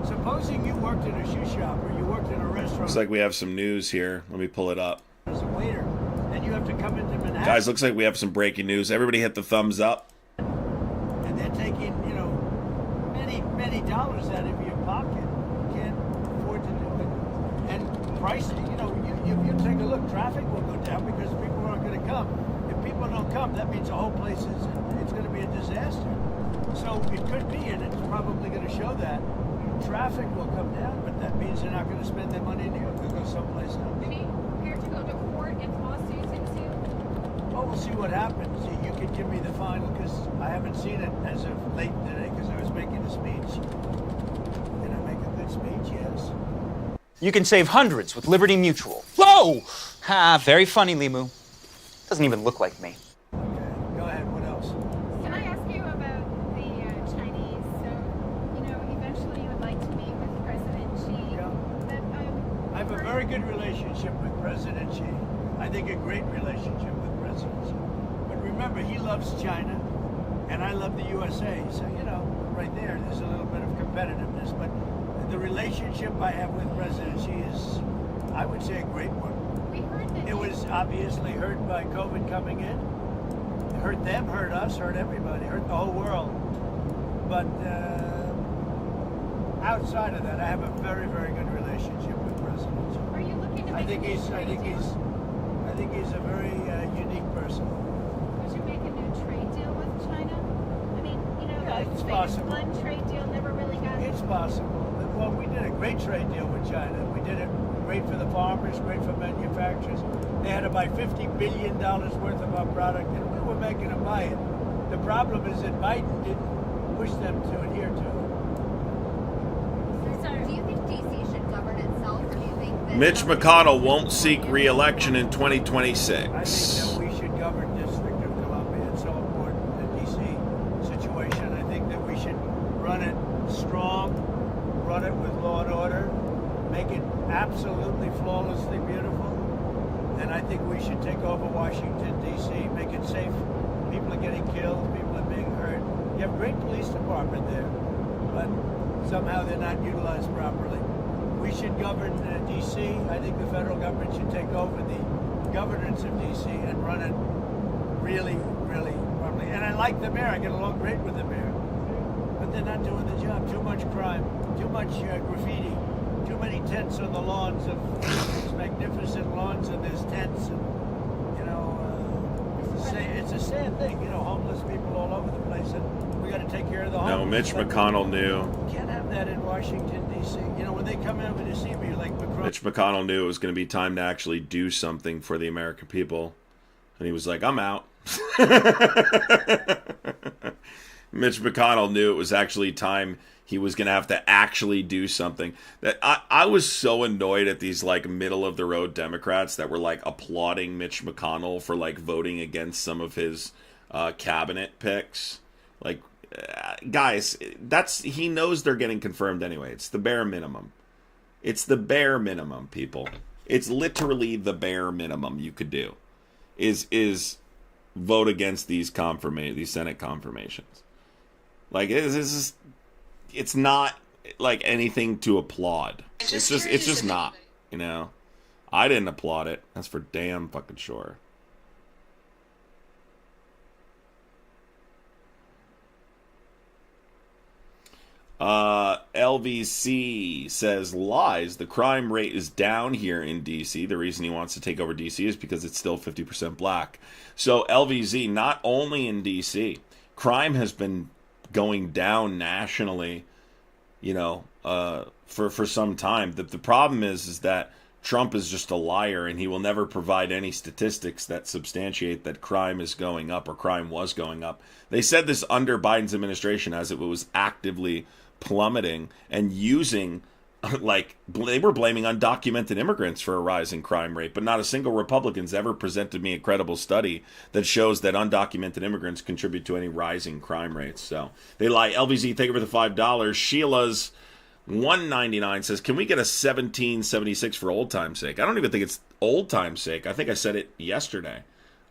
Supposing you worked in a shoe shop or you worked in a restaurant. Looks like we have some news here. Let me pull it up. As a waiter, and you have to come into Manhattan. Guys, looks like we have some breaking news. Everybody hit the thumbs up. And they're taking, many dollars out of your pocket. You can't afford to do it. And pricing, if you take a look, traffic will go down because people aren't going to come. If people don't come, that means the whole place it's going to be a disaster. So it could be, and it's probably going to show that traffic will come down, but that means they're not going to spend their money in New York. They'll go someplace else. Are you prepared to go to court if lawsuits ensue? Well, we'll see what happens. You can give me the final, because I haven't seen it as of late today, because I was making a speech. Did I make a good speech? Yes. You can save hundreds with Liberty Mutual. Whoa! Ha, very funny, Limu. Doesn't even look like me. Go ahead, what else? Can I ask you about the Chinese? So, eventually you would like to meet with President Xi. But, I have a very good relationship with President Xi. I think a great relationship with President Xi. But remember, he loves China, and I love the USA. So, right there's a little bit of competitiveness. But the relationship I have with President Xi is, I would say, a great one. We heard that it was obviously hurt by COVID coming in. It hurt them, hurt us, hurt everybody, hurt the whole world. But outside of that, I have a very, very good relationship with President Xi. Are you looking to make I think a new trade deal? I think he's a very unique person. Would you make a new trade deal with China? I mean, it's the possible. one trade deal never really got. It's possible. Well, we did a great trade deal with China. We did it great for the farmers, great for manufacturers. They had to buy $50 billion worth of our product, and we were making them buy it. The problem is that Biden didn't push them to adhere to it. So, do you think D.C. should govern itself, or do you think that Mitch McConnell won't seek re-election in 2026. I think that we should govern District of Columbia. It's so important, the D.C. situation. I think that we should run it strong, run it with law and order, make it absolutely flawlessly beautiful. And I think we should take over Washington, D.C., make it safe. People are getting killed, people are being hurt. You have a great police department there, but somehow they're not utilized properly. We should govern D.C. I think the federal government should take over the governance of D.C. and run it really, really properly. And I like the mayor. I get along great with the mayor. But they're not doing the job. Too much crime, too much graffiti, too many tents on the lawns of these magnificent lawns, and there's tents. And, it's a sad thing. Homeless people all over the place, and we got to take care of the homeless. No, Mitch McConnell knew. You can't have that in Washington, D.C. When they come over to see me, like Macron. Mitch McConnell knew it was going to be time to actually do something for the American people. And he was like, I'm out. Mitch McConnell knew it was actually time he was going to have to actually do something. That I was so annoyed at these middle of the road Democrats that were applauding Mitch McConnell for voting against some of his cabinet picks. Guys, he knows they're getting confirmed anyway. It's the bare minimum. It's the bare minimum, people. It's literally the bare minimum you could do is vote against these Senate confirmations. It's not anything to applaud. It's just not, I didn't applaud it. That's for damn fucking sure. LVC says lies. The crime rate is down here in DC. The reason he wants to take over DC is because it's still 50% black. So LVZ, not only in DC, crime has been going down nationally, for some time. The problem is that Trump is just a liar, and he will never provide any statistics that substantiate that crime is going up or crime was going up. They said this under Biden's administration as it was actively plummeting and using, they were blaming undocumented immigrants for a rise in crime rate, but not a single Republican's ever presented me a credible study that shows that undocumented immigrants contribute to any rising crime rates. So they lie. LVZ, thank you for the $5. Sheila's $1.99 says, can we get a 1776 for old time's sake? I don't even think it's old time's sake. I think I said it yesterday.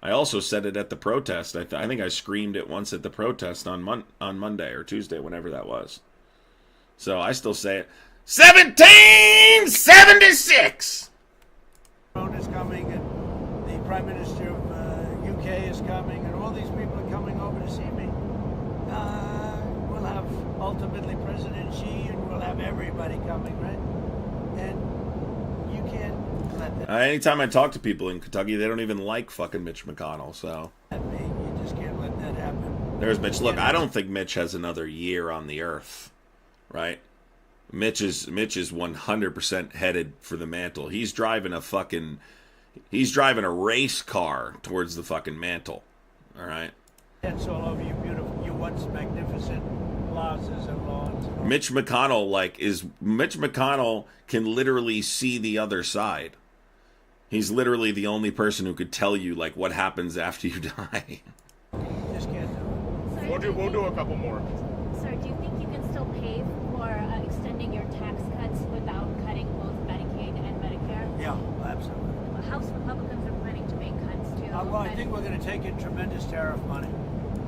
I also said it at the protest. I think I screamed it once at the protest on Monday or Tuesday, whenever that was. So I still say it. 1776! Macron is coming, and the Prime Minister of UK is coming, and all these people are coming over to see me. We'll have ultimately President Xi, and we'll have everybody coming, right? And you can't let that. Anytime I talk to people in Kentucky, they don't even like fucking Mitch McConnell, so. You just can't let that happen. There's Mitch. Look, I don't think Mitch has another year on the earth, right? Mitch is 100% headed for the mantle. He's driving a race car towards the fucking mantle. All right. It's all over you, beautiful, you once magnificent plazas and lawns. Mitch McConnell can literally see the other side. He's literally the only person who could tell you like what happens after you die. Just can't do it. We'll do a couple more. Sir, do you think you can still pay for extending your tax cuts without cutting both Medicaid and Medicare? Yeah, absolutely. House Republicans are planning to make cuts too. Well, I think we're going to take in tremendous tariff money,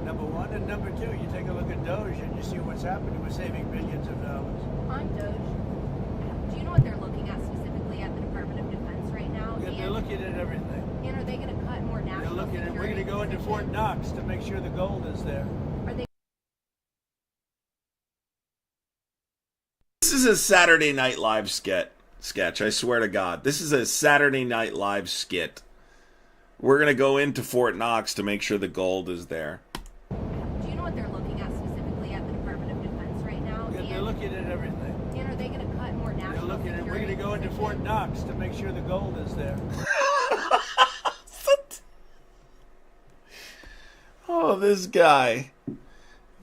number one. And number two, you take a look at Doge and you see what's happening. We're saving billions of dollars. On Doge, do you know what they're looking at specifically at the Department of Defense right now? Yeah, they're looking at everything. And are they going to cut more national They're looking at, we're going to go into Fort Knox to make sure the gold is there. Are they? This is a Saturday Night Live sketch. I swear to God. This is a Saturday Night Live skit. We're going to go into Fort Knox to make sure the gold is there. Do you know what they're looking at specifically at the Department of Defense right now? Yeah, they're looking at everything. And are they going to cut more national They're looking at, we're going to go into positions? Fort Knox to make sure the gold is there. Oh, this guy.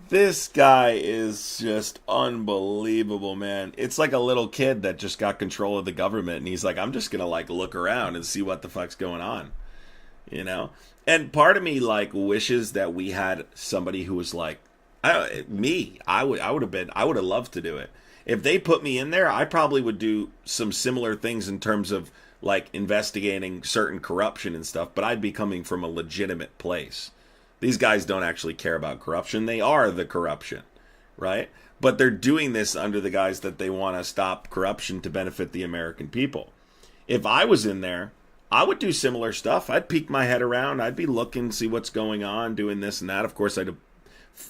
This guy is just unbelievable, man. It's like a little kid that just got control of the government, and he's like, I'm just gonna like look around and see what the fuck's going on, you know. And part of me like wishes that we had somebody who was like, I would have loved to do it. If they put me in there, I probably would do some similar things in terms of like investigating certain corruption and stuff. But I'd be coming from a legitimate place. These guys don't actually care about corruption. They are the corruption, right? But they're doing this under the guise that they want to stop corruption to benefit the American people. If I was in there, I would do similar stuff. I'd peek my head around. I'd be looking, see what's going on, doing this and that. Of course, I'd,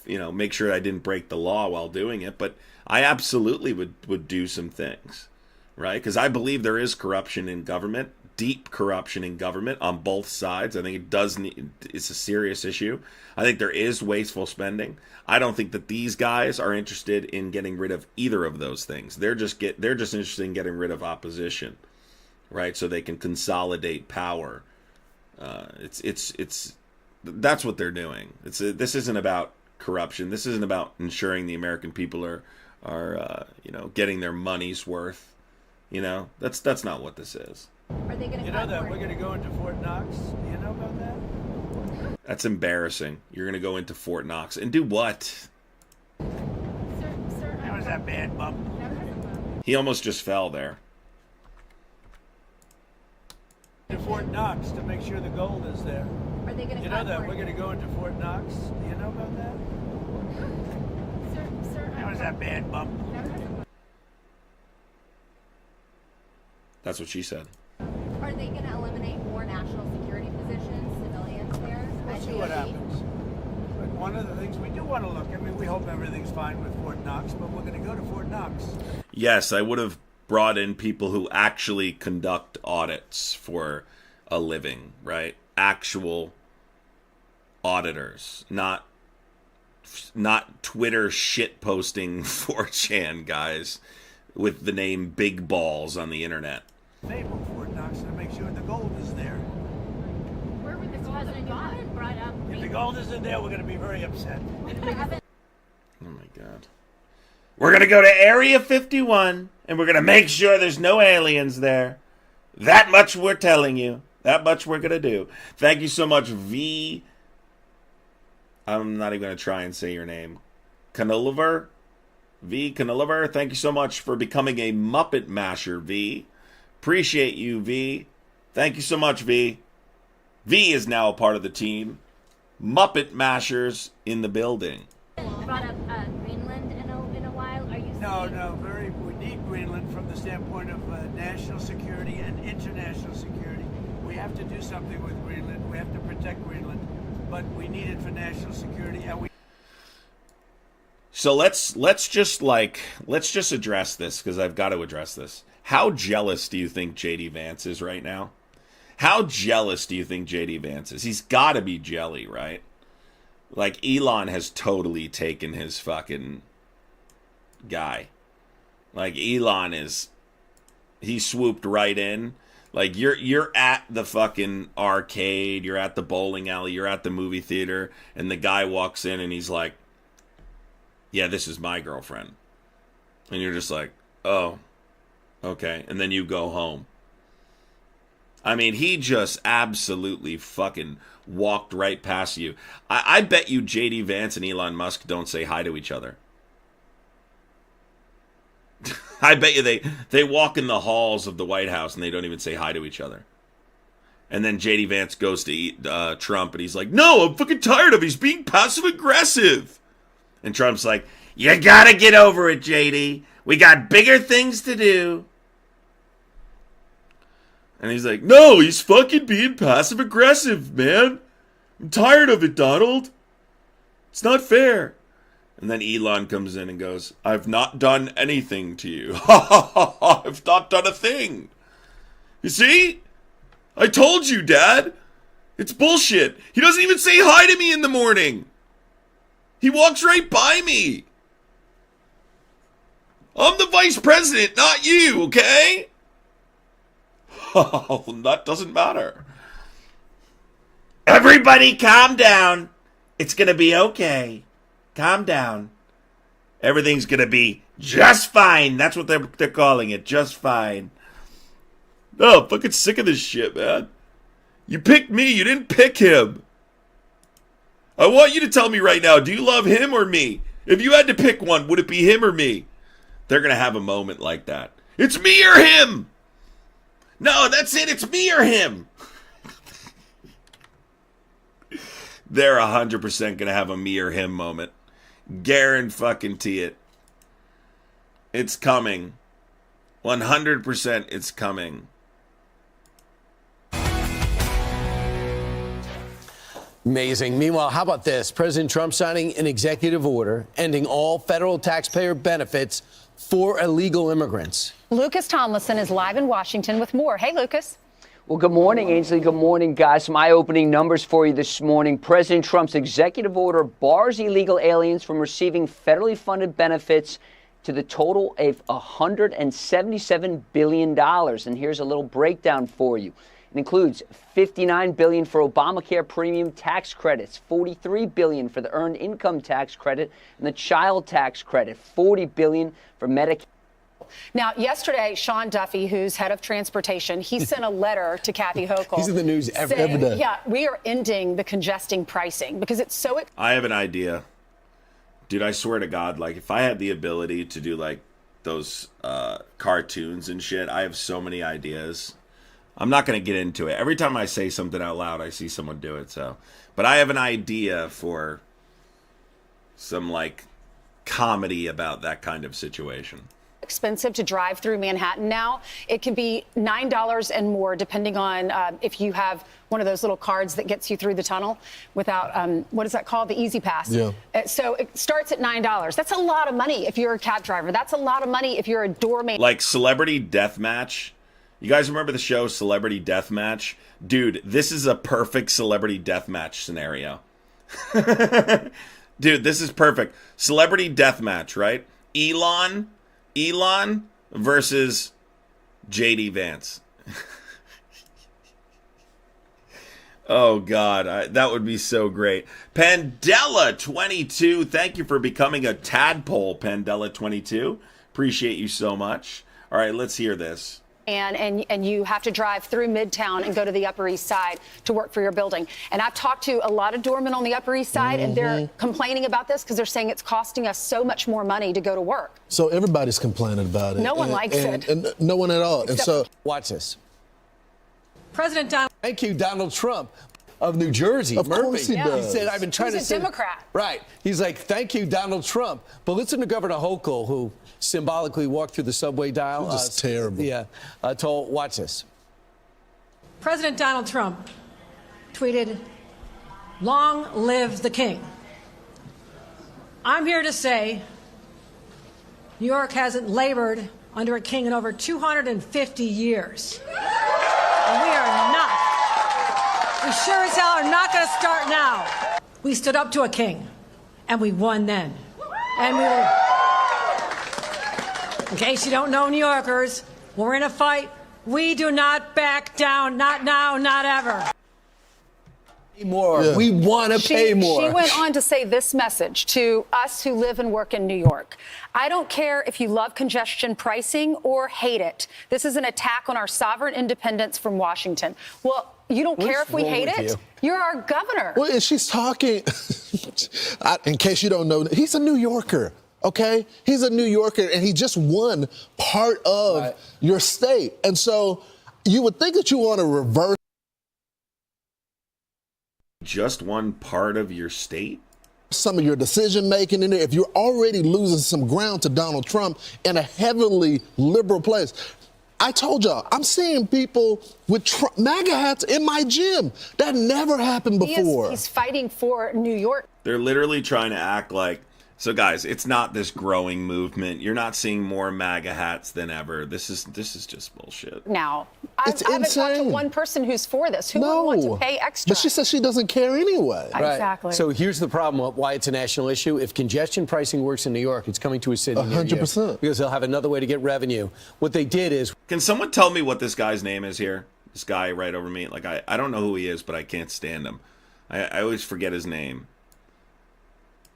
make sure I didn't break the law while doing it. But I absolutely would do some things, right? Because I believe there is corruption in government. Deep corruption in government on both sides. I think it's a serious issue. I think there is wasteful spending. I don't think that these guys are interested in getting rid of either of those things. They're just interested in getting rid of opposition, right? So they can consolidate power. That's what they're doing. This isn't about corruption. This isn't about ensuring the American people are getting their money's worth. That's not what this is. Are they going to You know that we're going to go into Fort Knox? Do you know about that? That's embarrassing. You're going to go into Fort Knox and do what? Sir, That was that bad bump. He almost just fell there. To Fort Knox to make sure the gold is there. Are they going to You know that we're going to go into Fort Knox? Do you know about that? Sir, That was that bad bump. That's what she said. Are they going to eliminate more national security positions, civilians there? We'll see what happens. But one of the things we do want to look, we hope everything's fine with Fort Knox, but we're going to go to Fort Knox. Yes, I would have brought in people who actually conduct audits for a living, right? Actual auditors, not Twitter shit posting 4chan guys with the name Big Balls on the internet. Favor Fort Knox to make sure the gold is there. where would this president, you haven't brought up If the gold isn't there, we're going to be very upset. Oh my God. We're going to go to Area 51 and we're going to make sure there's no aliens there. That much we're telling you. That much we're going to do. Thank you so much, V. I'm not even going to try and say your name. Canoliver? V. Canoliver, thank you so much for becoming a Muppet Masher, V. Appreciate you, V. Thank you so much, V. V is now a part of the team. Muppet Mashers in the building. brought up Greenland in a while. Are you we need Greenland from the standpoint of national security and international security. We have to do something with Greenland. We have to protect Greenland, but we need it for national security, and we. So let's just address this, because I've got to address this. How jealous do you think JD Vance is right now? How jealous do you think JD Vance is? He's got to be jelly, right? Like, Elon has totally taken his fucking guy. Like Elon he swooped right in. Like you're at the fucking arcade, you're at the bowling alley, you're at the movie theater, and the guy walks in and he's like, "Yeah, this is my girlfriend." And you're just like, "Oh, okay." And then you go home. I mean, he just absolutely fucking walked right past you. I bet you J.D. Vance and Elon Musk don't say hi to each other. I bet you they walk in the halls of the White House and they don't even say hi to each other. And then J.D. Vance goes to Trump and he's like, "No, I'm fucking tired of it. He's being passive aggressive." And Trump's like, "You gotta get over it, J.D. We got bigger things to do." And he's like, "No, he's fucking being passive aggressive, man. I'm tired of it, Donald. It's not fair." And then Elon comes in and goes, "I've not done anything to you." "I've not done a thing. You see? I told you, Dad. It's bullshit. He doesn't even say hi to me in the morning. He walks right by me. I'm the vice president, not you, okay?" Oh, that doesn't matter. "Everybody calm down. It's going to be okay. Calm down. Everything's going to be just fine." That's what they're calling it, just fine. No, I'm fucking sick of this shit, man. You picked me. You didn't pick him. I want you to tell me right now, do you love him or me? If you had to pick one, would it be him or me? They're going to have a moment like that. It's me or him. No, that's it. It's me or him. They're 100% going to have a me or him moment. Guarantee it. It's coming. 100% it's coming. Amazing. Meanwhile, how about this? President Trump signing an executive order ending all federal taxpayer benefits for illegal immigrants. Lucas Tomlinson is live in Washington with more. Hey, Lucas. Well, good morning, Ainsley. Good morning, guys. Some eye-opening numbers for you this morning. President Trump's executive order bars illegal aliens from receiving federally funded benefits to the total of $177 billion. And here's a little breakdown for you. It includes $59 billion for Obamacare premium tax credits, $43 billion for the earned income tax credit and the child tax credit, $40 billion for Medicare. Now, yesterday, Sean Duffy, who's head of transportation, he sent a letter to Kathy Hochul. He's in the news every day. Yeah, we are ending the congesting pricing because it's so... I have an idea. Dude, I swear to God, like, if I had the ability to do, like, those cartoons and shit, I have so many ideas. I'm not going to get into it. Every time I say something out loud, I see someone do it, so... But I have an idea for some, like, comedy about that kind of situation. Expensive to drive through Manhattan now. It can be $9 and more depending on if you have one of those little cards that gets you through the tunnel without, what is that called? The Easy Pass. Yeah. So it starts at $9. That's a lot of money if you're a cab driver. That's a lot of money if you're a doorman. Like Celebrity Deathmatch. You guys remember the show Celebrity Deathmatch? Dude, this is a perfect Celebrity Deathmatch scenario. Dude, this is perfect. Celebrity Deathmatch, right? Elon versus J.D. Vance. Oh, God. That would be so great. Pandela22, thank you for becoming a tadpole, Pandela22. Appreciate you so much. All right, let's hear this. And you have to drive through Midtown and go to the Upper East Side to work for your building. And I've talked to a lot of doormen on the Upper East Side, and they're complaining about this because they're saying it's costing us so much more money to go to work. So everybody's complaining about it. No one likes it. And no one at all. And so, watch this. President Donald. Thank you, Donald Trump of New Jersey. Of course he does. He said, "I've been trying He's to a Democrat." Right. He's like, "Thank you, Donald Trump." But listen to Governor Hochul, who symbolically walked through the subway dial. Just terrible. Yeah. Watch this. President Donald Trump tweeted, "Long live the king." I'm here to say New York hasn't labored under a king in over 250 years. And we are not. We sure as hell are not going to start now. We stood up to a king, and we won then. And we will. In case you don't know, New Yorkers, when we're in a fight, we do not back down. Not now, not ever. More. Yeah. We want to pay more. She went on to say this message to us who live and work in New york. I don't care if you love congestion pricing or hate it. This is an attack on our sovereign independence from Washington. Well, you don't care if we hate it? You're our governor. Well, and she's talking, in case you don't know, he's a New Yorker. Okay? He's a New Yorker, and he just won part of your state. And so you would think that you want to reverse. Just one part of your state? Some of your decision making in there. If you're already losing some ground to Donald Trump in a heavily liberal place. I told y'all, I'm seeing people with MAGA hats in my gym. That never happened before. He's fighting for New York. They're literally trying to act like, so guys, it's not this growing movement. You're not seeing more MAGA hats than ever. This is just bullshit. Now, I haven't talked to one person who's for this. Who would want to pay extra? But she says she doesn't care anyway. Exactly. So here's the problem why it's a national issue. If congestion pricing works in New York, it's coming to a city 100%. Because they'll have another way to get revenue. What they did is... Can someone tell me what this guy's name is here? This guy right over me. Like, I don't know who he is, but I can't stand him. I always forget his name.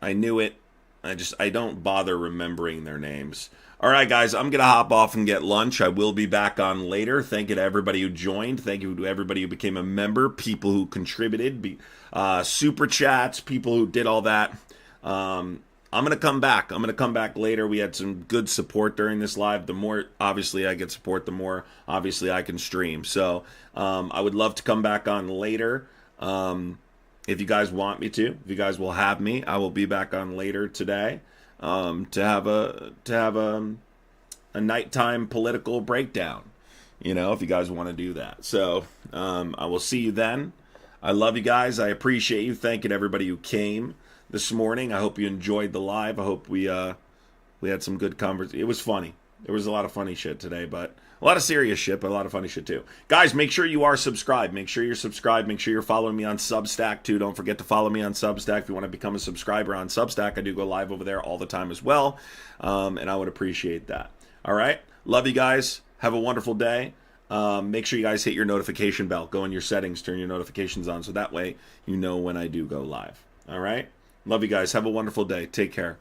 I knew it. I don't bother remembering their names. All right, guys, I'm going to hop off and get lunch. I will be back on later. Thank you to everybody who joined. Thank you to everybody who became a member, people who contributed, super chats, people who did all that. I'm going to come back. I'm going to come back later. We had some good support during this live. The more, obviously, I get support, the more, obviously, I can stream. So I would love to come back on later. If you guys want me to, if you guys will have me, I will be back on later today to have a nighttime political breakdown. You know, if you guys want to do that. So I will see you then. I love you guys. I appreciate you. Thank you to everybody who came this morning. I hope you enjoyed the live. I hope we had some good conversation. It was funny. There was a lot of funny shit today, but a lot of serious shit, but a lot of funny shit too. Guys, make sure you are subscribed. Make sure you're subscribed. Make sure you're following me on Substack too. Don't forget to follow me on Substack. If you want to become a subscriber on Substack, I do go live over there all the time as well. And I would appreciate that. All right. Love you guys. Have a wonderful day. Make sure you guys hit your notification bell. Go in your settings, turn your notifications on so that way you know when I do go live. All right. Love you guys. Have a wonderful day. Take care.